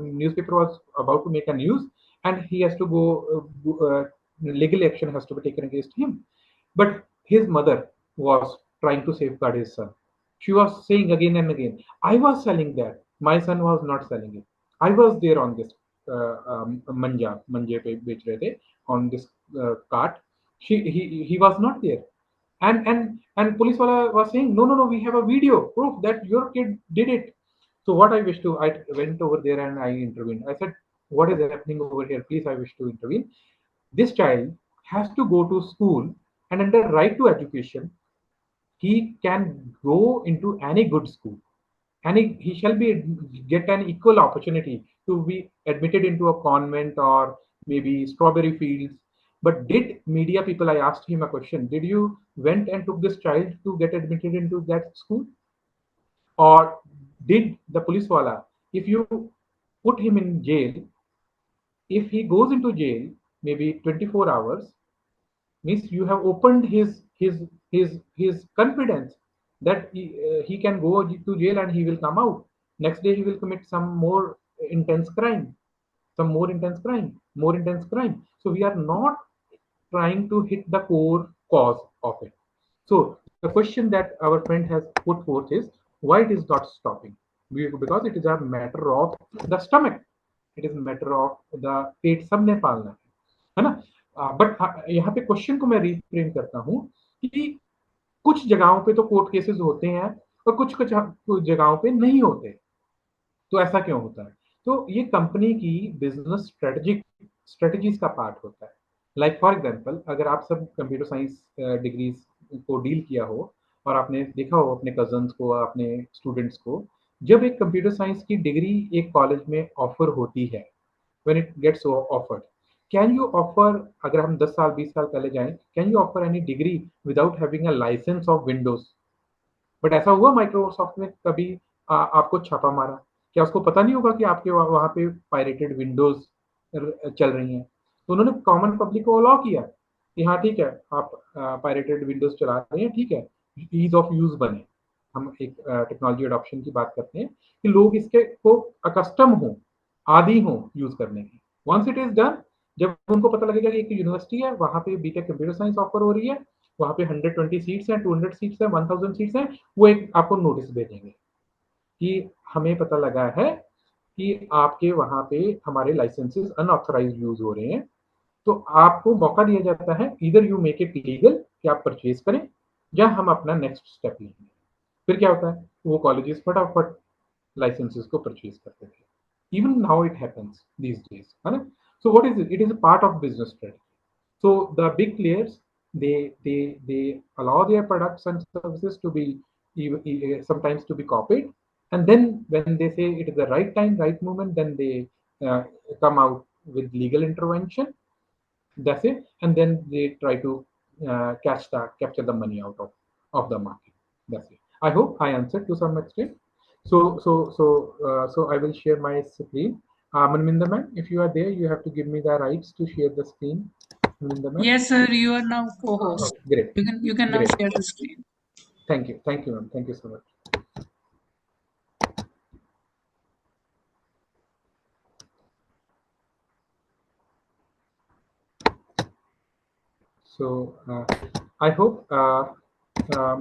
S13: newspaper was about to make a news, and he has to legal action has to be taken against him. But his mother was trying to safeguard his son. She was saying again and again, "I was selling that. My son was not selling it. I was there on this manje pe bech rahe the, on this cart. He was not there." And police wala was saying, no, we have a video proof that your kid did it. So what I wish to, I went over there and I intervened. I said, what is happening over here? Please, I wish to intervene. This child has to go to school, and under right to education, he can go into any good school, and he shall be get an equal opportunity to be admitted into a convent or maybe strawberry fields. But did media people, I asked him a question, did you went and took this child to get admitted into that school, or did the police wala, if you put him in jail, if he goes into jail maybe 24 hours, means you have opened his confidence that he can go to jail and he will come out. Next day he will commit some more intense crime, some more intense crime, more intense crime. So we are not trying to hit the core cause of it. So the question that our friend has put forth is why it is not stopping? Because it is a matter of the stomach. It is a matter of the पेट सबने पालना है ना. But यहाँ पे question को मैं reframe करता हूँ कि कुछ जगहों पे तो कोर्ट केसेस होते हैं और कुछ जगहों पे नहीं होते. तो ऐसा क्यों होता है? तो ये कंपनी की बिजनेस स्ट्रेटजीज का पार्ट होता है. लाइक फॉर एग्जांपल, अगर आप सब कंप्यूटर साइंस डिग्रीज को डील किया हो और आपने देखा हो अपने कजन्स को, अपने स्टूडेंट्स को, जब एक कंप्यूटर साइंस की डिग्री एक कॉलेज में ऑफर होती है, when it gets offered, can you offer, अगर हम 10 साल 20 साल पहले जाएं, can you offer any degree without having a license of Windows? But ऐसा हुआ माइक्रोसॉफ्ट ने कभी आपको छापा मारा? क्या उसको पता नहीं होगा कि आपके वहां पे पायरेटेड विंडोज चल रही हैं? तो उन्होंने कॉमन पब्लिक को अलाउ किया कि हाँ ठीक है, आप पायरेटेड विंडोज चला रहे हैं, ठीक है, ईज ऑफ यूज बने. हम एक टेक्नोलॉजी अडॉप्शन की बात करते हैं कि लोग इसके को अकस्टम हो, आदि हो यूज करने की. वंस इट इज डन, जब उनको पता लगेगा कि एक यूनिवर्सिटी है, वहां पे बीटेक कंप्यूटर साइंस ऑफर हो रही है, वहां पे 120 सीट्स हैं, 200 सीट्स हैं, 1000 सीट्स हैं, वो एक आपको नोटिस भेजेंगे कि हमें पता लगा है कि आपके वहां पे हमारे लाइसेंसेस अनऑथराइज्ड यूज हो रहे हैं. तो आपको मौका दिया जाता है, इधर यू मेक इट लीगल कि आप परचेज करें, या हम अपना नेक्स्ट स्टेप लेंगे. फिर क्या होता है, वो कॉलेजेस फटाफट लाइसेंसेस को परचेज करते थे. Even now it happens these days, है ना. So what is it is a part of business strategy. So the big players, they allow their products and services to be sometimes to be copied, and then when they say it is the right time, right moment, then they come out with legal intervention. That's it, and then they try to capture the money out of the market. That's it. I hope I answered to some extent. So I will share my screen. Manminda ma'am, if you are there, you have to give me the rights to share the screen.
S11: Yes, sir. You are now co-host.
S13: Great.
S11: You can now
S13: Great.
S11: share the screen.
S13: Thank you, ma'am. Thank you so much. So I hope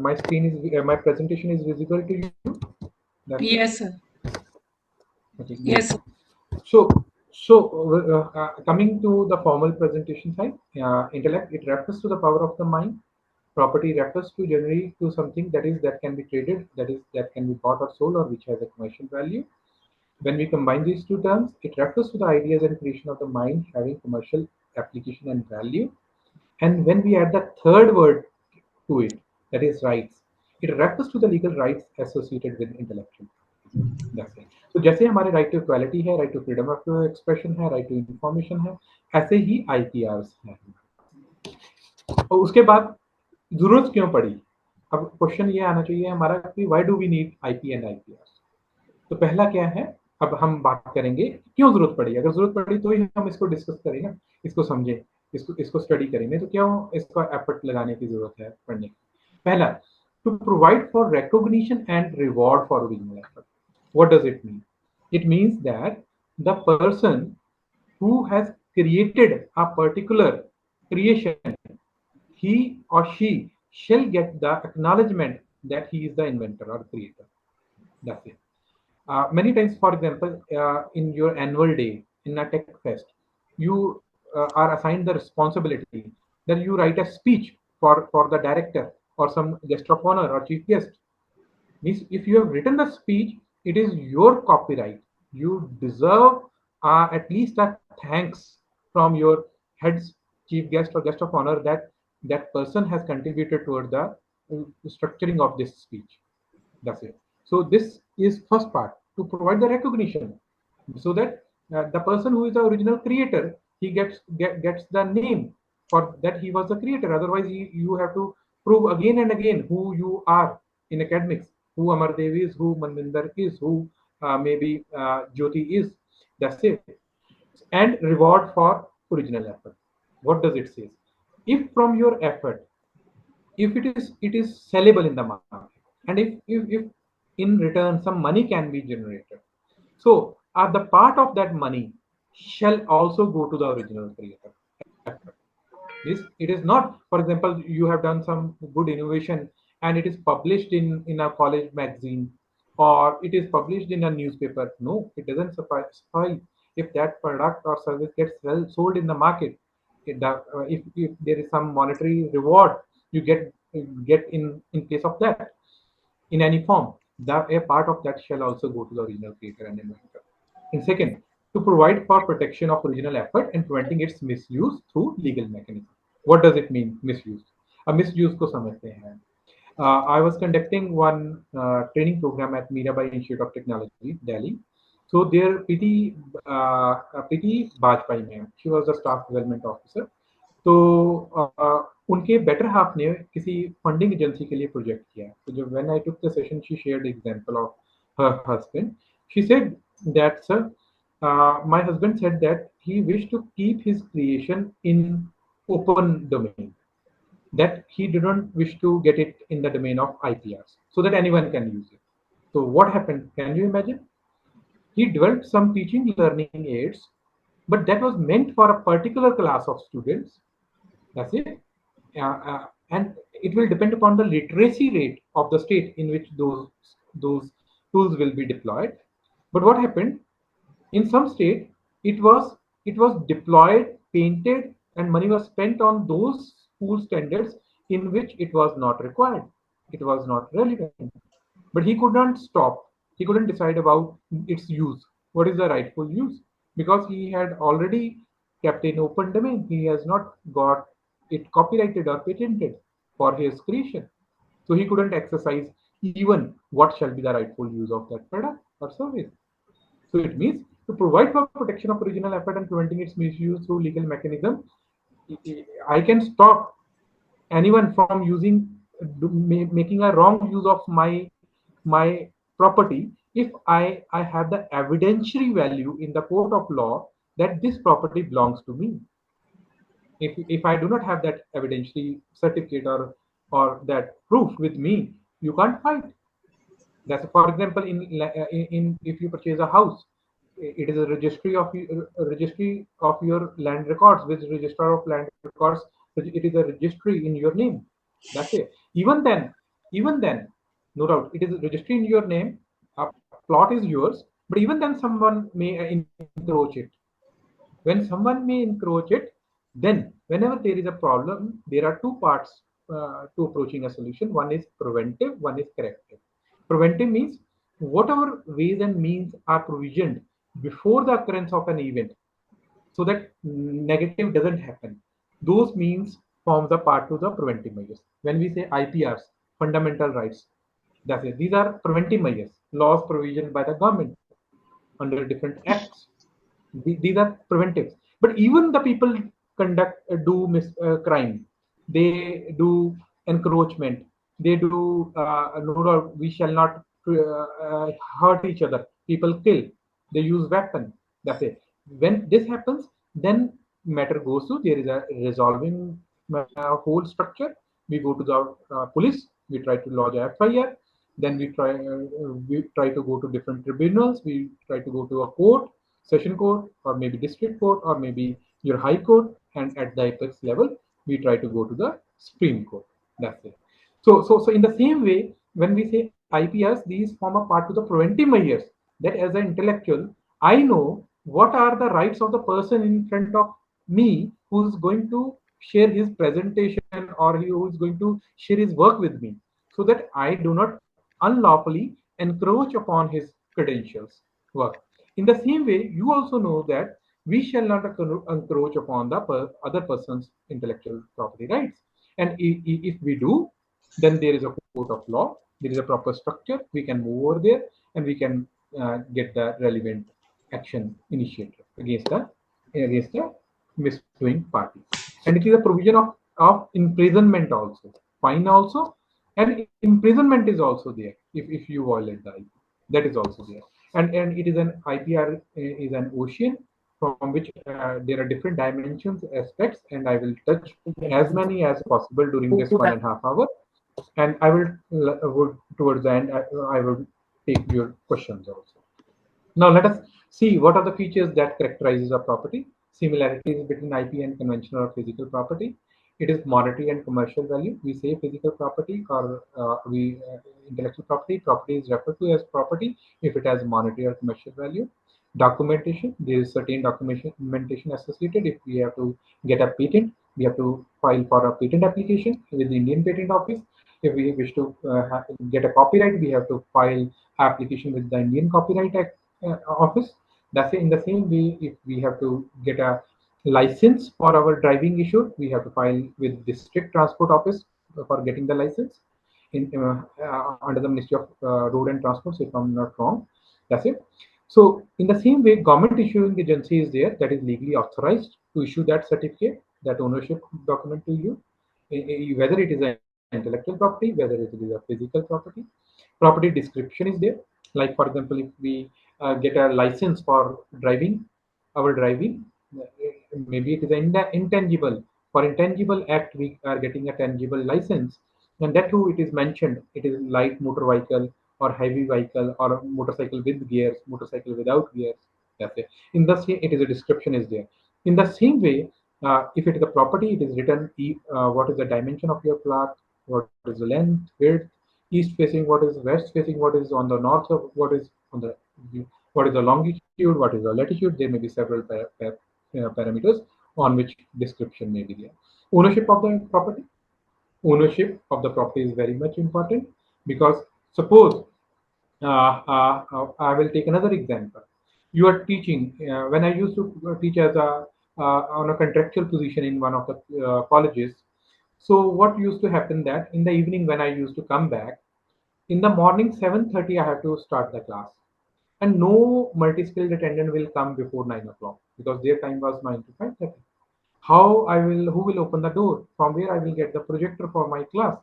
S13: my screen is my presentation is visible to you.
S11: Yes, sir.
S13: Okay,
S11: yes.
S13: So coming to the formal presentation side, intellect, it refers to the power of the mind. Property refers to generally to something that can be traded, that can be bought or sold, or which has a commercial value. When we combine these two terms, it refers to the ideas and creation of the mind having commercial application and value. And when we add the third word to it, that is rights, it refers to the legal rights associated with intellectual property. That's it. So जैसे हमारे right to equality है, right to freedom of expression है, right to information है, ऐसे ही IPRs हैं. और उसके बाद जरूरत क्यों पड़ी? अब क्वेश्चन ये आना चाहिए हमारा कि why do we need IP and IPRs? तो पहला क्या है, अब हम बात करेंगे क्यों जरूरत पड़ी. अगर जरूरत पड़ी तो ही हम इसको डिस्कस करें ना, इसको समझें, इसको स्टडी करेंगे, तो क्यों इसका एफर्ट लगाने की जरूरत है पढ़ने की. पहला, to provide for recognition and reward for original effort. What does it mean? It means that the person who has created a particular creation, he or she shall get the acknowledgement that he is the inventor or creator. That's it. Many times, for example, in your annual day, in a tech fest, you are assigned the responsibility that you write a speech for the director or some guest of honor or chief guest. Means if you have written the speech, it is your copyright. You deserve at least a thanks from your head's chief guest or guest of honor that that person has contributed toward the structuring of this speech. That's it. So this is first part, to provide the recognition, so that the person who is the original creator, he gets the name for that he was the creator. Otherwise, you have to prove again and again who you are in academics, who Amardev is, who Manvinder is, who maybe Jyoti is. That's it. And reward for original effort. What does it say? If from your effort, if it is sellable in the market, and if in return some money can be generated, so the part of that money shall also go to the original creator. It is not, for example, you have done some good innovation and it is published in a college magazine or it is published in a newspaper. No, it doesn't suffice. If that product or service gets sold in the market, if there is some monetary reward you get in case of that in any form, that a part of that shall also go to the original creator and inventor. And second, to provide for protection of original effort and preventing its misuse through legal mechanism. What does it mean, misuse? A misuse को समझते हैं. I was conducting one training program at Mirabai Institute of Technology, Delhi. So there, Priti Bajpai ma'am, she was the staff development officer. तो उनके better half ने किसी funding agency के लिए project किया. तो जब when I took the session, she shared example of her husband. She said that sir, my husband said that he wished to keep his creation in open domain, that he didn't wish to get it in the domain of IPRs so that anyone can use it. So what happened? Can you imagine? He developed some teaching learning aids, but that was meant for a particular class of students. That's it. And it will depend upon the literacy rate of the state in which those tools will be deployed. But what happened? In some state, it was deployed, painted, and money was spent on those school standards in which it was not required. It was not relevant. But he could not stop. He couldn't decide about its use. What is the rightful use? Because he had already kept in open domain. He has not got it copyrighted or patented for his creation. So he couldn't exercise even what shall be the rightful use of that product or service. So it means to provide for protection of original effort and preventing its misuse through legal mechanism, I can stop anyone from making a wrong use of my property if I have the evidentiary value in the court of law that this property belongs to me. If I do not have that evidentiary certificate or that proof with me, you can't fight. That's, for example, in if you purchase a house, it is a registry of your land records with registrar of land records. It is a registry in your name. That's it. Even then, no doubt, it is a registry in your name. A plot is yours, but even then, someone may encroach it. When someone may encroach it, then whenever there is a problem, there are two parts to approaching a solution. One is preventive, one is corrective. Preventive means whatever ways and means are provisioned before the occurrence of an event so that negative doesn't happen. Those means forms a part to the preventive measures. When we say IPRs, fundamental rights, that's it. These are preventive measures, laws provisioned by the government under different acts. These are preventives. But even the people conduct do crime, they do encroachment, they do no doubt we shall not hurt each other. People kill, they use weapon. That's it. When this happens, then matter goes to there is a resolving whole structure. We go to the police, we try to lodge a FIR, then we try to go to different tribunals, we try to go to a court, session court, or maybe district court, or maybe your high court, and at the apex level we try to go to the Supreme Court. That's it. So in the same way, when we say IPRs, these form a part to the preventive measures, that as an intellectual I know what are the rights of the person in front of me who is going to share his presentation, or who is going to share his work with me, so that I do not unlawfully encroach upon his credentials work. In the same way, you also know that we shall not encroach upon the other person's intellectual property rights. And if we do, then there is a court of law, there is a proper structure, we can move over there, and we can get the relevant action initiated against the misdoing party. And it is a provision of imprisonment also, fine also, and imprisonment is also there if you violate the IP. That is also there. And it is an IPR is an ocean from which there are different dimensions, aspects, and I will touch as many as possible during this 1.5 hours. And I would towards the end, I will take your questions also. Now let us see what are the features that characterizes a property. Similarities between IP and conventional or physical property. It is monetary and commercial value. We say physical property, or intellectual property. Property is referred to as property if it has monetary or commercial value. Documentation. There is certain documentation associated. If we have to get a patent, we have to file for a patent application with the Indian Patent Office. If we wish to get a copyright, we have to file application with the Indian Copyright Act office. That's in the same way, if we have to get a license for our driving issued, we have to file with district transport office for getting the license in under the Ministry of Road and Transport, so if I'm not wrong. That's it. So in the same way, government issuing agency is there that is legally authorized to issue that certificate, that ownership document to you, whether it is an intellectual property, whether it is a physical property. Property description is there. Like for example, if we get a license for driving, our driving, maybe it is an intangible. For intangible act, we are getting a tangible license, and that too it is mentioned. It is light motor vehicle, or heavy vehicle, or a motorcycle with gears, motorcycle without gears. That's it. In the same, it is a description is there. In the same way, if it is a property, it is written what is the dimension of your plot, what is the length, width, east facing, what is west facing, what is on the north of, what is on the, what is the longitude, what is the latitude. There may be several parameters on which description may be there. Ownership of the property. Ownership of the property is very much important, because suppose I will take another example. You are teaching. When I used to teach as a on a contractual position in one of the colleges. So what used to happen that in the evening when I used to come back, in the morning 7:30 I have to start the class, and no multi-skilled attendant will come before 9 o'clock, because their time was 9 to 5:30. How I will, who will open the door? From where I will get the projector for my class?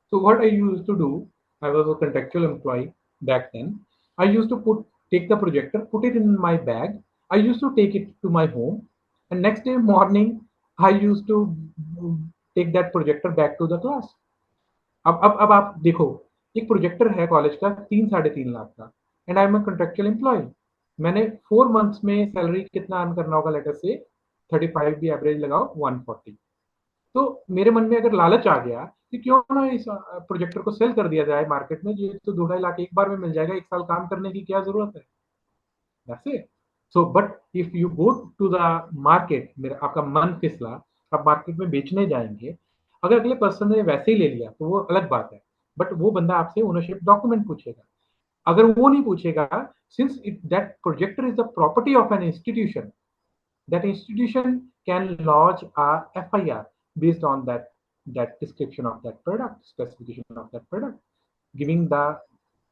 S13: So what I used to do, I was a contractual employee back then. I used to take the projector, put it in my bag. I used to take it to my home, and next day morning I used to take that projector back to the class. अब आप देखो, एक projector है college का 3-3.5 लाख का, and I am a contractual employee. मैंने 4 months में salary कितना अर्न करना होगा, लेटर से 35 भी एवरेज लगाओ, 140. तो मेरे मन में अगर लालच आ गया कि क्यों ना इस प्रोजेक्टर को सेल कर दिया जाए मार्केट में, ये तो 2-2.5 लाख एक बार में मिल जाएगा, एक साल काम करने की क्या जरूरत है. That's it. So, but if you go to the market, मेरा आपका मन फिसला, आप मार्केट में बेचने जाएंगे, अगर अगले पर्सन ने वैसे ही ले लिया तो वो अलग बात है, बट वो बंदा आपसे ओनरशिप डॉक्यूमेंट पूछेगा. अगर वो नहीं पूछेगा, since that projector is the property of an institution, that institution can lodge a FIR based on that description of that product, specification of that product, giving the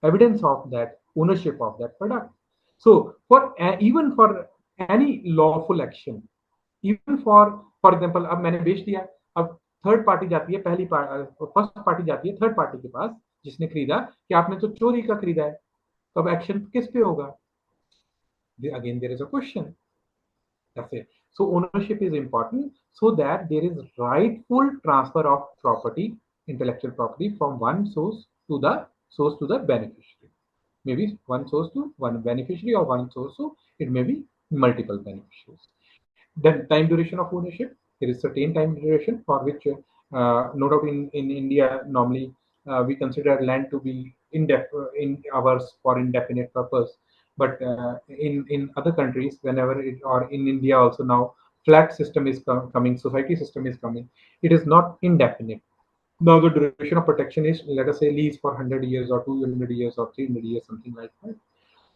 S13: evidence of that ownership of that product. So for even for any lawful action, even for example, अब मैंने बेच दिया, अब third party जाती है, first party जाती है third party के पास जिसने खरीदा कि आपने तो चोरी का खरीदा है, तो अब एक्शन किस पे होगा? Again there is a question. That's it. So ownership is important so that there is rightful transfer of property, intellectual property, from one source to the beneficiary. Maybe one source to one beneficiary, or one source to it may be multiple beneficiaries. Then time duration of ownership. There is certain time duration for which, no doubt in India, normally we consider land to be in hours for indefinite purpose. But in other countries, whenever it, or in India also now, flat system is coming, society system is coming. It is not indefinite. Now the duration of protection is, let us say, lease for 100 years or 200 years or 300 years, something like that.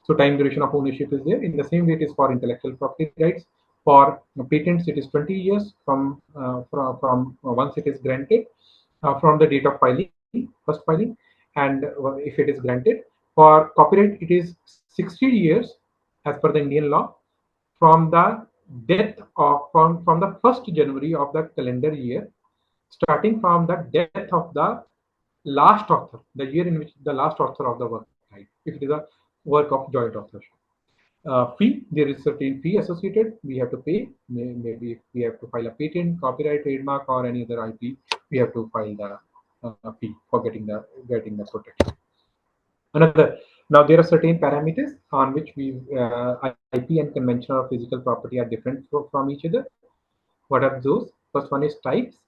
S13: So time duration of ownership is there. In the same way, it is for intellectual property rights. For patents, it is 20 years from once it is granted, from the date of filing, first filing, and if it is granted. For copyright, it is 60 years as per the Indian law from the death of from the 1st January of the calendar year, starting from the death of the last author, the year in which the last author of the work died, if it is a work of joint authorship. Fee, there is certain fee associated, we have to pay. Maybe if we have to file a patent, copyright, trademark, or any other IP, we have to file the fee for getting the protection. Another, now there are certain parameters on which we IP and conventional or physical property are different from each other. What are those? First one is types.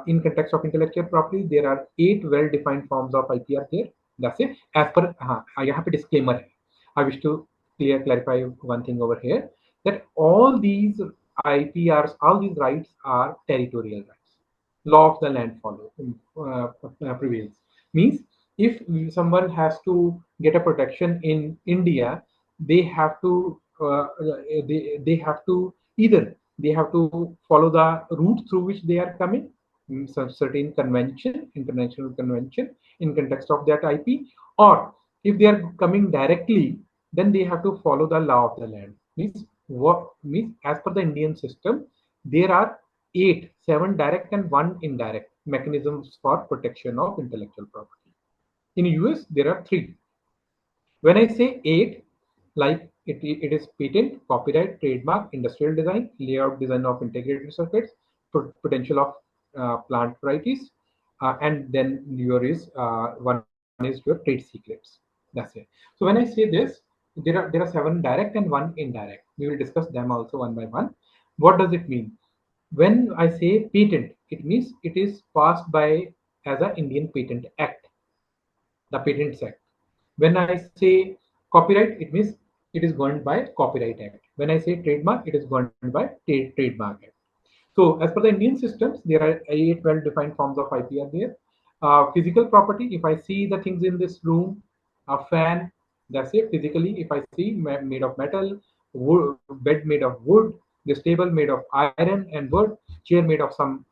S13: In context of intellectual property, there are 8 well-defined forms of IP are there. That's it. As per, I have a disclaimer. I wish to clarify one thing over here, that all these IPRs, all these rights are territorial rights. Law of the land prevails. Means if someone has to get a protection in India, they have to they have to either they have to follow the route through which they are coming, some certain convention, international convention in context of that IP, or if they are coming directly, then they have to follow the law of the land. Means what means, as per the Indian system, there are 7 direct and 1 indirect mechanisms for protection of intellectual property. In US, there are 3. When I say 8, like it is patent, copyright, trademark, industrial design, layout design of integrated circuits, potential of plant varieties, and then one is your trade secrets. That's it. So when I say this, there are 7 direct and 1 indirect. We will discuss them also one by one. What does it mean? When I say patent, it means it is passed by as an Indian Patent Act, the Patents Act. When I say copyright, it means it is governed by Copyright Act. When I say trademark, it is governed by Trademark Act. So as per the Indian systems, there are 8 well-defined forms of IP are there. Physical property, if I see the things in this room, a fan, that's it. Physically, if I see made of metal, wood, bed made of wood, this table made of iron and wood, chair made of some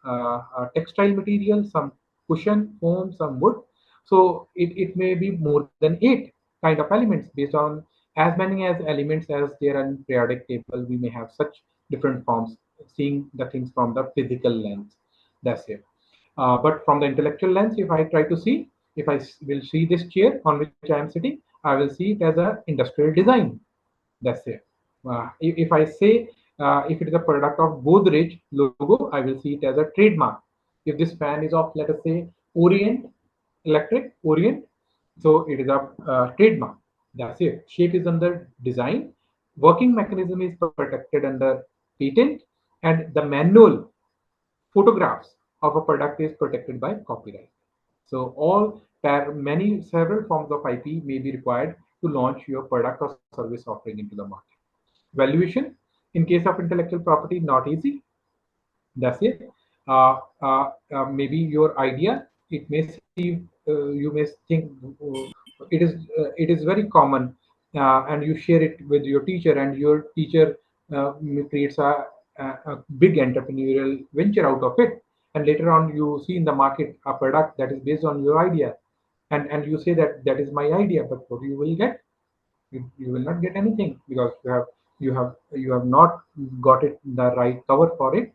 S13: textile material, some cushion, foam, some wood. So it may be more than 8 kind of elements based on as many as elements as there are in periodic table. We may have such different forms, seeing the things from the physical lens. That's it. But from the intellectual lens, if I try to see, if I will see this chair on which I am sitting, I will see it as an industrial design. That's it. If I say if it is a product of Godrej logo, I will see it as a trademark. If this fan is of, let us say, Orient Electric, Orient, so it is a trademark. That's it. Shape is under design. Working mechanism is protected under patent, and the manual photographs of a product is protected by copyright. So several forms of IP may be required to launch your product or service offering into the market. Valuation, in case of intellectual property, not easy. That's it. Maybe your idea, it may see, you may think it is very common, and you share it with your teacher, and your teacher creates a big entrepreneurial venture out of it, and later on you see in the market a product that is based on your idea, and you say that that is my idea, but what you will get, you will not get anything, because you have not got it the right cover for it.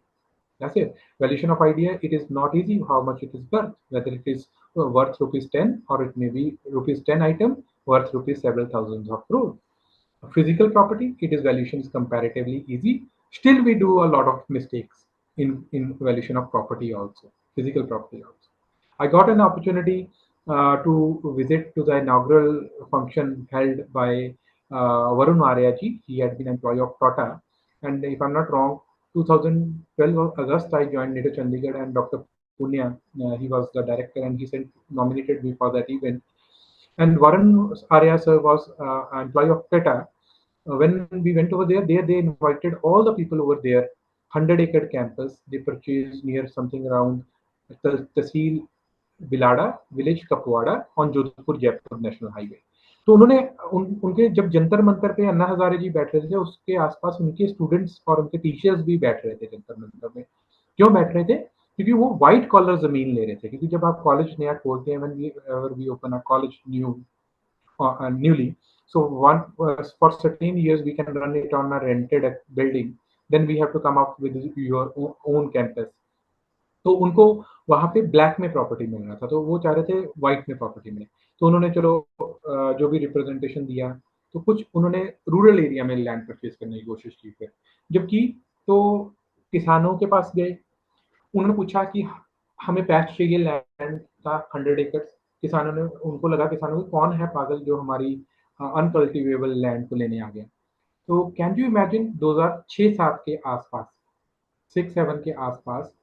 S13: That's it. Valuation of idea, it is not easy how much it is worth, whether it is worth rupees 10, or it may be rupees 10 item worth rupees several thousands of crore. Physical property, it is valuation is comparatively easy. Still, we do a lot of mistakes in valuation of property also, physical property also. I got an opportunity to visit to the inaugural function held by Varun Aryaji. He had been employee of Tata, and if I'm not wrong, 2012 August, I joined NITO Chandigarh, and Dr. Punya, he was the director, and he nominated me for that event. And Varun Arya sir was an employee of Tata. When we went over there, they invited all the people over there, 100-acre campus. They purchased near something around Tehsil Bilada, village Kapwada on Jodhpur Jaipur National Highway. तो उन्होंने उनके जब जंतर मंतर पे अन्ना हजारे जी बैठ रहे थे, उसके आसपास उनके स्टूडेंट्स और उनके टीचर्स भी बैठ रहे थे जंतर मंतर में. क्यों बैठ रहे थे? क्योंकि वो व्हाइट कॉलर जमीन ले रहे थे. क्योंकि जब आप कॉलेज नया खोलते हैं, when we open a college newly, so for certain years we can run it on a rented building, then we have to come up with your own campus. तो उनको वहां पे ब्लैक में प्रॉपर्टी मिल रहा था, तो वो चाह रहे थे व्हाइट में प्रॉपर्टी मिले. तो उन्होंने चलो जो भी रिप्रेजेंटेशन दिया, तो कुछ उन्होंने रूरल एरिया में लैंड परचेज करने की कोशिश की. फिर जबकि तो किसानों के पास गए, उन्होंने पूछा कि हमें पैच चाहिए लैंड का 100 एकड़. किसानों ने, उनको लगा किसानों को कौन है पागल जो हमारी अनकल्टिवेबल लैंड को लेने आ गया. तो कैन यू इमेजिन 2006-7 के आसपास, 6-7 के आसपास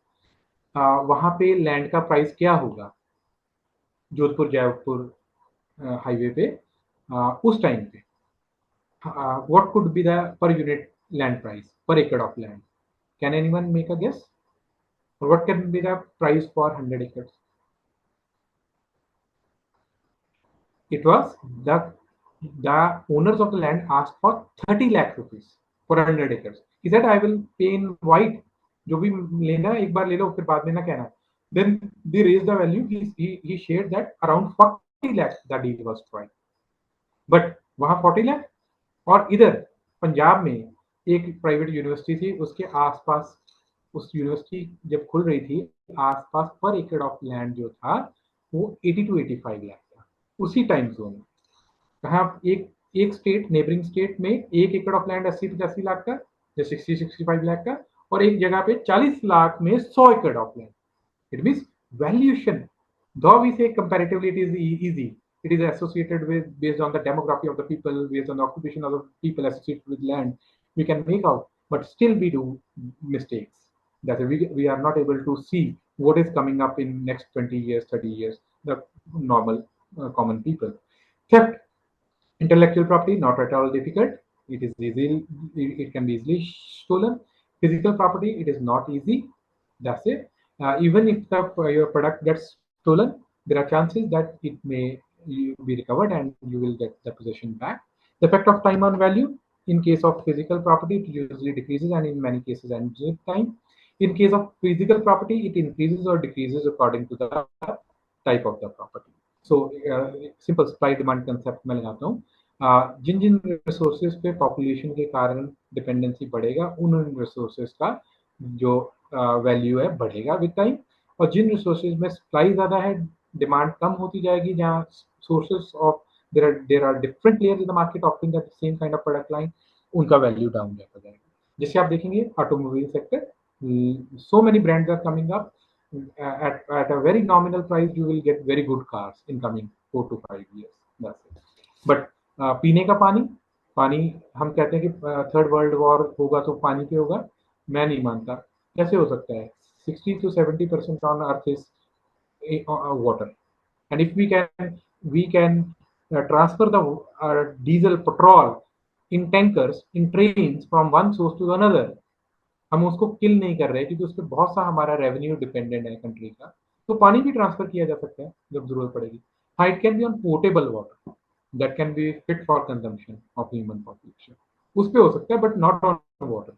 S13: वहां पे लैंड का प्राइस क्या होगा जोधपुर जयपुर हाईवे पे उस टाइम पे? What could be the per unit land price, per acre of land? Can anyone make a guess? Or what can be the price for 100 acres? It was the owners of the land asked for 30 lakh rupees for 100 acres. He said, I will pay in white. जो भी लेना एक बार ले लो, फिर बाद में ना कहना. Then they raised the value. He shared that around 40 lakh the deal was tried. But वहाँ 40 lakh, और इधर पंजाब में एक प्राइवेट यूनिवर्सिटी थी, उसके आसपास, उस यूनिवर्सिटी जब खुल रही थी, आसपास पर एकड़ ऑफ लैंड जो था वो 80 to 85 लाख था उसी टाइम जोन में. कहा एक स्टेट, नेबरिंग स्टेट में 1 एकड़ ऑफ लैंड 80-85 लाख का, या 60-65 लाख का, और एक जगह पे 40 लाख में 100 एकड़ of land. It means valuation, though we say comparatively it is easy, it is associated with, based on the demography of the people, based on the occupation of the people associated with land, we can make out, but still we do mistakes. That we are not able to see what is coming up in next 20 years, 30 years, the normal common people. Theft, intellectual property, not at all difficult. It is easy, it can be easily stolen. Physical property, it is not easy. That's it. Even if your product gets stolen, there are chances that it may be recovered and you will get the possession back. The effect of time on value, in case of physical property, it usually decreases, and in many cases ends with time. In case of physical property, it increases or decreases according to the type of the property. So simple supply demand concept में लगाता हूँ. जिन जिन resources पे population के कारण dependency बढ़ेगा, उन resources का जो वैल्यू है बढ़ेगा विद टाइम. और जिन रिसोर्सेज में सप्लाई ज्यादा है, डिमांड कम होती जाएगी. जहाँ sources of there are different players in the market offering the same kind of product line, उनका वैल्यू डाउन जाता जाएगा. जैसे आप देखेंगे automobile sector, so many brands are coming up at a very nominal price. You will get very good cars in coming 4 to 5 years. That's it. But पीने का पानी हम कहते हैं कि थर्ड वर्ल्ड वॉर होगा तो पानी पे होगा. मैं नहीं मानता. कैसे हो सकता है? 60 to 70% on earth is water, and if we can transfer the diesel, petrol in tankers, in trains from one source to another. हम उसको किल नहीं कर रहे क्योंकि उस पर बहुत सा हमारा रेवेन्यू डिपेंडेंट है कंट्री का. तो पानी भी ट्रांसफर किया जा सकता है जब जरूरत पड़ेगी. हाँ, it can be on potable water that can be fit for consumption of human population. उस पे हो सकता है, but not on water,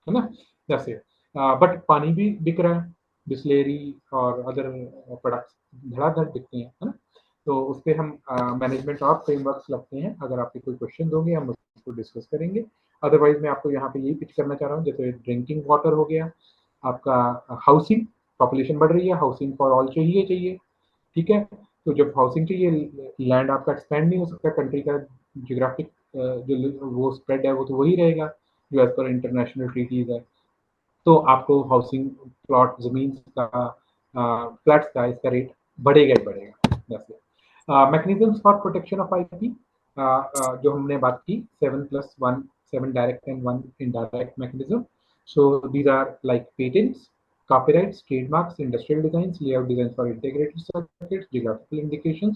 S13: है ना? जैसे बट पानी भी बिक रहा है, बिस्लेरी और अदर प्रोडक्ट्स धड़ाधड़ बिकते हैं, है ना? तो उस पर हम मैनेजमेंट और फ्रेमवर्क्स लगते हैं। अगर आपके कोई क्वेश्चन होंगे हम उसको डिस्कस करेंगे। अदरवाइज मैं आपको यहाँ पे यही पिच करना चाह रहा हूँ, जैसे ड्रिंकिंग वाटर हो गया, आपका हाउसिंग, पॉपुलेशन बढ़ रही है, हाउसिंग फॉर ऑल चाहिए, ठीक है? तो जब हाउसिंग चाहिए, लैंड आपका एक्सपेंड नहीं हो सकता, कंट्री का जियोग्राफिक जो वो स्प्रेड है वो तो वही रहेगा जो एज पर इंटरनेशनल ट्रीटीज है। तो आपको हाउसिंग प्लॉट जमीन का फ्लैट्स का इसका रेट बढ़ेगा ही बढ़ेगा। जैसे mechanisms for protection of IP, जो हमने बात की 7+1, 7 direct and 1 indirect mechanism. So these are like patents, copyrights, trademarks, industrial designs, layout designs for integrated circuits, geographical indications,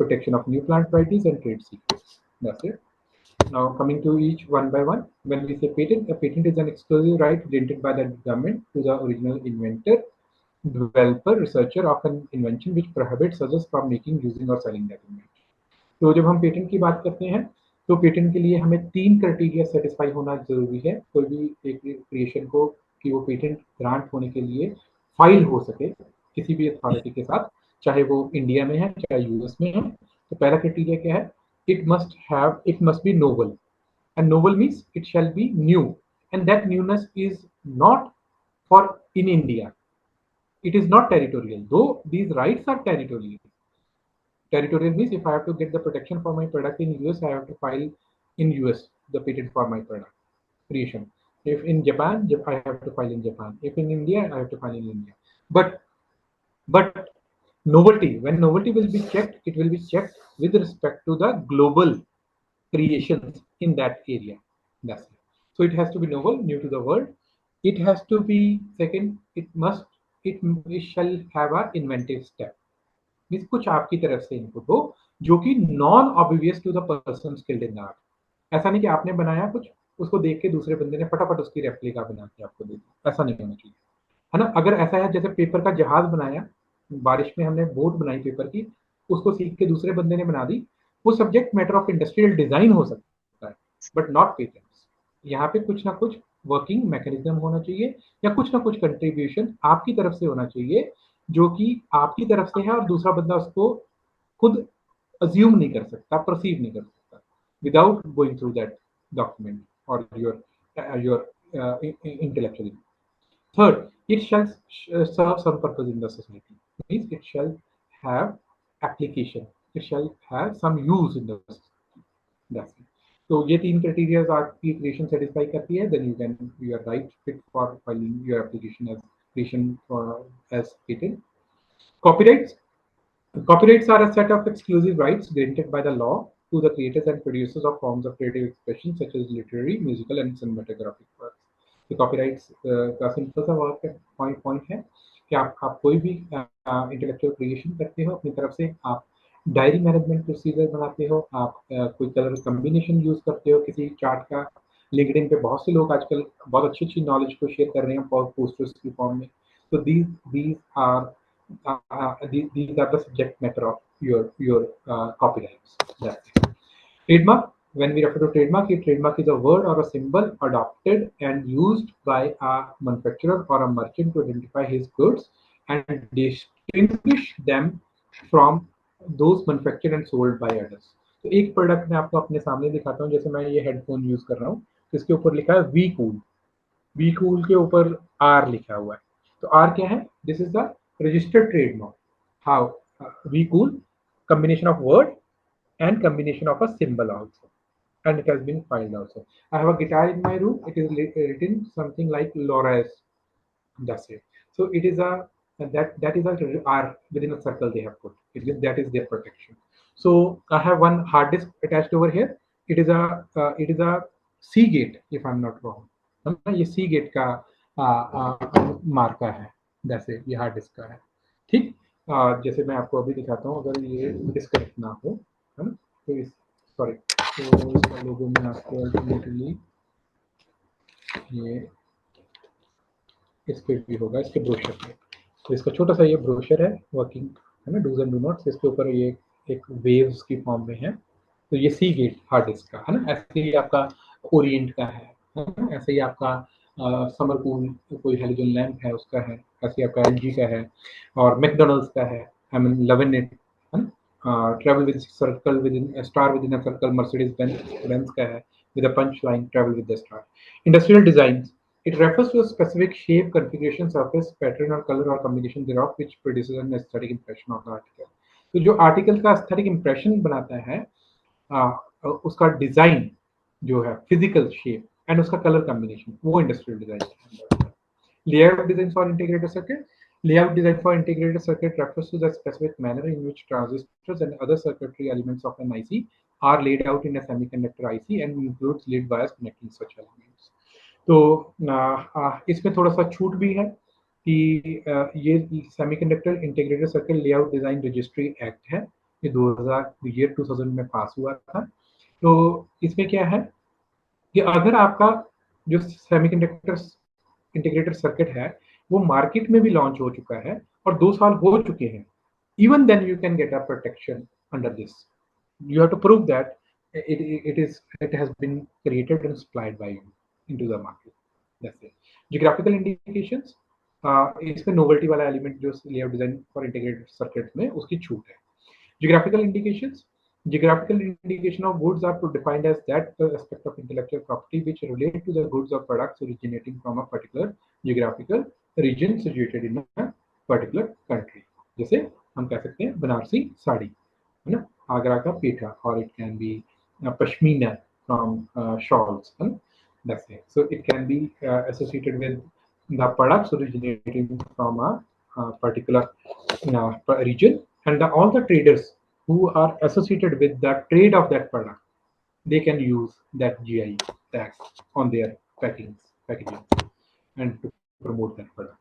S13: protection of new plant varieties, and trade secrets. That's it. Now, coming to each one by one, when we say patent, a patent is an exclusive right granted by the government to the original inventor, developer, researcher of an invention which prohibits others from making, using, or selling that invention. तो जब हम patent की बात करते हैं तो patent के लिए हमें 3 क्राइटेरिया सेटिस्फाई होना जरूरी है कोई भी एक क्रिएशन को, कि वो पेटेंट ग्रांट होने के लिए फाइल हो सके किसी भी अथॉरिटी के साथ, चाहे वो इंडिया में है चाहे यूएस में है। तो पहला क्राइटेरिया क्या है? It must be novel, and novel means it shall be new, and that newness is not for in India. It is not territorial, though these rights are territorial. Territorial means if I have to get the protection for my product in US, I have to file in US the patent for my product creation. If in Japan, I have to file in Japan. If in India, I have to file in India. But novelty, when novelty will be checked, it will be checked with respect to the global creations in that area. That's it. So it has to be novel, new to the world. It has to be second. It shall have a inventive step. मीन्स कुछ आपकी तरफ से input हो जो कि non obvious to the person skilled in art. ऐसा नहीं कि आपने बनाया कुछ, उसको देख के दूसरे बंदे ने फटाफट उसकी रेप्लिका बना के आपको दे दी, ऐसा नहीं होना चाहिए, है ना? अगर ऐसा है जैसे पेपर का जहाज बनाया, बारिश में हमने बोट बनाई पेपर की, उसको सीख के दूसरे बंदे ने बना दी, वो subject matter of industrial design हो सकता है बट नॉट पेटेंट्स। यहाँ पे कुछ ना कुछ वर्किंग मैकेनिज्म होना चाहिए या कुछ ना कुछ कंट्रीब्यूशन आपकी तरफ से होना चाहिए जो कि आपकी तरफ से है और दूसरा बंदा उसको खुद अज्यूम नहीं कर सकता, परसीव नहीं कर सकता without going through that document और your intellectual. Third, it shall serve some purpose in the society. Means it shall have application. It shall have some use in the society. That's it. So ये 3 criteria आपकी creation satisfy करती है, then you are right fit for filing your application as creation as patent. Copyrights. Copyrights are a set of exclusive rights granted by the law to the creators and producers of forms of creative expression such as literary, musical, and cinematographic works. तो copyrights का simple सा work point है कि आप कोई भी intellectual creation करते हो अपनी तरफ से, आप डायरी मैनेजमेंट प्रोसीजर बनाते हो, आप कोई कलर कम्बिनेशन यूज करते हो किसी चार्ट का। लिंक्डइन पे बहुत से लोग आजकल बहुत अच्छी अच्छी नॉलेज को शेयर कर रहे हैं पोस्टर्स की फॉर्म में। तो these are the subject matter of your copyrights. That's it. Trademark. When we refer to trademark, a trademark is a word or a symbol adopted and used by a manufacturer or a merchant to identify his goods and distinguish them from those manufactured and sold by others. तो एक product मैं आपको अपने सामने दिखाता हूँ, जैसे मैं ये हेडफोन यूज कर रहा हूँ, तो इसके ऊपर लिखा है वी कूल। वी कूल के ऊपर आर लिखा हुआ है, तो आर क्या है? This is the registered trademark. How? We call, combination of word and combination of a symbol also, and it has been filed also. I have a guitar in my room. It is written something like Loras. That's it. So it is a that is a R within a circle they have put. That is their protection. So I have one hard disk attached over here. It is a Seagate if I'm not wrong. ये Seagate का मार्का है, जैसे ये hard disk का है, ठीक। जैसे मैं आपको अभी दिखाता हूँ, अगर ये डिस्कनेक्ट ना हो, है ना, तो इस सॉरी, तो इसका लोगो में आपको अल्टरनेटली ये इस पे भी होगा, इसके ब्रोशर पे। तो इसका छोटा सा ये ब्रोशर है वर्किंग, है ना, डूज एंड डू नॉट्स। इसके ऊपर ये एक वेव्स की फॉर्म में है। तो ये सी गेट हार्ड डिस्क का है ना, ऐसे ही आपका ओरिएंट का है ना, ऐसे ही आपका समर कूल कोई हेलोजन लैंप है उसका है, ऐसे ही आपका एलजी का है और मैकडोनल्ड्स का है, आई मीन लव इट है ना, travel with circle with in star with in a circle Mercedes Benz का है with a punch line travel with the star. Industrial designs, it refers to a specific shape, configuration, surface, pattern or color or combination thereof which produces an aesthetic impression of the article. तो जो article का aesthetic impression बनाता है उसका design जो है physical shape and उसका colour combination वो industrial design. Layout design for integrated circuit, layout design for integrated circuit refers to the specific manner in which transistors and other circuitry elements of an IC are laid out in a semiconductor IC and includes lead bias connecting such elements. तो इसमें थोड़ा सा छूट भी है कि ये semiconductor integrated circuit layout design registry act है, ये 2000 में पास हुआ था। तो इसमें क्या है कि अगर आपका जो सेमीकंडक्टर इंटीग्रेटेड सर्किट है वो मार्केट में भी लॉन्च हो चुका है और 2 साल हो चुके हैं, even then you can get a protection under this. You have to prove that it has been created and supplied by you into the market. That's it. Geographical indications, इसमें novelty वाला element जो layout design for integrated circuits में उसकी छूट है। Geographical indications, geographical indication of goods are defined as that aspect of intellectual property which relate to the goods or products originating from a particular geographical region situated in a particular country. जैसे हम कह सकते हैं बनारसी साड़ी है ना, आगरा का पेठा, और it can be pashmina from shawls, है ना, that's it. So it can be associated with the products originating from a particular region, and all the traders who are associated with the trade of that product, they can use that GI tag on their packaging and to promote that product.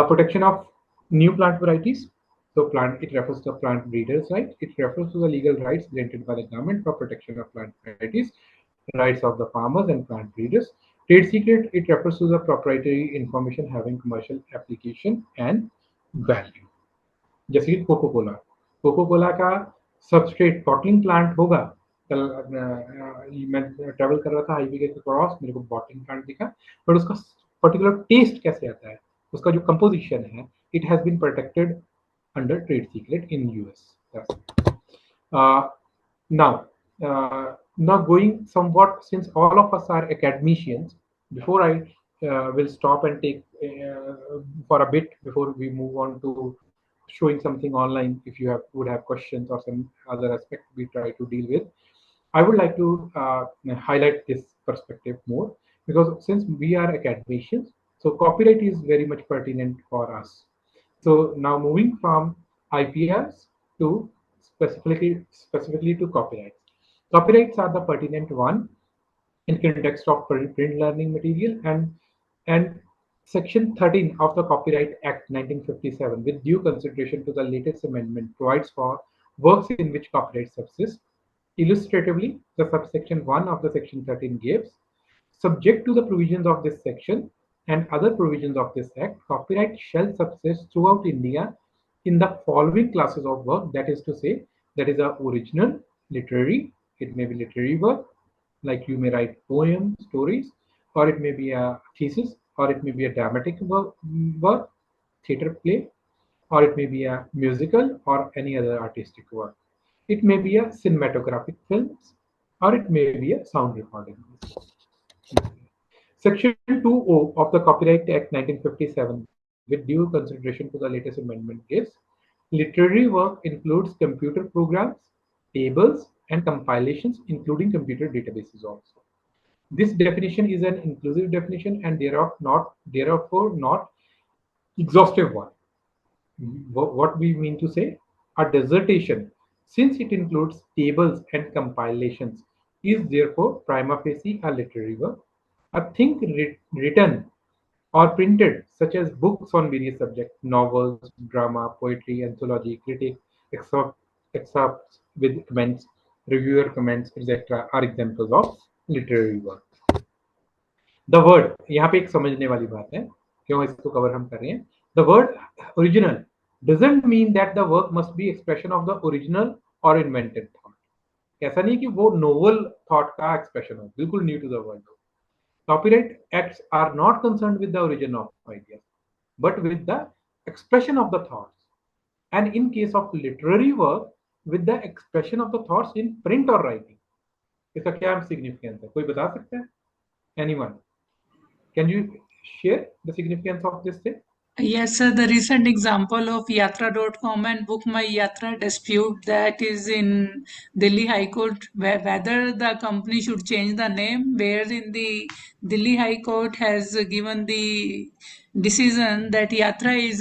S13: Protection of new plant varieties. So plant, it refers to plant breeders' right. It refers to the legal rights granted by the government for protection of plant varieties, rights of the farmers and plant breeders. Trade secret, it refers to the proprietary information having commercial application and value. जैसे कि cocoa Cola का substrate bottling plant होगा। कल मैं travel कर रहा था highway के क्रॉस, मेरे को बॉटलिंग प्लांट दिखा, बट उसका पर्टिकुलर टेस्ट कैसे आता है, उसका जो कंपोजिशन है, it has been protected under trade secret in US. Now going somewhat, since all of us are academicians, before I will stop and take for a bit before we move on to showing something online, if you would have questions or some other aspect we try to deal with, I would like to highlight this perspective more, because since we are academicians, so copyright is very much pertinent for us. So now moving from IPRs to specifically to copyrights. Copyrights are the pertinent one in context of print learning material, and Section 13 of the Copyright Act 1957, with due consideration to the latest amendment, provides for works in which copyright subsists. Illustratively, the subsection 1 of the Section 13 gives, subject to the provisions of this section and other provisions of this Act, copyright shall subsist throughout India in the following classes of work, that is to say, that is a original, literary, it may be literary work, like you may write poems, stories, or it may be a thesis, or it may be a dramatic work, theater play, or it may be a musical or any other artistic work. It may be a cinematographic films, or it may be a sound recording. Section 2O of the Copyright Act 1957, with due consideration to the latest amendment, gives literary work includes computer programs, tables, and compilations, including computer databases also. This definition is an inclusive definition and therefore not exhaustive one. What we mean to say, a dissertation, since it includes tables and compilations, is therefore prima facie a literary work. A thing written or printed, such as books on various subjects, novels, drama, poetry, anthology, critic, excerpts with comments, reviewer comments, etc., are examples of literary work. The word, यहाँ पे एक समझने वाली बात है, क्यों इसको cover हम कर रहे हैं. The word original doesn't mean that the work must be expression of the original or invented thought. ऐसा नहीं कि वो novel thought का expression हो, बिल्कुल new to the world हो. Copyright acts are not concerned with the origin of ideas, but with the expression of the thoughts. And in case of literary work, with the expression of the thoughts in print or writing. इसका क्या significance है? कोई बता सकता है? Anyone? Can you share the significance of this thing?
S11: Yes, sir. The recent example of Yatra.com and Book My Yatra dispute that is in Delhi High Court, whether the company should change the name, wherein the Delhi High Court has given the decision that Yatra is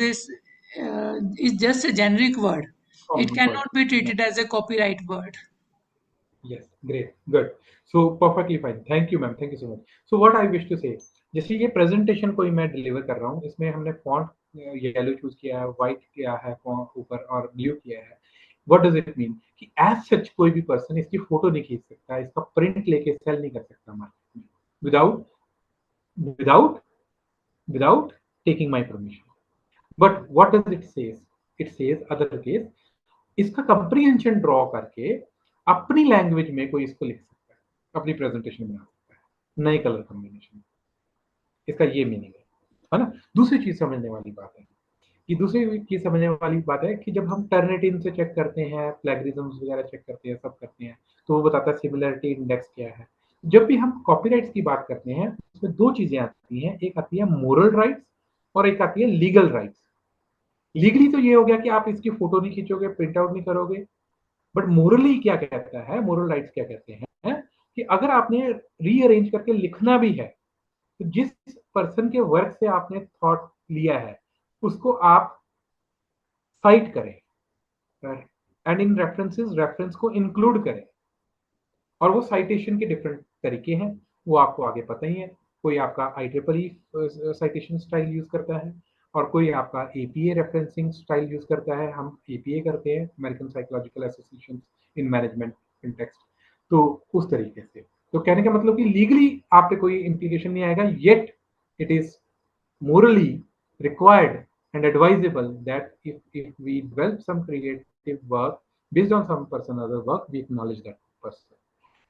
S11: just a generic word. It cannot be treated as a copyright word.
S13: Yes, great, good. So perfectly fine. Thank you, ma'am. Thank you so much. So what I wish to say, जैसे ये presentation कोई मैं deliver कर रहा हूँ, इसमें हमने font yellow choose किया है, व्हाइट किया है ऊपर और ब्लू किया है. What does it mean? कि as such कोई भी पर्सन इसकी फोटो नहीं खींच सकता, इसका प्रिंट लेके सेल नहीं कर सकता मार्केट में without taking my permission. But what does it say? It says other case, इसका comprehension ड्रॉ करके अपनी लैंग्वेज में कोई इसको लिख सकता है, अपनी प्रेजेंटेशन में आ सकता है, नए कलर कॉम्बिनेशन. इसका ये मीनिंग है ना. दूसरी चीज समझने वाली बात है कि जब हम टर्निटिन से चेक करते हैं, प्लेगरिज्म्स वगैरह चेक करते हैं, सब करते हैं, तो वो बताता है सिमिलरिटी इंडेक्स क्या है. जब भी हम कॉपीराइट्स की बात करते हैं, उसमें दो चीजें आती हैं, एक आती है मोरल राइट्स और एक आती है लीगल राइट्स. लीगली तो ये हो गया कि आप इसकी फोटो नहीं खींचोगे, प्रिंट आउट नहीं करोगे. बट मोरली क्या कहता है, मोरल राइट्स क्या कहते हैं कि अगर आपने रीअरेंज करके लिखना भी है, तो जिस पर्सन के वर्क से आपने थॉट लिया है उसको आप साइट करें एंड इन रेफरेंसेस रेफरेंस को इंक्लूड करें. और वो साइटेशन के डिफरेंट तरीके हैं, वो आपको आगे पता ही है. कोई आपका IEEE साइटेशन स्टाइल यूज करता है और कोई आपका APA रेफरेंसिंग स्टाइल यूज करता है. हम APA करते हैं, American psychological association in management context. तो उस तरीके से, तो कहने का मतलब कि लीगली आप पे कोई इम्प्लीकेशन नहीं आएगा, yet it is morally required and advisable that if we develop some creative work based on some person other work, we acknowledge that person.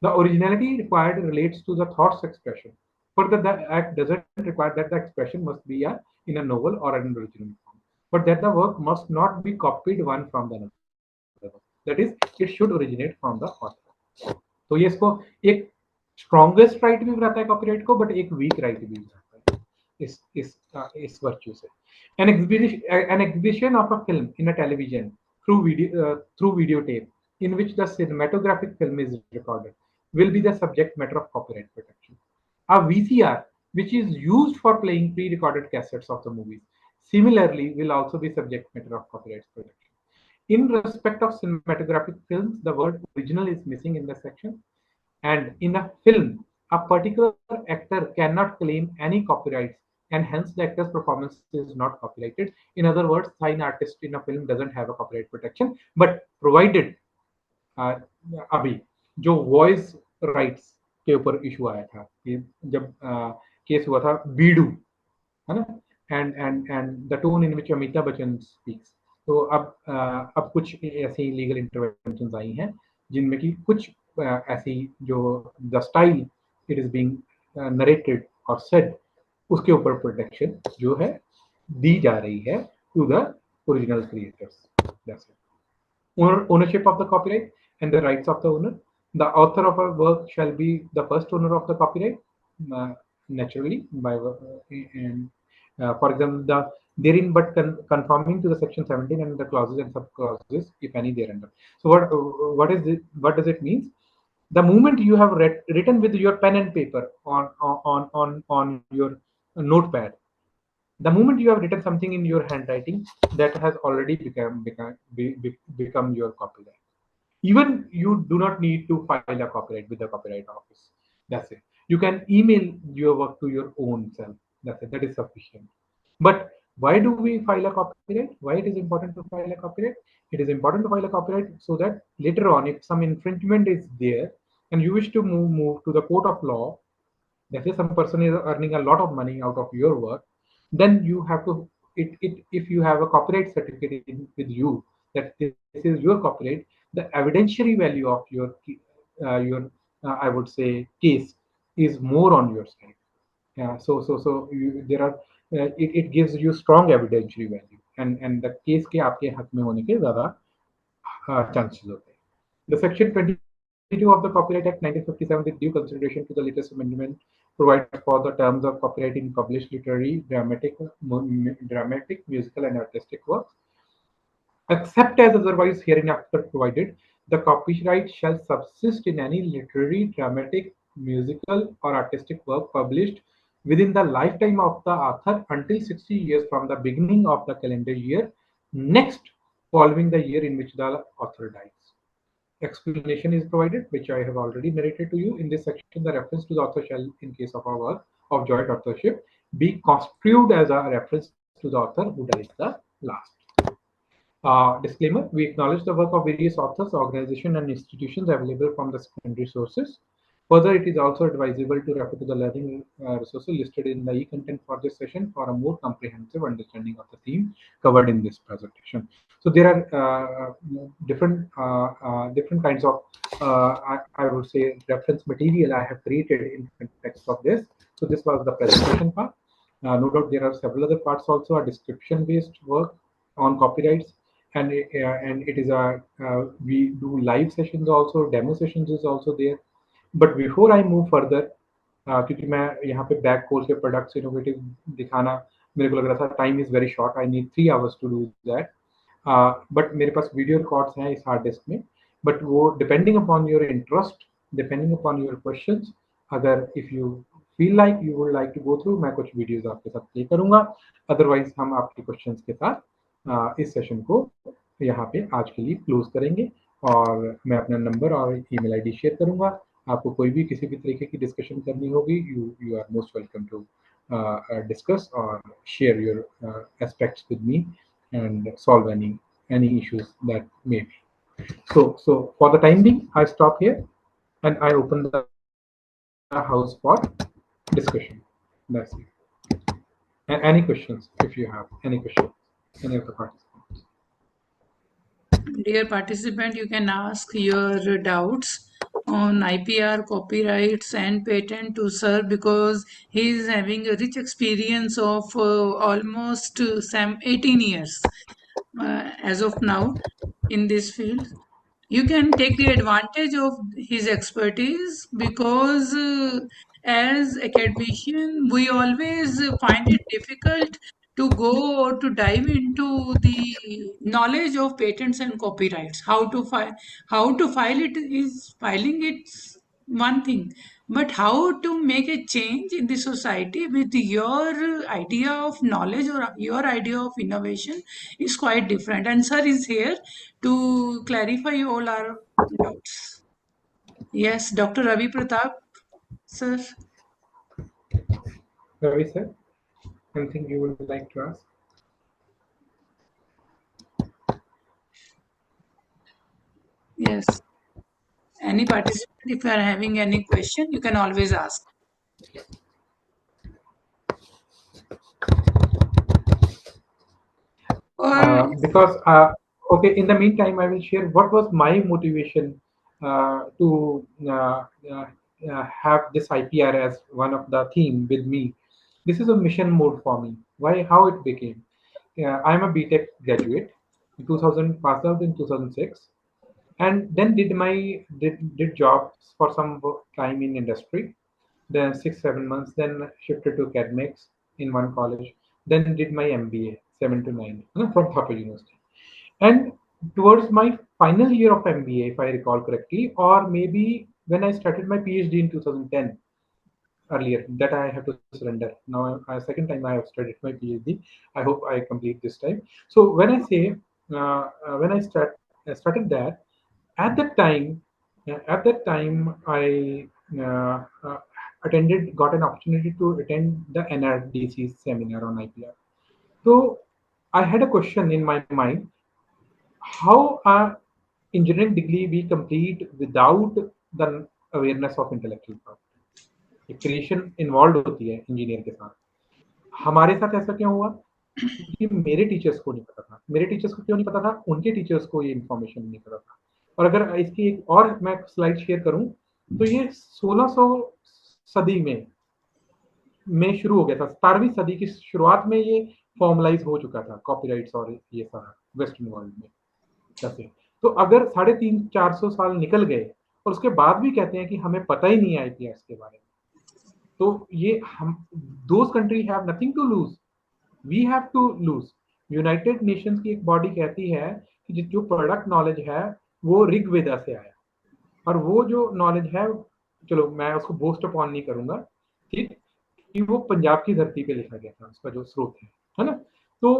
S13: The originality required relates to the thoughts expression. Further, the act doesn't require that the expression must be in a novel or an original form, but that the work must not be copied one from the another. That is, it should originate from the author. तो ये इसको एक strongest right भी बताता है copyright को, but एक week right भी बताता है इस वर्च्यू से. An exhibition of a film in a television through videotape in which the cinematographic film is recorded will be the subject matter of copyright protection. A VCR which is used for playing pre-recorded cassettes of the movies similarly will also be subject matter of copyright protection. In respect of cinematographic films, the word original is missing in the section, and in a film, a particular actor cannot claim any copyrights, and hence the actor's performance is not copyrighted. In other words, sign artist in a film doesn't have a copyright protection, but provided अभी जो voice rights के ऊपर issue आया था, जब case हुआ था Baidu, है ना, and the tone in which Amitabh Bachchan speaks. तो अब कुछ ऐसी लीगल इंटरवेंशंस आई हैं जिनमें कि कुछ ऐसी जो the style it is being narrated और सेड, उसके ऊपर प्रोटेक्शन जो है दी जा रही है to the original creators. That's it. Ownership of the copyright and the rights of the owner. The author of a work shall be the first owner of the copyright, naturally, by for example, therein but conforming to the section 17 and the clauses and sub-clauses, if any, thereunder. So what does it mean? The moment you have written with your pen and paper on your notepad, the moment you have written something in your handwriting, that has already become your copyright. Even you do not need to file a copyright with the copyright office. That's it. You can email your work to your own self. That's it. That is sufficient. But why do we file a copyright? Why it is important to file a copyright? It is important to file a copyright so that later on, if some infringement is there and you wish to move to the court of law, that is, some person is earning a lot of money out of your work, then you have to if you have a copyright certificate with you that this is your copyright, the evidentiary value of your I would say case is more on your side. Yeah, there are it gives you strong evidentiary value, and the case के आपके हक में होने के ज़्यादा chances होते हैं. The Section 22 of the Copyright Act 1957, with due consideration to the latest amendment, provides for the terms of copyright in published literary, dramatic, musical, and artistic works. Except as otherwise hereinafter provided, the copyright shall subsist in any literary, dramatic, musical, or artistic work published within the lifetime of the author until 60 years from the beginning of the calendar year next following the year in which the author dies. Explanation is provided, which I have already narrated to you. In this section, the reference to the author shall, in case of our work of joint authorship, be construed as a reference to the author who dies the last. Disclaimer, we acknowledge the work of various authors, organizations, and institutions available from the secondary sources. Further, it is also advisable to refer to the learning resources listed in the e-content for this session for a more comprehensive understanding of the theme covered in this presentation. So there are different kinds of, I would say, reference material I have created in context of this. So this was the presentation part. No doubt there are several other parts also, a description-based work on copyrights, and it is a we do live sessions also, demo sessions is also there. But before I move further, क्योंकि मैं यहाँ पे back course के products innovative दिखाना मेरे को लग रहा था time is very short, I need 3 hours to do that, but मेरे पास वीडियो रिकॉर्ड्स हैं इस हार्ड डिस्क में, बट वो depending upon your interest, depending upon your questions, अगर if you feel like you would like to go through, मैं कुछ videos आपके साथ प्ले करूंगा, अदरवाइज हम आपके क्वेश्चंस के साथ इस सेशन को यहाँ पे आज के लिए क्लोज करेंगे, और मैं अपना नंबर और ईमेल आईडी शेयर करूंगा. आपको कोई भी किसी भी तरीके की डिस्कशन करनी होगी, you are most welcome to discuss और share your aspects with me and solve any issues that may be. So for the time being, I stop here and I open the house for discussion. That's it. Any questions, if you have any questions, any of the participants?
S11: Dear participant, you can ask your doubts on IPR, copyrights, and patent to sir, because he is having a rich experience of almost 18 years as of now in this field. You can take the advantage of his expertise, because as academician we always find it difficult to go or to dive into the knowledge of patents and copyrights. How to file it is filing, it's one thing, but how to make a change in the society with your idea of knowledge or your idea of innovation is quite different, and sir is here to clarify all our doubts. Yes, Dr. Ravi Pratap, sir.
S13: Ravi sir, anything you would like to ask?
S11: Yes. Any participant, if you are having any question, you can always ask.
S13: Because okay, in the meantime, I will share what was my motivation to have this IPR as one of the theme with me. This is a mission mode for me. Why? How it became? I'm a BTech graduate. In 2000, passed out in 2006, and then did jobs for some time in industry. Then 6-7 months. Then shifted to academics in one college. Then did my MBA 7 to 9 from Thapa University. And towards my final year of MBA, if I recall correctly, or maybe when I started my PhD in 2010, earlier, that I have to surrender. Now, second time I have studied my PhD. I hope I complete this time. So when I say, when I started that, at that time, I got an opportunity to attend the NRDC seminar on IPR. So I had a question in my mind: how a engineering degree we complete without the awareness of intellectual property? Creation involve होती है engineer के साथ. हमारे साथ ऐसा क्यों हुआ? क्योंकि मेरे टीचर्स को नहीं पता था। मेरे टीचर्स को क्यों नहीं पता था? उनके टीचर्स को ये इन्फॉर्मेशन नहीं पता था। और अगर इसकी एक और मैं स्लाइड शेयर करूं तो ये 1600 सदी में शुरू हो गया था। 17वीं सदी की शुरुआत में ये फॉर्मलाइज हो चुका था, कॉपीराइट्स और ये सारा वेस्टर्न वर्ल्ड में जैसे। तो अगर 350-400 साल निकल गए और उसके बाद भी कहते हैं कि हमें पता ही नहीं है आईपीआर के बारे में, तो ये हम those country have nothing to lose, we have to lose. United Nations की एक बॉडी कहती है कि जो प्रोडक्ट नॉलेज है वो ऋग्वेदा से आया, और वो जो नॉलेज है, चलो मैं उसको बोस्ट अपॉन नहीं करूंगा, ठीक, कि वो पंजाब की धरती पे लिखा गया था, उसका जो स्रोत है ना। तो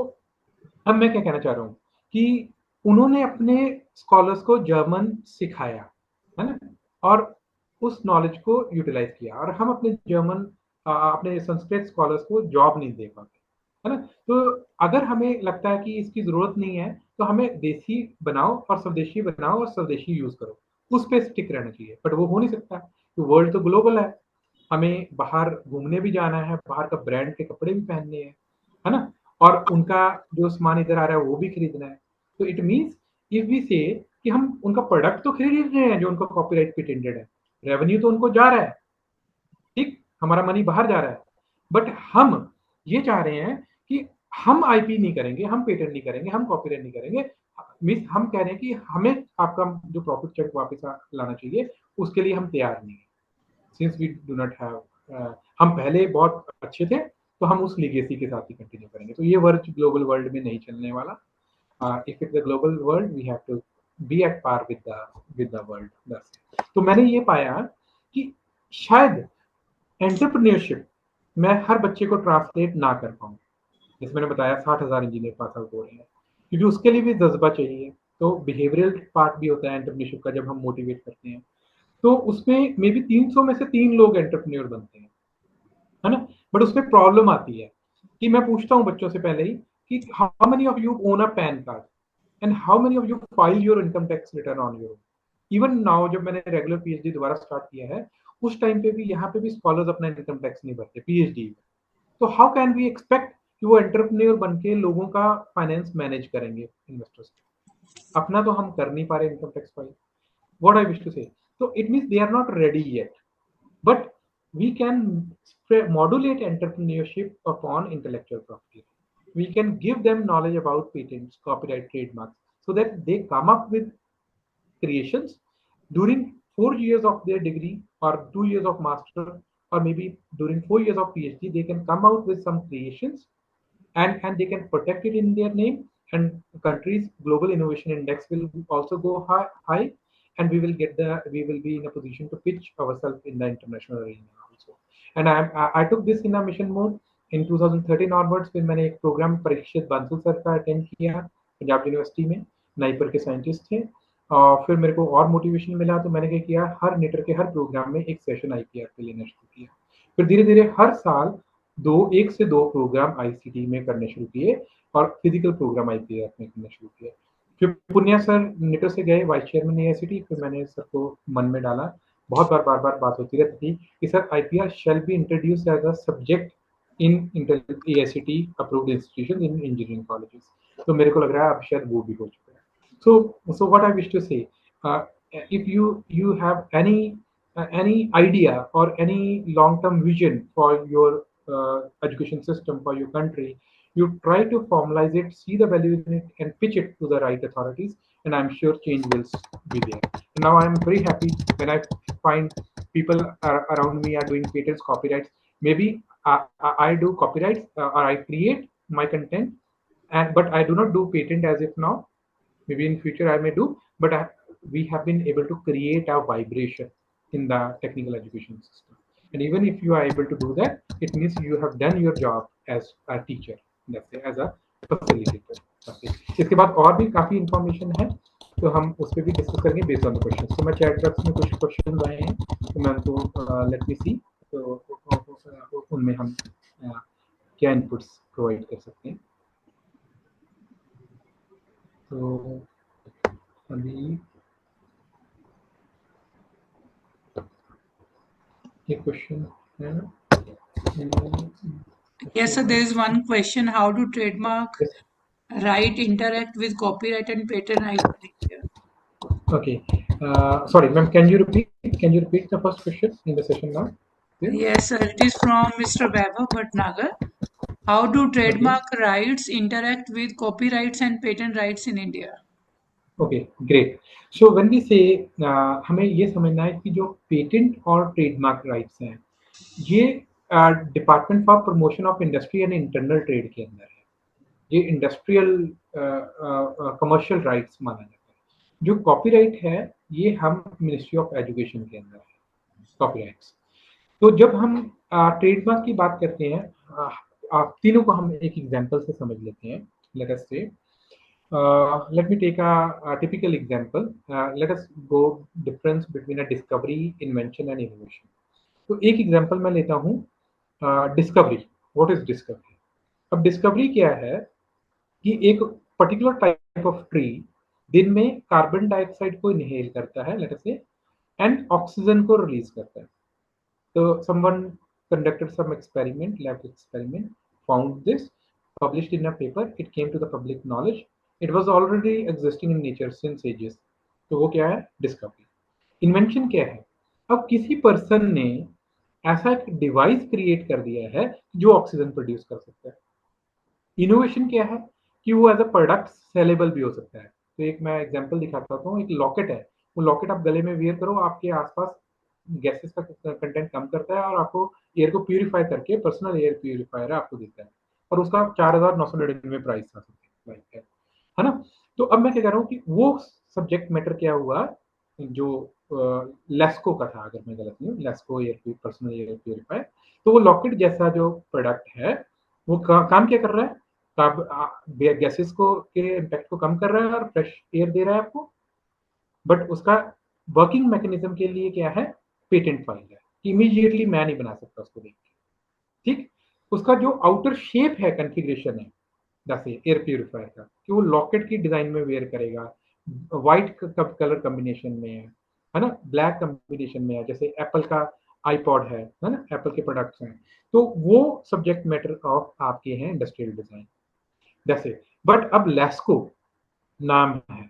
S13: अब मैं क्या कहना चाह रहा हूँ कि उन्होंने अपने स्कॉलर्स को जर्मन सिखाया, है ना, और उस नॉलेज को यूटिलाइज किया, और हम अपने अपने संस्कृत स्कॉलर्स को जॉब नहीं दे पाते, है ना। तो अगर हमें लगता है कि इसकी जरूरत नहीं है तो हमें देसी बनाओ और स्वदेशी बनाओ और स्वदेशी यूज करो, उस पर स्टिक रहना चाहिए। बट वो हो नहीं सकता, तो वर्ल्ड तो ग्लोबल है, हमें बाहर घूमने भी जाना है, बाहर का ब्रांड के कपड़े भी पहनने हैं, है ना, और उनका जो सामान इधर आ रहा है वो भी खरीदना है। तो इट मीन्स इफ वी से कि हम उनका प्रोडक्ट तो खरीद रहे हैं जो उनका कॉपीराइट पेटेंटेड है, रेवेन्यू तो उनको जा रहा है, ठीक, हमारा मनी बाहर जा रहा है, बट हम ये चाह रहे हैं कि हम आईपी नहीं करेंगे, हम पेटेंट नहीं करेंगे, हम कॉपीराइट नहीं करेंगे। मीन्स हम कह रहे हैं कि हमें आपका जो प्रॉफिट चेक वापस लाना चाहिए, उसके लिए हम तैयार नहीं है। Since we do not have, हम पहले बहुत अच्छे थे तो हम उस लीगेसी के साथ ही कंटिन्यू करेंगे। तो ये वर्ड ग्लोबल वर्ल्ड में नहीं चलने वाला। If it's a global world we have to be at par with the world, बस। तो मैंने ये पाया कि शायद एंटरप्रेन्योरशिप मैं हर बच्चे को ट्रांसलेट ना कर पाऊँ, जैसे मैंने बताया 60,000 इंजीनियर पास आउट हो रहे हैं, क्योंकि उसके लिए भी जज्बा चाहिए। तो बिहेवियरल पार्ट भी होता है एंटरप्रेन्योरशिप का, जब हम मोटिवेट करते हैं तो उसमें मे बी 300 में से 3 लोग एंटरप्रेन्योर बनते हैं, है ना। बट उसमें प्रॉब्लम आती है कि मैं पूछता हूँ बच्चों से पहले ही कि how many of you own a pan card and how many of you file your income tax return on your. Even now जब मैंने रेगुलर पीएचडी दोबारा स्टार्ट किया है, उस टाइम पे भी यहाँ पे भी स्कॉलर्स अपना इनकम टैक्स नहीं भरते पीएचडी में। तो हाउ कैन वी एक्सपेक्ट कि वो एंटरप्रेन्योर बन के लोगों का फाइनेंस मैनेज करेंगे, इन्वेस्टर्स अपना तो हम कर नहीं पा रहे income tax file. What I wish to say, so it means they are not ready yet, but we can modulate entrepreneurship upon intellectual property. We can give them knowledge about patents, copyright, trademarks, so that they come up with creations during 4 years of their degree or 2 years of master, or maybe during 4 years of PhD they can come out with some creations, and they can protect it in their name, and countries global innovation index will also go high, and we will be in a position to pitch ourselves in the international arena also. And I took this in a mission mode in 2013 onwards, फिर मैंने एक programme Parikshit बांसुल sir का attend किया Punjab university में, NIPER के scientist थे, और फिर मेरे को और मोटिवेशन मिला, तो मैंने क्या किया, हर नेटर के हर प्रोग्राम में एक सेशन आईपीआर पे लेना शुरू किया। फिर धीरे धीरे हर साल 1 से 2 प्रोग्राम आईसीटी में करने शुरू किए, और फिजिकल प्रोग्राम आईपीआर में करना शुरू किया। फिर पुनिया सर नेटर से गए वाइस चेयरमैन एआईसीटी, फिर मैंने सर को मन में डाला, बहुत बार बात होती रहती थी कि sir IPR shall be introduce as a subject in AICTE approved institution in engineering colleges. तो मेरे को लग रहा है अब शायद वो भी हो चुका है। So what I wish to say, if you have any idea or any long-term vision for your education system for your country, you try to formalize it, see the value in it, and pitch it to the right authorities, and I'm sure change will be there. And now I'm very happy when I find people around me are doing patents, copyrights. Maybe I do copyrights or I create my content, but I do not do patent as if now. Maybe in future I may do, but we have been able to create a vibration in the technical education system. And even if you are able to do that, it means you have done your job as a teacher, let's say as a facilitator. इसके बाद और भी काफी information है, तो हम उस पर भी डिस्कस करेंगे बेस्ड ऑन द क्वेश्चंस। तो मैं चैट बॉक्स में कुछ क्वेश्चंस आए हैं, तो मैं उनको लेट मी सी, तो उनमें हम क्या इनपुट्स प्रोवाइड कर सकते हैं। तो अभी ये क्वेश्चन है,
S11: Yes, sir. There is one question: how do trademark
S13: Yes.
S11: right interact with copyright and patent rights in India?
S13: Okay. Sorry, ma'am. Can you repeat? Can you repeat the first question in the session now? Yeah?
S11: Yes, sir. It is from Mr. Vaibhav Bhatnagar. How do
S13: Okay.
S11: trademark rights interact with copyrights and patent rights in India?
S13: Okay, great. So when we say हमें ये समझना है कि जो patent और trademark rights हैं ये department for promotion of industry and internal trade के अंदर है। ये इंडस्ट्रियल कमर्शियल राइट्स माना जाता है। जो कॉपीराइट है ये हम मिनिस्ट्री ऑफ एजुकेशन के अंदर है कॉपीराइट्स। तो जब हम ट्रेडमार्क की बात करते हैं आप तीनों को हम एक एग्जांपल से समझ लेते हैं। लेट अस से let me take a typical example. Let us go difference between a discovery, invention and innovation. तो एक एग्जांपल मैं लेता हूँ डिस्कवरी। What is discovery? अब डिस्कवरी क्या है कि एक पर्टिकुलर टाइप ऑफ ट्री दिन में कार्बन डाइऑक्साइड को इनहेल करता है लेट अस से एंड ऑक्सीजन को रिलीज करता है। So someone conducted some experiment, lab experiment, found this, published in a paper, it came to the public knowledge. It was already existing in nature since ages. तो वो क्या है? Discovery. Invention क्या है? अब किसी पर्सन ने ऐसा एक डिवाइस क्रिएट कर दिया है जो ऑक्सीजन प्रोड्यूस कर सकता है। इनोवेशन क्या है कि वो एज अ प्रोडक्ट सेलेबल भी हो सकता है। तो एक मैं एग्जांपल दिखाता हूँ। एक लॉकेट है, वो लॉकेट आप गले में वियर करो, आपके आसपास गैसेस का कंटेंट कम करता है और आपको एयर को प्यूरिफाई करके पर्सनल एयर प्यूरिफायर आपको देता है और उसका 4,999 प्राइस था है ना। तो अब मैं क्या कह रहा हूँ कि वो सब्जेक्ट मैटर क्या हुआ जो लेस्को का था, अगर मैं गलत नहीं हूँ, LESCO air personal air purifier. तो वो लॉकेट जैसा जो प्रोडक्ट है वो काम क्या कर रहा है? गैसेस को के इम्पैक्ट को कम कर रहा है और फ्रेश एयर दे रहा है आपको। बट उसका वर्किंग मैकेनिज्म के लिए क्या है? पेटेंट फाइल है। इमीडिएटली मैं नहीं बना सकता उसको देख के। ठीक, उसका जो आउटर शेप है, कॉन्फ़िगरेशन है जैसे एयर प्यूरिफायर का कि वो लॉकेट की डिजाइन में वेयर करेगा, व्हाइट कलर कॉम्बिनेशन में है ना, ब्लैक कॉम्बिनेशन में है, जैसे एप्पल का आईपॉड है ना, एप्पल के प्रोडक्ट्स हैं। तो वो सब्जेक्ट मैटर ऑफ आपके हैं इंडस्ट्रियल डिजाइन जैसे। बट अब लेस्को नाम है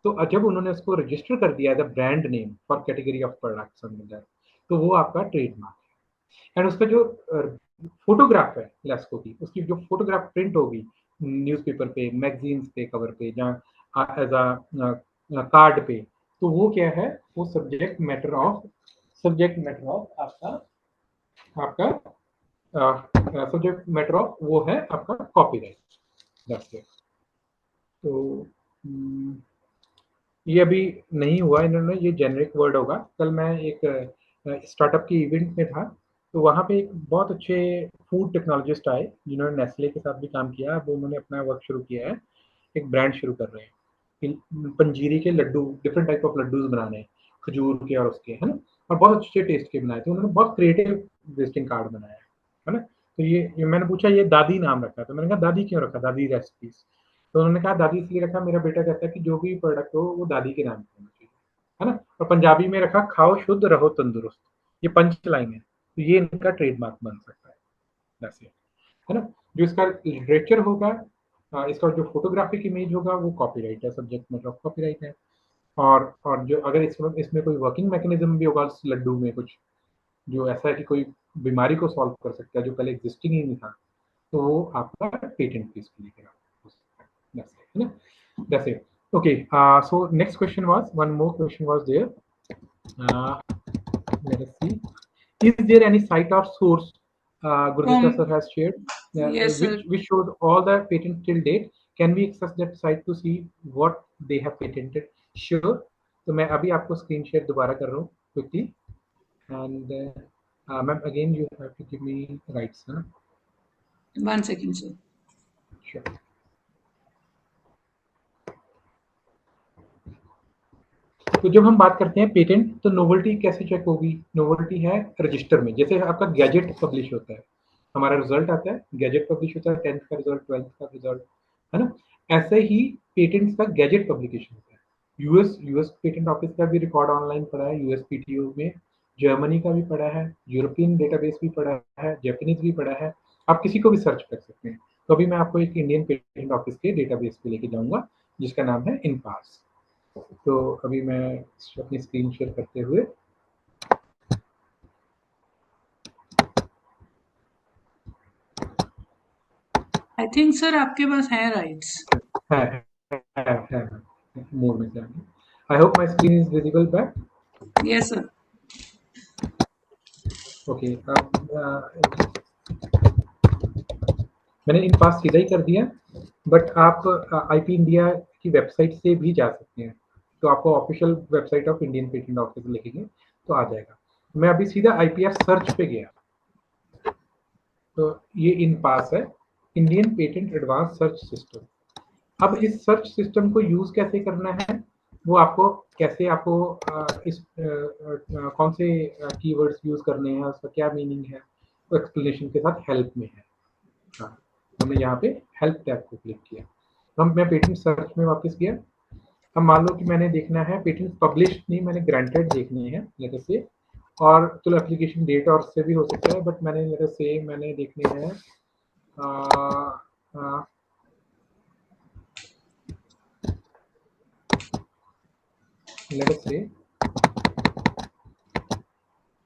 S13: तो जब उन्होंने उसको रजिस्टर कर दिया as a brand name for category of products अंदर, तो वो आपका ट्रेडमार्क है। एंड उसका जो फोटोग्राफ है लेस्को की, उसकी जो फोटोग्राफ प्रिंट होगी न्यूज़पेपर पे, मैगजीन्स पे कवर पे, जहाँ एज अ कार्ड पे, तो वो क्या है? वो सब्जेक्ट मैटर ऑफ आपका आपका सब्जेक्ट मैटर ऑफ वो है आपका कॉपीराइट। That's it. तो ये अभी नहीं हुआ इन्होंने, ये जेनरिक वर्ड होगा। कल मैं एक स्टार्टअप की इवेंट में था, तो वहाँ पे एक बहुत अच्छे फूड टेक्नोलॉजिस्ट आए जिन्होंने नेस्ले के साथ भी काम किया। अब उन्होंने अपना वर्क शुरू किया है, एक ब्रांड शुरू कर रहे हैं पंजीरी के laddu, different type of laddoos बनाने हैं, खजूर के और उसके, है ना, और बहुत अच्छे टेस्ट के बनाए थे उन्होंने। बहुत क्रिएटिव विजिटिंग कार्ड बनाया है ना। तो ये मैंने पूछा ये दादी नाम रखा, तो मैंने कहा दादी क्यों रखा, दादी रेसिपीज? तो उन्होंने कहा दादी इसलिए रखा, मेरा बेटा कहता है कि जो भी प्रोडक्ट हो वो दादी के नाम पे होना चाहिए, है ना। और पंजाबी में रखा खाओ शुद्ध रहो तंदुरुस्त। ये पंच लाइन है, तो ये इनका ट्रेडमार्क बन सकता है वैसे, है ना। जो इसका लिटरेचर होगा, इसका जो फोटोग्राफिक इमेज होगा वो कॉपीराइट है, सब्जेक्ट मैटर ऑफ कॉपीराइट है। और जो अगर इसमें कोई वर्किंग मैकेनिज्म भी होगा उस लड्डू में कुछ जो ऐसा है कि कोई बीमारी को सॉल्व कर सकता है जो पहले एग्जिस्टिंग ही नहीं था, तो वो आपका पेटेंट फीस के लिए हो सकता है। That's it, है ना? That's it. Okay. So next question was, one more question was there. Let us see. Is there any site or source Gurudetta sir has shared,
S11: Yes, sir.
S13: which shows all the patents till date? Can we access that site to see what they have patented? Sure. तो मैं अभी आपको screen share दोबारा कर रहा हूँ quickly. And ma'am, again you have to give me rights, huh?
S11: 1 second, sir.
S13: Sure. तो जब हम बात करते हैं पेटेंट, तो नोवेल्टी कैसे चेक होगी? नोवेल्टी है रजिस्टर में, जैसे आपका गैजेट पब्लिश होता है, हमारा रिजल्ट आता है, गैजेट पब्लिश होता है, 10th का रिजल्ट, 12th का रिजल्ट, है ना। ऐसे ही पेटेंट्स का गैजेट पब्लिकेशन होता है। यूएस पेटेंट ऑफिस का भी रिकॉर्ड ऑनलाइन पड़ा है, यूएसपीटीओ में, जर्मनी का भी पड़ा है, यूरोपियन डेटाबेस भी पड़ा है, जापानीज भी पड़ा है, आप किसी को भी सर्च कर सकते हैं। तो अभी मैं आपको एक इंडियन पेटेंट ऑफिस के डेटाबेस पे लेके जाऊंगा जिसका नाम है इनपास। तो अभी मैं अपनी स्क्रीन शेयर करते हुए
S11: आई थिंक सर आपके पास है राइट्स।
S13: है मोर में से I hope my screen is visible back.
S11: Yes sir.
S13: Okay, मैंने इन पास सीधा ही कर दिया, बट आप आईपी इंडिया की वेबसाइट से भी जा सकते हैं। तो आपको official website of Indian patent office लिखेंगे तो आ जाएगा। मैं अभी सीधा आईपीआर सर्च पे गया, तो ये इन पास है, Indian patent advance search system. अब इस सर्च सिस्टम को यूज कैसे करना है, वो आपको कैसे आपको इस कौन से कीवर्ड्स यूज करने हैं, उसका क्या मीनिंग है, वो एक्सप्लेनेशन के साथ हेल्प में है। हाँ, हमने यहाँ पे हेल्प टैब को क्लिक किया। हम मैं पेटेंट सर्च में वापस गया। अब मान लो कि मैंने देखना है पेटेंट पब्लिश नहीं, मैंने ग्रांटेड देखनी है लेटर से, और चलो एप्लीकेशन डेट और से भी हो सकता है, बट मैंने लेटर से मैंने देखनी है लेटर से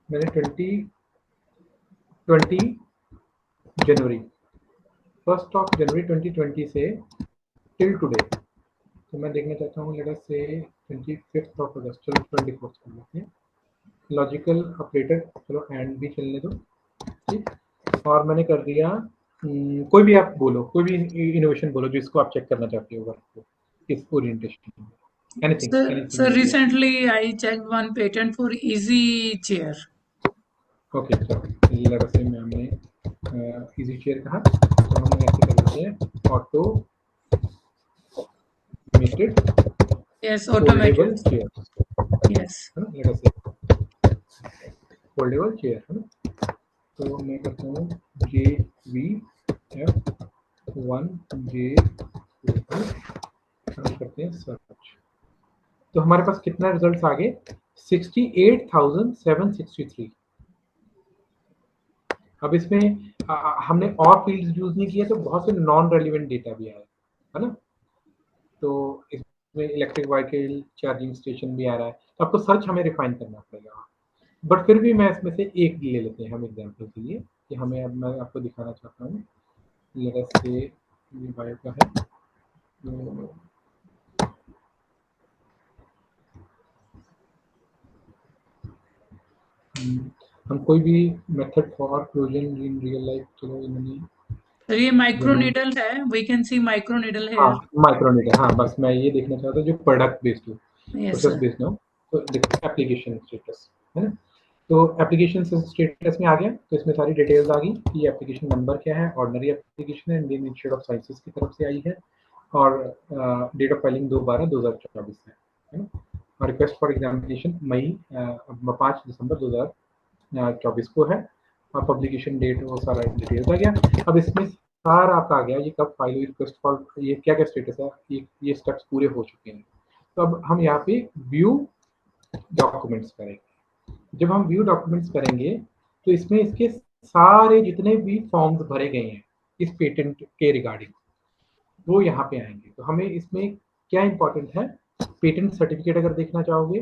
S13: मैंने 20 जनवरी 1 जनवरी 2020 से टिल टुडे, तो मैं देखना चाहता हूँ लेटर से 25 अगस्त, चलो 24 कर लेते हैं। लॉजिकल ऑपरेटर चलो एंड भी चलने दो, ठीक। और मैंने कर दिया कोई भी आप बोलो, कोई भी इनोवेशन बोलो जिसको आप चेक करना चाहते हो वर्क को, इस ओरिएंटेशन में, anything.
S11: Sir, recently I checked one patent for easy chair.
S13: Okay, चलो लेटर से हमने इजी चेयर कहा, तो हम ऐसे कर लेते हैं automated
S11: Yes, automated.
S13: Chair,
S11: Yes.
S13: है ना, लेटर से फोल्डेबल चेयर, है ना। तो मैं करता हूँ JVF1J, हम करते हैं सर्च। तो हमारे पास कितना रिजल्ट आ गए, 68,763। अब इसमें हमने और फील्ड्स यूज नहीं किए, तो बहुत से नॉन रेलिवेंट डेटा भी आया, है ना। तो इसमें इलेक्ट्रिक व्हीकल चार्जिंग स्टेशन भी आ रहा है, तो आपको सर्च हमें रिफाइन करना पड़ेगा। बट फिर भी मैं इसमें से एक ले लेते हैं हम एग्जाम्पल के लिए, कि हमें अब मैं आपको दिखाना चाहता हूँ। लेटर से ये बायो का है, तो हम कोई भी method for closure in real life, चलो इन्होंने
S11: सर ये माइक्रो नीडल है, we can see micro needle है।
S13: हाँ माइक्रो नीडल, हाँ बस मैं ये देखना चाहता हूँ जो प्रोडक्ट बेस्ड हो, प्रोसेस बेस्ड हो। तो देखो एप्लीकेशन स्टेटस, है ना। तो एप्लीकेशन स्टेटस में आ गया, तो इसमें सारी डिटेल्स आ गई कि एप्लीकेशन नंबर क्या है, ऑर्डिनरी एप्लीकेशन है, इंडियन इंस्टीट्यूट ऑफ साइंसेज की तरफ से आई है, और डेट ऑफ फाइलिंग 2/12/2024 है ना। और रिक्वेस्ट फॉर एग्जामिनेशन 5 दिसंबर 2024 को है, और पब्लिकेशन डेट वो सारा डिटेल्स आ गया। अब इसमें सारा आपका आ गया, ये कब फाइल हुई, रिक्वेस्ट फॉर, ये क्या क्या स्टेटस है, ये स्टेप्स पूरे हो चुके हैं। तो अब हम यहाँ पे व्यू डॉक्यूमेंट्स करेंगे। जब हम व्यू डॉक्यूमेंट्स करेंगे तो इसमें इसके सारे जितने भी फॉर्म्स भरे गए हैं इस पेटेंट के रिगार्डिंग, वो यहाँ पे आएंगे। तो हमें इसमें क्या इंपॉर्टेंट है, पेटेंट सर्टिफिकेट अगर देखना चाहोगे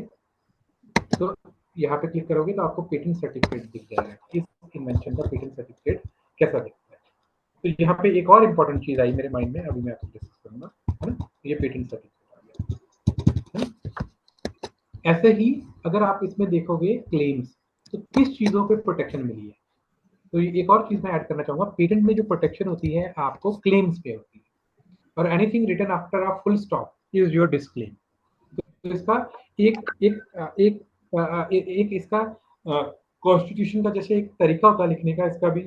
S13: तो यहाँ पे क्लिक करोगे तो आपको पेटेंट सर्टिफिकेट दिख जाएगा, इस इन्वेंशन का पेटेंट सर्टिफिकेट कैसा दिखता है। तो यहाँ पे एक और इम्पोर्टेंट चीज आई मेरे माइंड में, अभी मैं आपको डिस्कस करूंगा, है ना। ये पेटेंट सर्टिफिकेट आ गया। ऐसे ही अगर आप इसमें देखोगे क्लेम्स, तो किस चीजों पे प्रोटेक्शन मिली है, तो एक और चीज मैं ऐड करना चाहूंगा, पेटेंट में जो प्रोटेक्शन होती है आपको क्लेम्स पे होती है, और anything written after a full stop is your disclaim. तो इसका एक इसका कॉन्स्टिट्यूशन का जैसे एक तरीका होता है लिखने का, इसका भी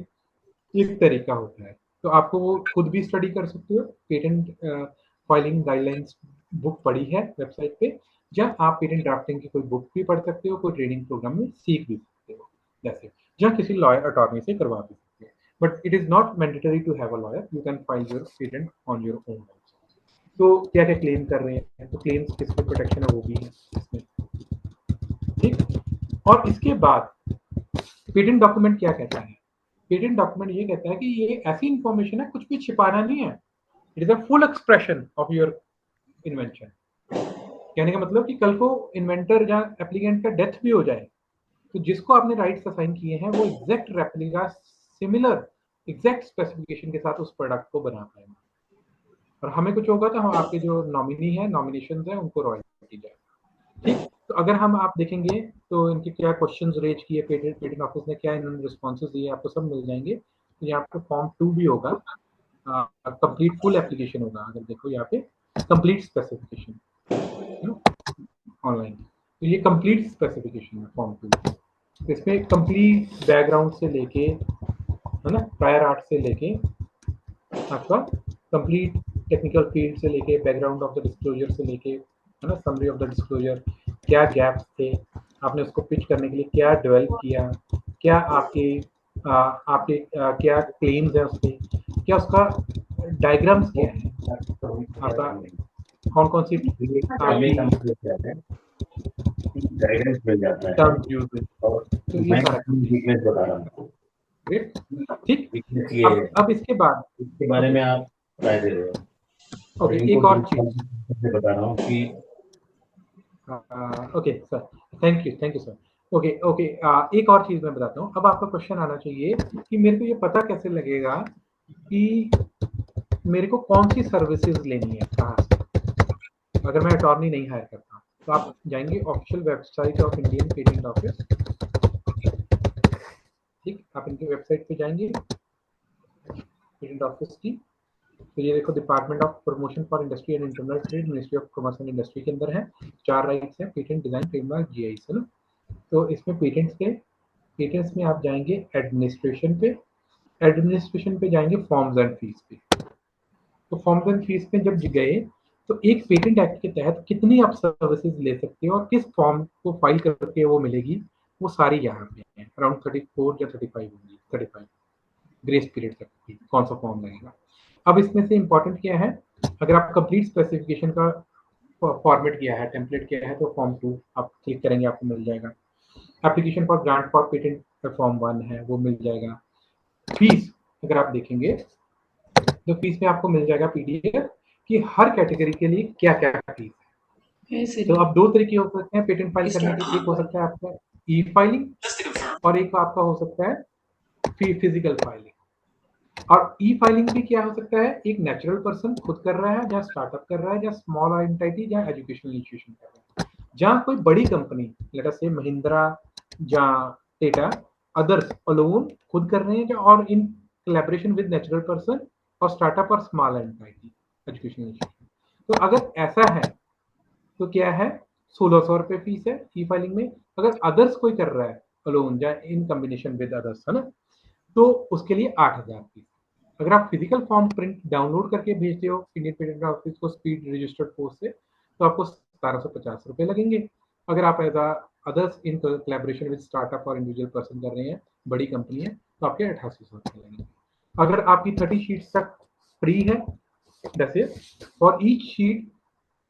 S13: एक तरीका होता है। तो आपको वो खुद भी स्टडी कर सकते हो, पेटेंट फाइलिंग गाइडलाइंस बुक पढ़ी है वेबसाइट पे, या आप पेटेंट ड्राफ्टिंग की कोई बुक भी पढ़ सकते हो, कोई ट्रेनिंग प्रोग्राम में सीख भी सकते हो, जैसे या किसी लॉयर अटॉर्नी से करवा भी सकते हो। But it is not mandatory to have a lawyer, you can file your patent on your own. तो क्या क्या क्लेम कर रहे हैं, तो क्लेम्स किस पे प्रोटेक्शन है वो भी है इसमें, ठीक। और इसके बाद पेटेंट डॉक्यूमेंट क्या कहता है, पेटेंट डॉक्यूमेंट ये कहता है कि ये ऐसी इंफॉर्मेशन है, कुछ भी छिपाना नहीं है, it is a full expression of your invention. कहने का मतलब कि कल को इन्वेंटर या एप्लीकेंट का डेथ भी हो जाए तो जिसको आपने राइट्स असाइन किए हैं वो exact replica similar exact specification के साथ उस प्रोडक्ट को बना पाएंगे, और हमें कुछ होगा तो हम आपके जो नॉमिनी है, नॉमिनेशन है, उनको रॉयल्टी जाएगा। ठीक, तो अगर हम आप देखेंगे तो इनके क्या क्वेश्चंस रेज किए पेटेंट ऑफिस ने, क्या इन्होंने रिस्पॉन्सेज दिए, आपको सब मिल जाएंगे। तो यहाँ पे फॉर्म 2 भी होगा, कंप्लीट फुल एप्लीकेशन होगा। अगर देखो यहाँ पे कंप्लीट स्पेसिफिकेशन ऑनलाइन, तो ये कंप्लीट स्पेसिफिकेशन है फॉर्म 2। इसमें कंप्लीट बैकग्राउंड से लेके, है ना, प्रायर आर्ट से लेके आपका कंप्लीट टेक्निकल फील्ड से लेके, बैकग्राउंड ऑफ द डिस्क्लोजर से लेके, है ना, समरी ऑफ द डिस्क्लोजर, क्या गैप्स थे, आपने उसको पिच करने के लिए क्या डेवलप किया, क्या आपके क्या क्लेम्स है उसके, क्या उसका डायग्राम्स क्या है, आपका कौन कौन सी
S14: गाइडेंस मिल जाता है
S13: टर्म्स यूज है, तो ये सारा
S14: वीकनेस बता रहा हूँ।
S13: ठीक, अब इसके बाद
S14: इसके बारे में आप राय दे रहे हो।
S13: ओके, एक और चीज
S14: बता रहा हूँ कि
S13: okay sir, thank you sir. Okay, एक और चीज मैं बताता हूँ। अब आपका क्वेश्चन आना चाहिए कि मेरे को ये पता कैसे लगेगा कि मेरे को कौन सी सर्विसेज लेनी है, कहाँ से, अगर मैं अटॉर्नी नहीं हायर करता। तो आप जाएंगे official website of Indian patent office. ठीक, आप इनकी वेबसाइट पे जाएंगे पेटेंट ऑफिस की, तो ये देखो department of promotion for industry and internal trade, ministry of commerce and industry के अंदर है। 4 राइट्स है, पेटेंट, डिजाइन, ट्रेडमार्क, जीआई, है ना। तो इसमें पेटेंट्स में आप जाएंगे एडमिनिस्ट्रेशन पे, एडमिनिस्ट्रेशन पे जाएंगे फॉर्म्स एंड फीस पे। तो फॉर्म्स एंड फीस पे जब गए तो एक पेटेंट एक्ट के तहत कितनी आप सर्विसेज ले सकते हो और किस फॉर्म को फाइल करके वो मिलेगी, वो सारी यहाँ पे है। अराउंड 34 या 35 होंगी, 35 ग्रेस पीरियड तक कौन सा फॉर्म लगेगा। अब इसमें से इंपॉर्टेंट क्या है, अगर आप कंप्लीट स्पेसिफिकेशन का फॉर्मेट किया है, टेम्पलेट किया है, तो फॉर्म 2 आप क्लिक करेंगे, आपको मिल जाएगा। Application for grant for patent form 1 है, वो मिल जाएगा। फीस अगर आप देखेंगे तो फीस में आपको मिल जाएगा पीडीएफ कि हर कैटेगरी के लिए क्या क्या फीस है। तो अब 2 तरीके हो सकते हैं पेटेंट फाइल करने के। एक हो सकता है आपका ई फाइलिंग और एक आपका हो सकता है फिजिकल फाइलिंग। और ई फाइलिंग भी क्या हो सकता है, एक नेचुरल पर्सन खुद कर रहा है, या स्टार्टअप कर रहा है, या स्मॉल एंटिटी, या एजुकेशनल इंस्टीट्यूशन कर रहा है। जहां कोई बड़ी कंपनी, लेट अस से महिंद्रा या टेटा, अदर्स अलोन खुद कर रहे हैं, और इन कोलैबोरेशन विद नेचुरल पर्सन और स्टार्टअप और स्मॉल एंटिटी एजुकेशनल इंस्टीट्यूशन। तो अगर ऐसा है तो क्या है, 1600 रुपये फीस है ई फाइलिंग में। अगर अदर्स कोई कर रहा है अलोन या इन कॉम्बिनेशन विद अदर्स, है ना, तो उसके लिए 8000 फीस। अगर आप फिजिकल फॉर्म प्रिंट डाउनलोड करके भेजते हो इंडियन पेटेंट ऑफिस को स्पीड रजिस्टर्ड पोस्ट से, तो आपको 1750 रुपये लगेंगे। अगर आप as others in collaboration with startup और इंडिविजुअल पर्सन कर रहे हैं, बड़ी कंपनी है, तो आपके 8800 रुपये लगेंगे। अगर आपकी 30 शीट्स तक फ्री है, जैसे फॉर ईच शीट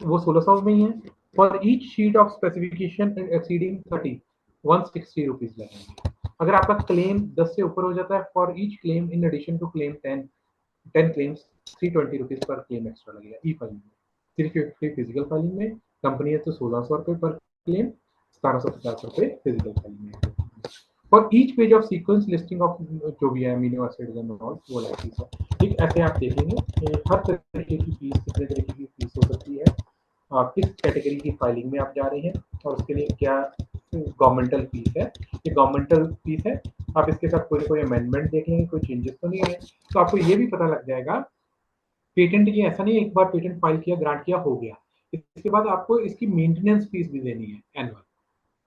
S13: वो 1600 में ही है, for each sheet of specification exceeding 30 160 rupees लगेंगे। अगर आपका क्लेम 10 से ऊपर हो जाता है, for each claim in addition to claim 10 claims 320 rupees per claim extra लगेगा ई फाइलिंग में। 350 फिजिकल फाइलिंग में, कंपनी है तो 1600 रुपये पर क्लेम, 1750 रुपये फिजिकल फाइलिंग में। For each page of sequence listing of जो भी है अमीनो एसिड्स एंड ऑल, वो अलग फीस है। ठीक, ऐसे आप देखेंगे हर तरीके की फीस, कितने तरीके की फीस हो सकती है, किस कैटेगरी की फाइलिंग में आप जा रहे हैं, और उसके लिए क्या गवर्नमेंटल फीस है। ये गवर्नमेंटल फीस है, आप इसके साथ कोई अमेंडमेंट देखेंगे, कोई चेंजेस तो नहीं आए, तो आपको ये भी पता लग जाएगा। पेटेंट की ऐसा नहीं है एक बार पेटेंट फाइल किया, ग्रांट किया, हो गया। इसके बाद आपको इसकी मेंटेनेंस फीस भी देनी है एनुअल।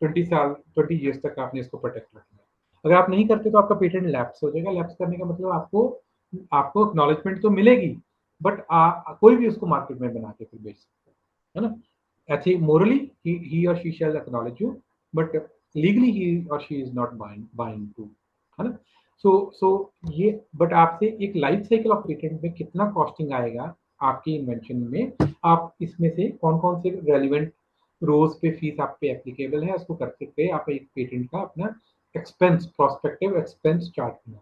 S13: 20 ईयर्स तक आपने इसको प्रोटेक्ट रखना है। अगर आप नहीं करते तो आपका पेटेंट लैप्स हो जाएगा। लैप्स करने का मतलब आपको एक्नॉलेजमेंट तो मिलेगी, बट कोई भी उसको मार्केट में बना के फिर बेच सकता है ना। ऐसे Morli he or she shall acknowledge you, but legally he or she is not bound to, है ना। सो ये, बट आपसे एक लाइफ साइकिल ऑफ पेटेंट में कितना कॉस्टिंग आएगा आपकी इन्वेंशन में, आप इसमें से कौन कौन से रेलिवेंट रोज पे फीस आप पे एप्लीकेबल है, उसको करते पे आप एक पेटेंट का अपना एक्सपेंस, प्रोस्पेक्टिव एक्सपेंस चार्ट करना।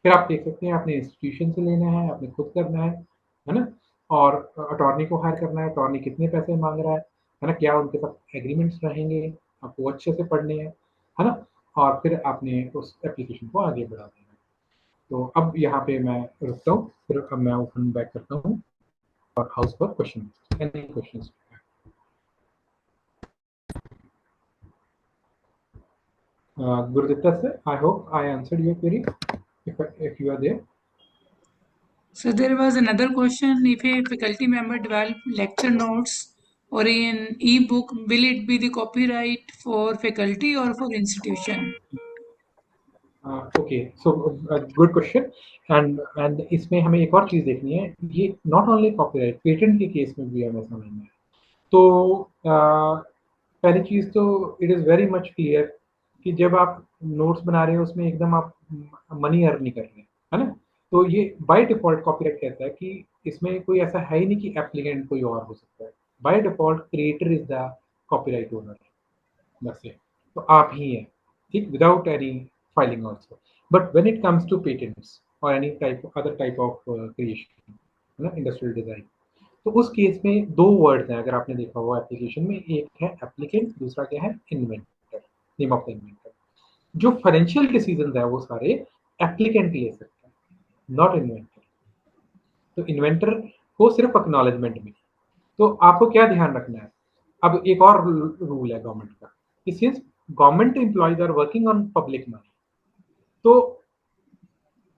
S13: फिर आप देख सकते हैं आपने इंस्टीट्यूशन से लेना है, आपने खुद करना है ना, और अटॉर्नी को हायर करना है, अटॉर्नी कितने पैसे मांग रहा है ना, क्या उनके साथ एग्रीमेंट्स रहेंगे, आपको अच्छे से पढ़ने हैं, है ना, और फिर आपने उस एप्लीकेशन को आगे बढ़ा देना है। तो अब यहाँ पे मैं रुकता हूँ, फिर अब मैं ओपन बैक करता हूँ और house for question, any questions? Gurudetta sir, I hope I answered your query. If you are there.
S11: So there was another question: if a faculty member develop lecture notes or an e-book, will it be the copyright for faculty or for institution?
S13: Okay, so good question. And इसमें हमें एक और चीज देखनी है, ये not only copyright, patent के case में भी हमें समझना है। तो पहली चीज तो it is very much clear कि जब आप नोट्स बना रहे हो उसमें एकदम आप मनी अर्न नहीं कर रहे हैं, है ना, तो ये बाय डिफॉल्ट कॉपीराइट कहता है कि इसमें कोई ऐसा है ही नहीं कि एप्लीकेंट कोई और हो सकता है। By default creator is the copyright owner, बस ये तो आप ही हैं, ठीक, without any filing also. But when it comes to patents और any type other type of creation, है ना, इंडस्ट्रियल डिजाइन, तो उस केस में दो वर्ड्स हैं, अगर आपने देखा हुआ एप्लीकेशन में, एक है एप्लीकेंट, दूसरा क्या है, inventor, name of the inventor. जो फाइनेंशियल डिसीजन है वो सारे एप्लीकेंट ले सकते हैं, नॉट इन्वेंटर। तो इन्वेंटर को सिर्फ एक्नॉलेजमेंट मिली। तो आपको क्या ध्यान रखना है, अब एक और रूल है गवर्नमेंट का, सिंस government employees are working on public money, तो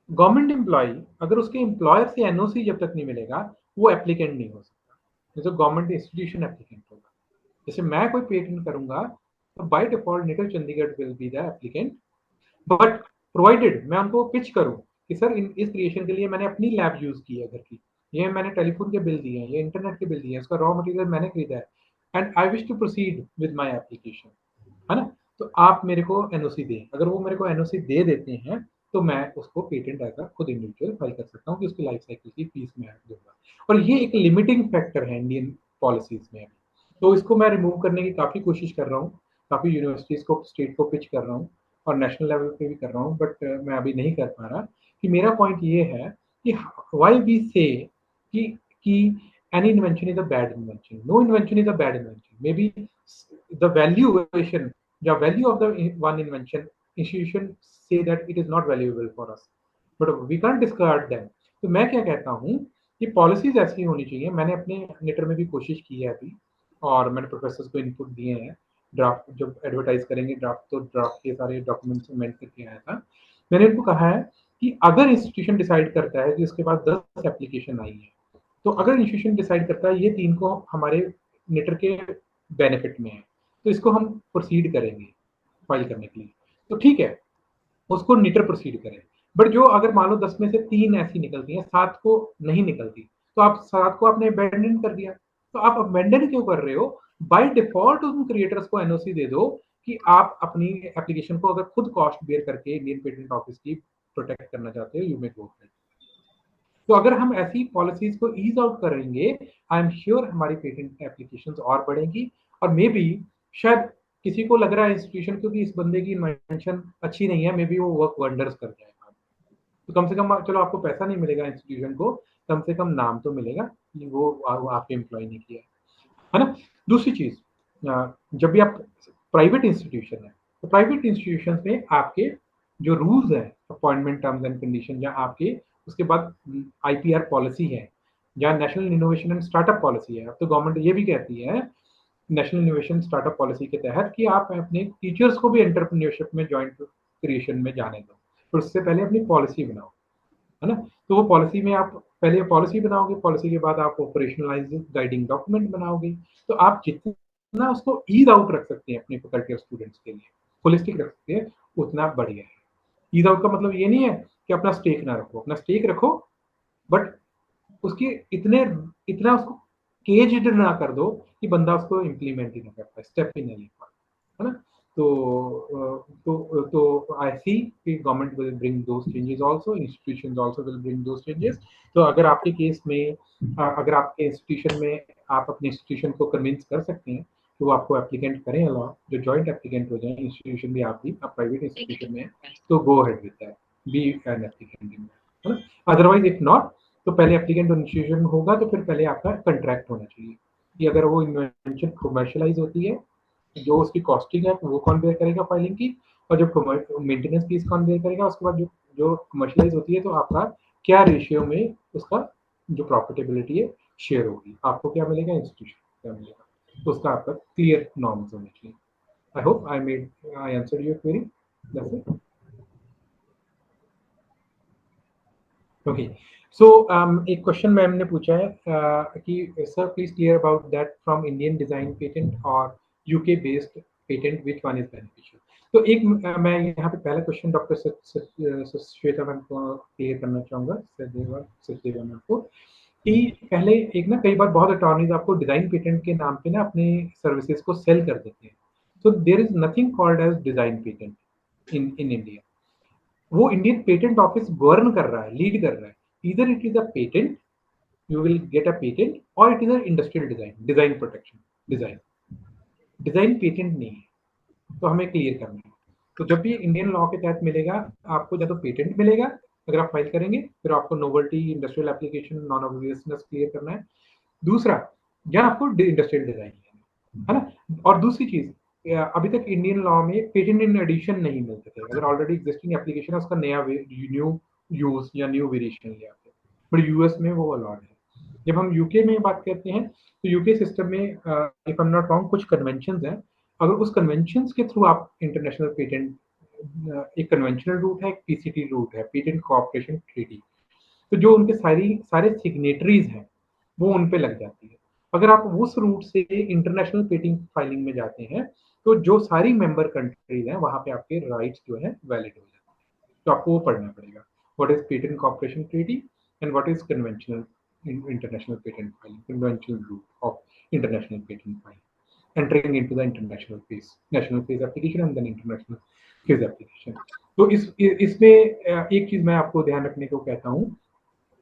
S13: गवर्नमेंट एम्प्लॉय अगर उसके एम्प्लॉयर से एनओसी जब तक नहीं मिलेगा वो एप्लीकेंट नहीं हो सकता, जैसे गवर्नमेंट इंस्टीट्यूशन एप्लीकेंट होगा। जैसे मैं कोई पेटेंट करूंगा तो बाय डिफॉल्ट निटिल Chandigarh will be the applicant, but provided मैं उनको पिच करूं कि सर इस क्रिएशन के लिए मैंने अपनी लैब यूज की है घर की, ये मैंने टेलीफोन के बिल दिए हैं, ये इंटरनेट के बिल दिए हैं, इसका रॉ मटेरियल मैंने खरीदा है, and I wish to proceed with my application, है ना, तो आप मेरे को एनओसी दें। अगर वो मेरे को एनओसी दे देते हैं तो मैं उसको पेटेंट एज खुद इंडिविजुअल फाइल कर सकता हूँ कि उसकी लाइफ साइकिल की फीस मैं दूंगा। और ये एक लिमिटिंग फैक्टर है इंडियन पॉलिसीज में, तो इसको मैं रिमूव करने की काफ़ी कोशिश कर रहा हूँ, काफ़ी यूनिवर्सिटीज़ को, स्टेट को पिच कर रहा हूँ और नेशनल लेवल पे भी कर रहा हूँ, बट मैं अभी नहीं कर पा रहा। कि मेरा पॉइंट ये है कि व्हाई वी से कि any invention is a bad invention, no invention is a bad invention, maybe the valuation, the value of the one invention, institution say that it is not valuable for us, but we can't discard them। तो मैं क्या कहता हूँ कि policies ऐसी होनी चाहिए, मैंने अपने लेटर में भी कोशिश की है अभी, और मैंने प्रोफेसर को इनपुट दिए हैं, ड्राफ्ट जब एडवर्टाइज करेंगे ड्राफ्ट, तो ड्राफ्ट के सारे डॉक्यूमेंट्स अमेंड करके आया था। मैंने उनको कहा है कि अगर इंस्टीट्यूशन डिसाइड करता है कि उसके पास 10 एप्लीकेशन आई है, तो अगर इंस्टीट्यूशन डिसाइड करता है ये 3 को हमारे नेटर के बेनिफिट में है, तो इसको हम प्रोसीड करेंगे फाइल करने के लिए, तो ठीक है, उसको नेटर प्रोसीड करें। बट जो अगर मान लो 10 में से 3 ऐसी निकलती हैं, 7 को नहीं निकलती, तो आप 7 को आपने अबेंडन कर दिया, तो आप अबेंडन क्यों कर रहे हो? बाय डिफॉल्ट उन क्रिएटर्स को एनओसी दे दो कि आप अपनी एप्लीकेशन को अगर खुद कॉस्ट बेयर करके इंडियन पेटेंट ऑफिस की प्रोटेक्ट करना चाहते हो, यू मे गो। तो अगर हम ऐसी पॉलिसीज को ईज आउट करेंगे, आई एम श्योर हमारी पेटेंट एप्लीकेशंस और बढ़ेंगी, और मे बी शायद किसी को लग रहा है इंस्टीट्यूशन क्योंकि इस बंदे की इन्वेंशन अच्छी नहीं है, मे बी वो वर्क वंडर्स कर जाएगा, तो कम से कम चलो आपको पैसा नहीं मिलेगा इंस्टीट्यूशन को, कम से कम नाम तो मिलेगा कि वो आपके एम्प्लॉय ने किया है ना। दूसरी चीज, जब भी आप प्राइवेट इंस्टीट्यूशन है, तो प्राइवेट इंस्टीट्यूशन में आपके जो रूल्स हैं, अपॉइंटमेंट टर्म्स एंड कंडीशन, या आपके उसके बाद आईपीआर पॉलिसी है, जहाँ national innovation and startup policy है। अब तो गवर्नमेंट ये भी कहती है नेशनल इनोवेशन स्टार्टअप पॉलिसी के तहत कि आप अपने टीचर्स को भी एंटरप्रेन्योरशिप में ज्वाइंट क्रिएशन में जाने दो, तो उससे पहले अपनी पॉलिसी बनाओ, है ना। तो वो पॉलिसी में आप पहले पॉलिसी बनाओगे, पॉलिसी के बाद आप ऑपरेशनलाइज गाइडिंग डॉक्यूमेंट बनाओगे, तो आप जितना उसको ईज आउट रख सकते हैं अपनी फैकल्टी और स्टूडेंट्स के लिए, होलिस्टिक रख सकते हैं, उतना बढ़िया है। ईज आउट का मतलब ये नहीं है कि अपना स्टेक ना रखो, अपना स्टेक रखो, बट उसकी इतना उसको केज्ड ना कर दो कि बंदा उसको इम्प्लीमेंट ही ना कर पाए, स्टेप ही नहीं ले पाए, है ना। तो आई सी कि government will bring those changes also, institutions also will bring those changes. तो अगर आपके केस में अगर आपके इंस्टीट्यूशन में आप अपने इंस्टीट्यूशन को कन्विंस कर सकते हैं तो वो आपको एप्लीकेंट करें अलॉ, जो जॉइंट एप्लीकेंट हो जाए, इंस्टीट्यूशन भी आप प्राइवेट इंस्टीट्यूशन में, तो go ahead with that. be an applicant in that, है ना? Otherwise if not, तो पहले applicant initiation होगा, तो फिर पहले आपका contract होना चाहिए कि अगर वो invention commercialize होती है, जो उसकी कॉस्टिंग है वो कौन बेयर करेगा फाइलिंग की, और जो मेंटेनेंस फीस कौन बेयर करेगा, उसके बाद जो कमर्शलाइज होती है तो आपका क्या रेशियो में उसका जो प्रॉफिटेबिलिटी है शेयर होगी, आपको क्या मिलेगा, इंस्टीट्यूशन क्या मिलेगा, तो उसका आपका क्लियर नॉर्म्स होने चाहिए। I hope I answered your query. That's it. Okay, so एक क्वेश्चन मैम ने पूछा है कि sir please clear about that from Indian design patent और UK based patent which one is beneficial. तो एक मैं यहाँ पे पहला क्वेश्चन डॉक्टर श्वेता मैम को क्लियर करना चाहूंगा, सचदेवा मैम को, कि पहले एक ना कई बार बहुत अटॉर्नीज आपको डिजाइन पेटेंट के नाम पे ना अपने सर्विसेज को सेल कर देते हैं। So there is nothing called as design patent in India. वो इंडियन पेटेंट ऑफिस गवर्न कर रहा है, लीड कर रहा है। इधर it is a patent, you will get a patent, or it is an industrial design protection, design patent नहीं है। तो हमें क्लियर करना है। तो जब भी इंडियन लॉ के तहत मिलेगा आपको, या तो पेटेंट मिलेगा अगर आप फाइल करेंगे, फिर आपको novelty, industrial application, non obviousness clear करना है। दूसरा, या आपको इंडस्ट्रियल डिजाइन है ना। और दूसरी चीज, अभी तक इंडियन लॉ में पेटेंट इन एडिशन नहीं मिलते थे। अगर ऑलरेडी एग्जिस्टिंग एप्लीकेशन है उसका नया न्यू यूज या न्यू वेरिएशन ले आते हैं, बट यूएस में वो अलाउड है। जब हम यूके में बात करते हैं तो यूके सिस्टम में if I am not wrong कुछ कन्वेंशंस हैं। अगर उस कन्वेंशंस के थ्रू आप इंटरनेशनल पेटेंट, एक कन्वेंशनल रूट है, एक पीसीटी रूट है, पेटेंट कोऑपरेशन ट्रीटी, तो जो उनके सारे सिग्नेटरीज हैं वो उन पे लग जाती है। अगर आप उस रूट से इंटरनेशनल पेटेंट फाइलिंग में जाते हैं तो जो सारी मेंबर कंट्रीज हैं वहां पे आपके राइट्स जो है वैलिड हो जाते हैं। तो आपको वो पढ़ना पड़ेगा, what is patent cooperation treaty and what is conventional international patent filing, conventional route of international patent filing, entering into the international phase, national phase application and then international phase application. तो इसमें एक चीज मैं आपको ध्यान रखने को कहता हूँ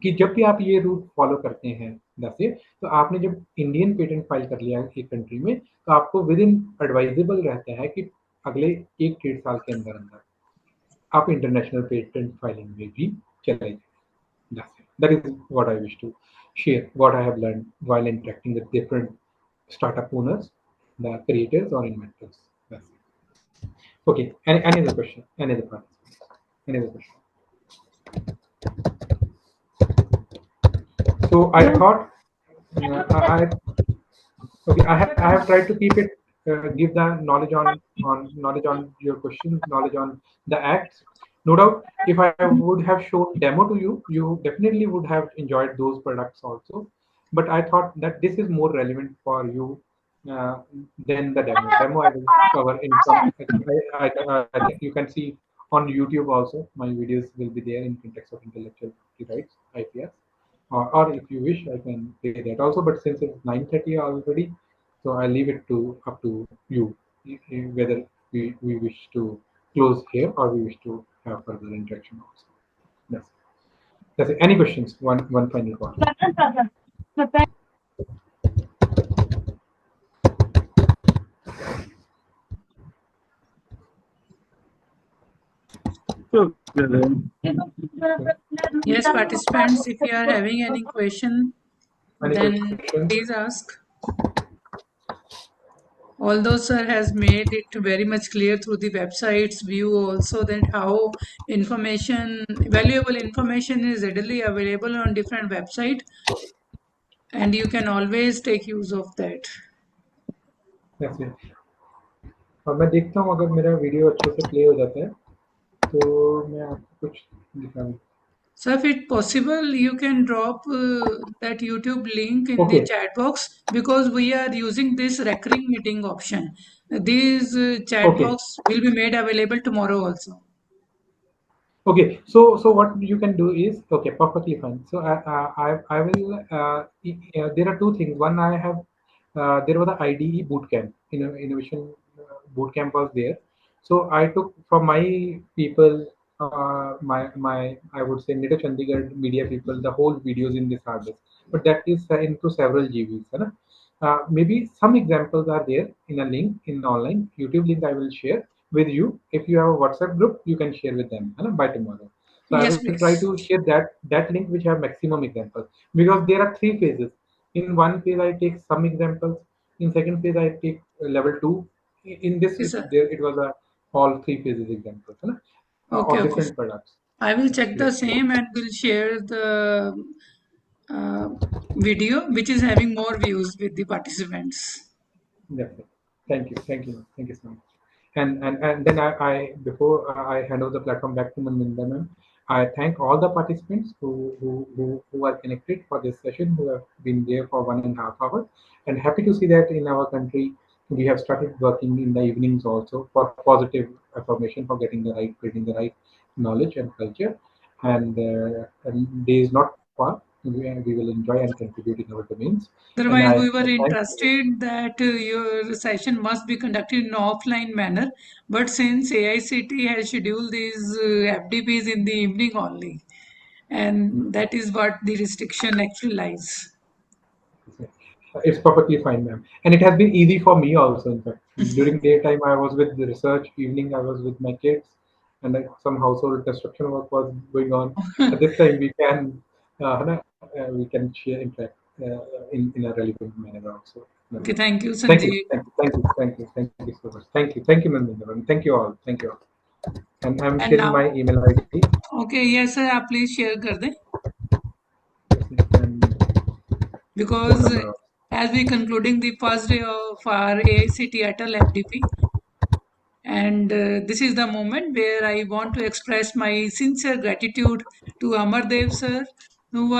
S13: कि जब भी आप ये रूट फॉलो करते हैं जैसे, तो आपने जब इंडियन पेटेंट फाइल कर लिया एक कंट्री में, तो आपको विद इन एडवाइजेबल रहता है कि अगले 1-1.5 साल के अंदर अंदर आप इंटरनेशनल पेटेंट फाइलिंग में भी चले जाए। That is what I wish to share, what I have learned while interacting with different startup owners, the creators or inventors. That's it. Okay, any other question? Any other question? Any other question? So I thought I have tried to keep it, give the knowledge on your questions, knowledge on the acts. No doubt, if I would have shown demo to you, you definitely would have enjoyed those products also. But I thought that this is more relevant for you than the demo. Demo I will cover in some. I think you can see on YouTube also. My videos will be there in context of intellectual property rights, IPS. Or if you wish, I can say that also. But since it's 9:30 already, so I leave it up to you whether we wish to close here or we wish to have further interaction also. That's it. Any questions? One final point.
S11: Yes, participants, if you are having any question, then please ask. Although sir has made it very much clear through the website's view also that how valuable information is readily available on different website, and you can always take use of that.
S13: That's it. और मैं देखता हूँ अगर मेरा video अच्छे से play हो जाता है तो मैं आपको कुछ दिखाऊँ।
S11: So if it's possible, you can drop that YouTube link in the chat box, because we are using this recurring meeting option. These chat box will be made available tomorrow also.
S13: Okay, so what you can do is, okay, perfectly fine. So I will. There are two things. One, I have. There was the IDE bootcamp. Innovation bootcamp was there. So I took from my people, my I would say Nita Chandigarh media people, the whole videos in this hard disk. But that is into several GBs. Right? Maybe some examples are there in a link in online YouTube link I will share with you. If you have a WhatsApp group, you can share with them by tomorrow. So I
S11: Yes,
S13: will try
S11: please.
S13: to share that link which have maximum examples, because there are three phases. In one phase I take some examples. In second phase I take level 2. In this
S11: Yes, sir.
S13: it was a all three phases examples,
S11: Okay,
S13: of
S11: okay.
S13: different products.
S11: I will check the
S13: Yes, yes.
S11: same and will share the uh, video which is having more views with the participants.
S13: Definitely. Thank you, thank you so much. And then I before I hand over the platform back to Manvinda ma'am, I thank all the participants who are connected for this session, who have been there for 1.5 hours, and happy to see that in our country we have started working in the evenings also for positive affirmation, for getting the right, creating the right knowledge and culture, and day is not far. We will enjoy and contribute in our domains. And
S11: Otherwise, we
S13: I
S11: were
S13: thank.
S11: interested that your session must be conducted in an offline manner. But since AICT has scheduled these FDPs in the evening only, and that is what the restriction actually lies.
S13: It's perfectly fine, ma'am. And it has been easy for me also, in fact. During daytime, I was with the research. Evening, I was with my kids. And then some household construction work was going on. At this time, we can share, in fact, in a relevant manner also.
S11: Okay, thank you,
S13: Thank you,
S11: Sanjeev.
S13: thank you so much. Thank you, ma'am. Thank you all. And I'm
S11: And
S13: sharing
S11: now,
S13: my email ID.
S11: okay, yes, sir, आप please share कर दें.
S13: And phone
S11: Because
S13: number.
S11: as we concluding the first day of our AICT Atal FDP, and this is the moment where I want to express my sincere gratitude to Amardev sir, who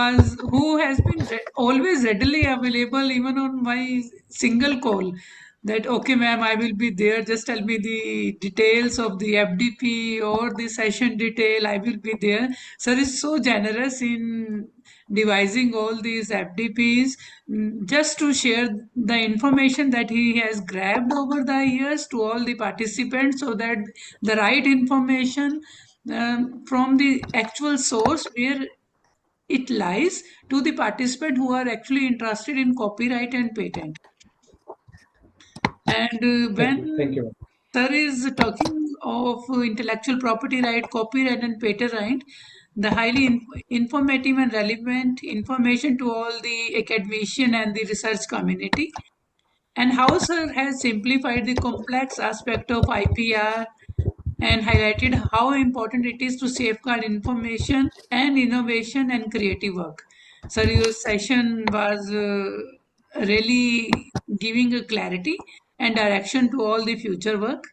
S11: has been always readily available even on my single call. That okay, ma'am, I will be there. Just tell me the details of the FDP or the session detail. I will be there. Sir is so generous in devising all these FDPs, just to share the information that he has grabbed over the years to all the participants, so that the right information from the actual source where it lies to the participant who are actually interested in copyright and patent. And
S13: Thank
S11: when
S13: you.
S11: Sir is talking of intellectual property right, copyright, and patent right, the highly informative and relevant information to all the academician and the research community, and how Sir has simplified the complex aspect of IPR and highlighted how important it is to safeguard information and innovation and creative work. Sir, your session was really giving a clarity and direction to all the future work.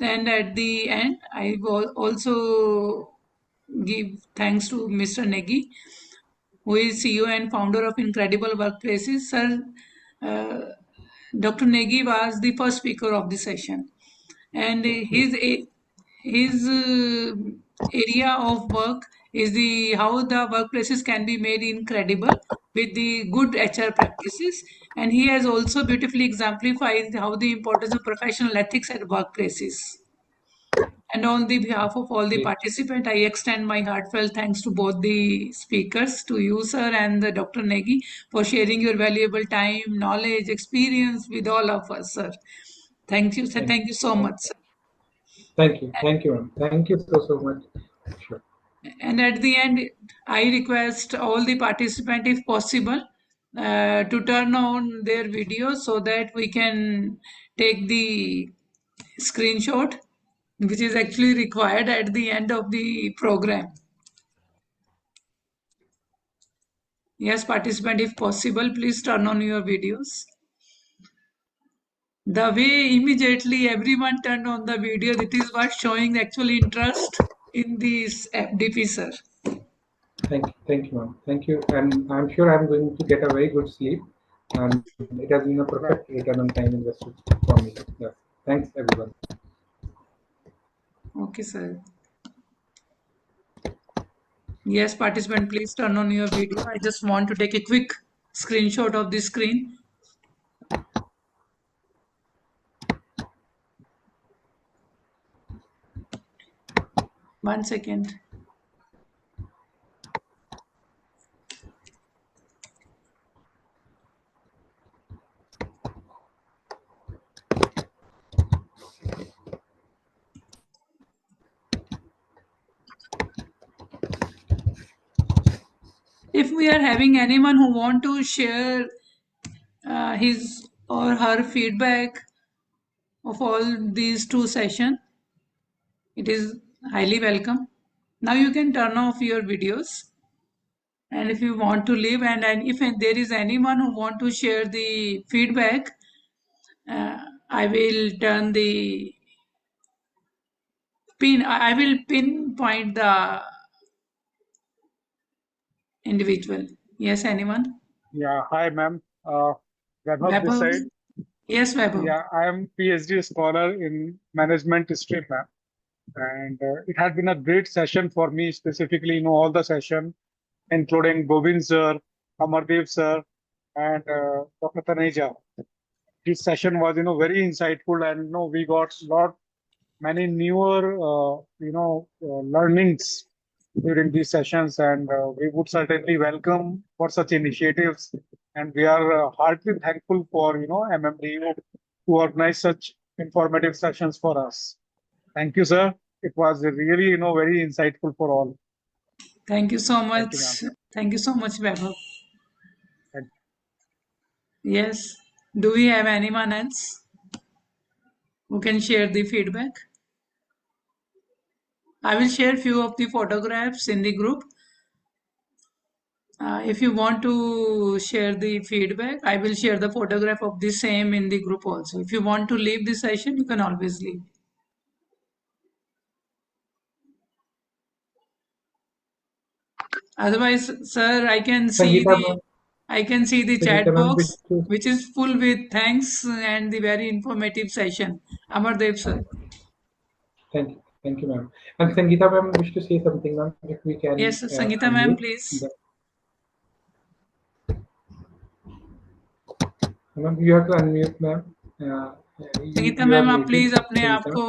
S11: And at the end, I will also give thanks to Mr. Negi, who is CEO and founder of Incredible Workplaces. Sir, uh, Dr. Negi was the first speaker of the session, and his area of work is the how the workplaces can be made incredible with the good HR practices, and he has also beautifully exemplified how the importance of professional ethics at workplaces. And on the behalf of all the participants, I extend my heartfelt thanks to both the speakers, to you, sir, and the Dr. Negi, for sharing your valuable time, knowledge, experience with all of us, sir. Thank you, sir. Thank you so much, sir.
S13: Thank you, ma'am. Thank you so much. Sure.
S11: And at the end, I request all the participants, if possible, to turn on their videos so that we can take the screenshot, which is actually required at the end of the program. Yes, participant, if possible, please turn on your videos. The way immediately everyone turned on the video, that is what showing actual interest in this FDP, sir.
S13: Thank you, ma'am. Thank you, and I'm sure I'm going to get a very good sleep. And it has been a perfect return on time invested for me. Yes. Thanks, everyone.
S11: Okay, sir. Yes, participant, please turn on your video. I just want to take a quick screenshot of the screen. One second. if we are having anyone who want to share his or her feedback of all these 2 sessions, it is highly welcome. Now you can turn off your videos, and if you want to leave, and if there is anyone who want to share the feedback, I will turn the pin. I will pinpoint the individual. Yes, anyone?
S7: Yeah, hi, ma'am. Vaibhav this
S11: Vaibhav?
S7: side.
S11: Yes, Vaibhav.
S7: Yeah, I am PhD scholar in management stream, ma'am. And it had been a great session for me, specifically, all the session, including Govind sir, Amardev sir, and Dr. Taneja. This session was, very insightful, and we got many newer, learnings during these sessions, and we would certainly welcome for such initiatives. And we are heartily thankful for, MMDU to organize such informative sessions for us. Thank you, sir. It was really, very insightful for all.
S11: Thank you so much.
S7: Thank you, ma'am.
S11: Thank you so much, Vaibhav.
S7: Thank
S11: Yes. Do we have anyone else who can share the feedback? I will share few of the photographs in the group. If you want to share the feedback, I will share the photograph of the same in the group also. If you want to leave the session, you can always leave. Otherwise, sir, I can see the chat box, which is full with thanks and the very informative session. Amardev, sir.
S13: Thank you, ma'am. And Sangeeta ma'am wish to say something, ma'am, if we can.
S11: Yes, Sangeeta ma'am, please.
S13: Ma'am, you have to unmute, ma'am.
S11: Sangeeta ma'am आप please अपने आप को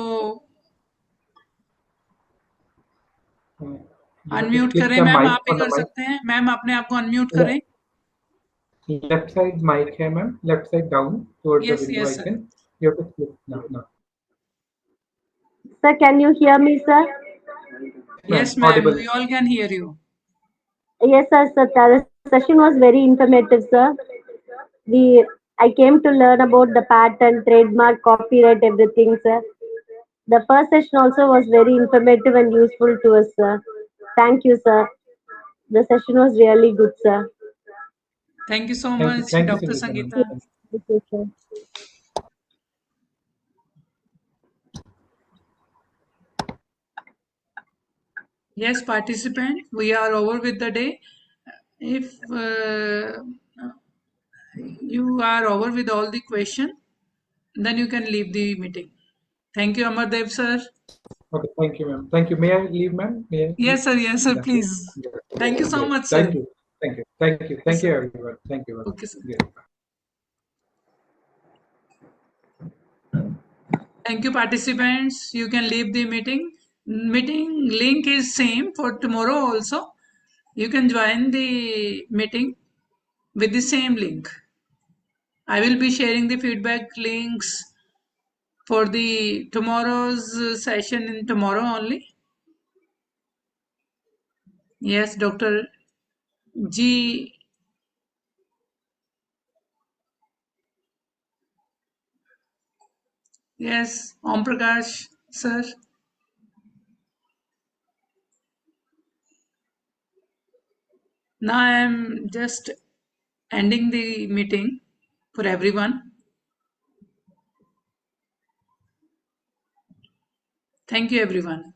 S11: unmute करें। Ma'am आप भी कर सकते हैं। मैम अपने आप को अनम्यूट करें।
S13: Left side mic है ma'am, left side down towards the video icon. You have to click now.
S15: Sir, can you hear me, sir?
S11: Yes, ma'am. We all can hear you.
S15: Yes, sir. The session was very informative, sir. I came to learn about the patent, trademark, copyright, everything, sir. The first session also was very informative and useful to us, sir. Thank you, sir. The session was really good, sir.
S11: Thank you so much, Dr. Sangeeta.
S15: Thank you, sir.
S11: Yes, participant, we are over with the day. If you are over with all the question, then you can leave the meeting. Thank you, Amardev, sir.
S13: Okay, thank you, ma'am. Thank you. May I leave, ma'am?
S11: Yes, sir. Yes, sir. Please. Thank you so much, sir.
S13: Thank you. Thank you, everyone. Thank you.
S11: Okay, sir. Thank you, participants. You can leave the meeting. Meeting link is same for tomorrow also. You can join the meeting with the same link. I will be sharing the feedback links for the tomorrow's session in tomorrow only. Yes, Dr. G. Yes, Om Prakash, sir. Now I am just ending the meeting for everyone. Thank you, everyone.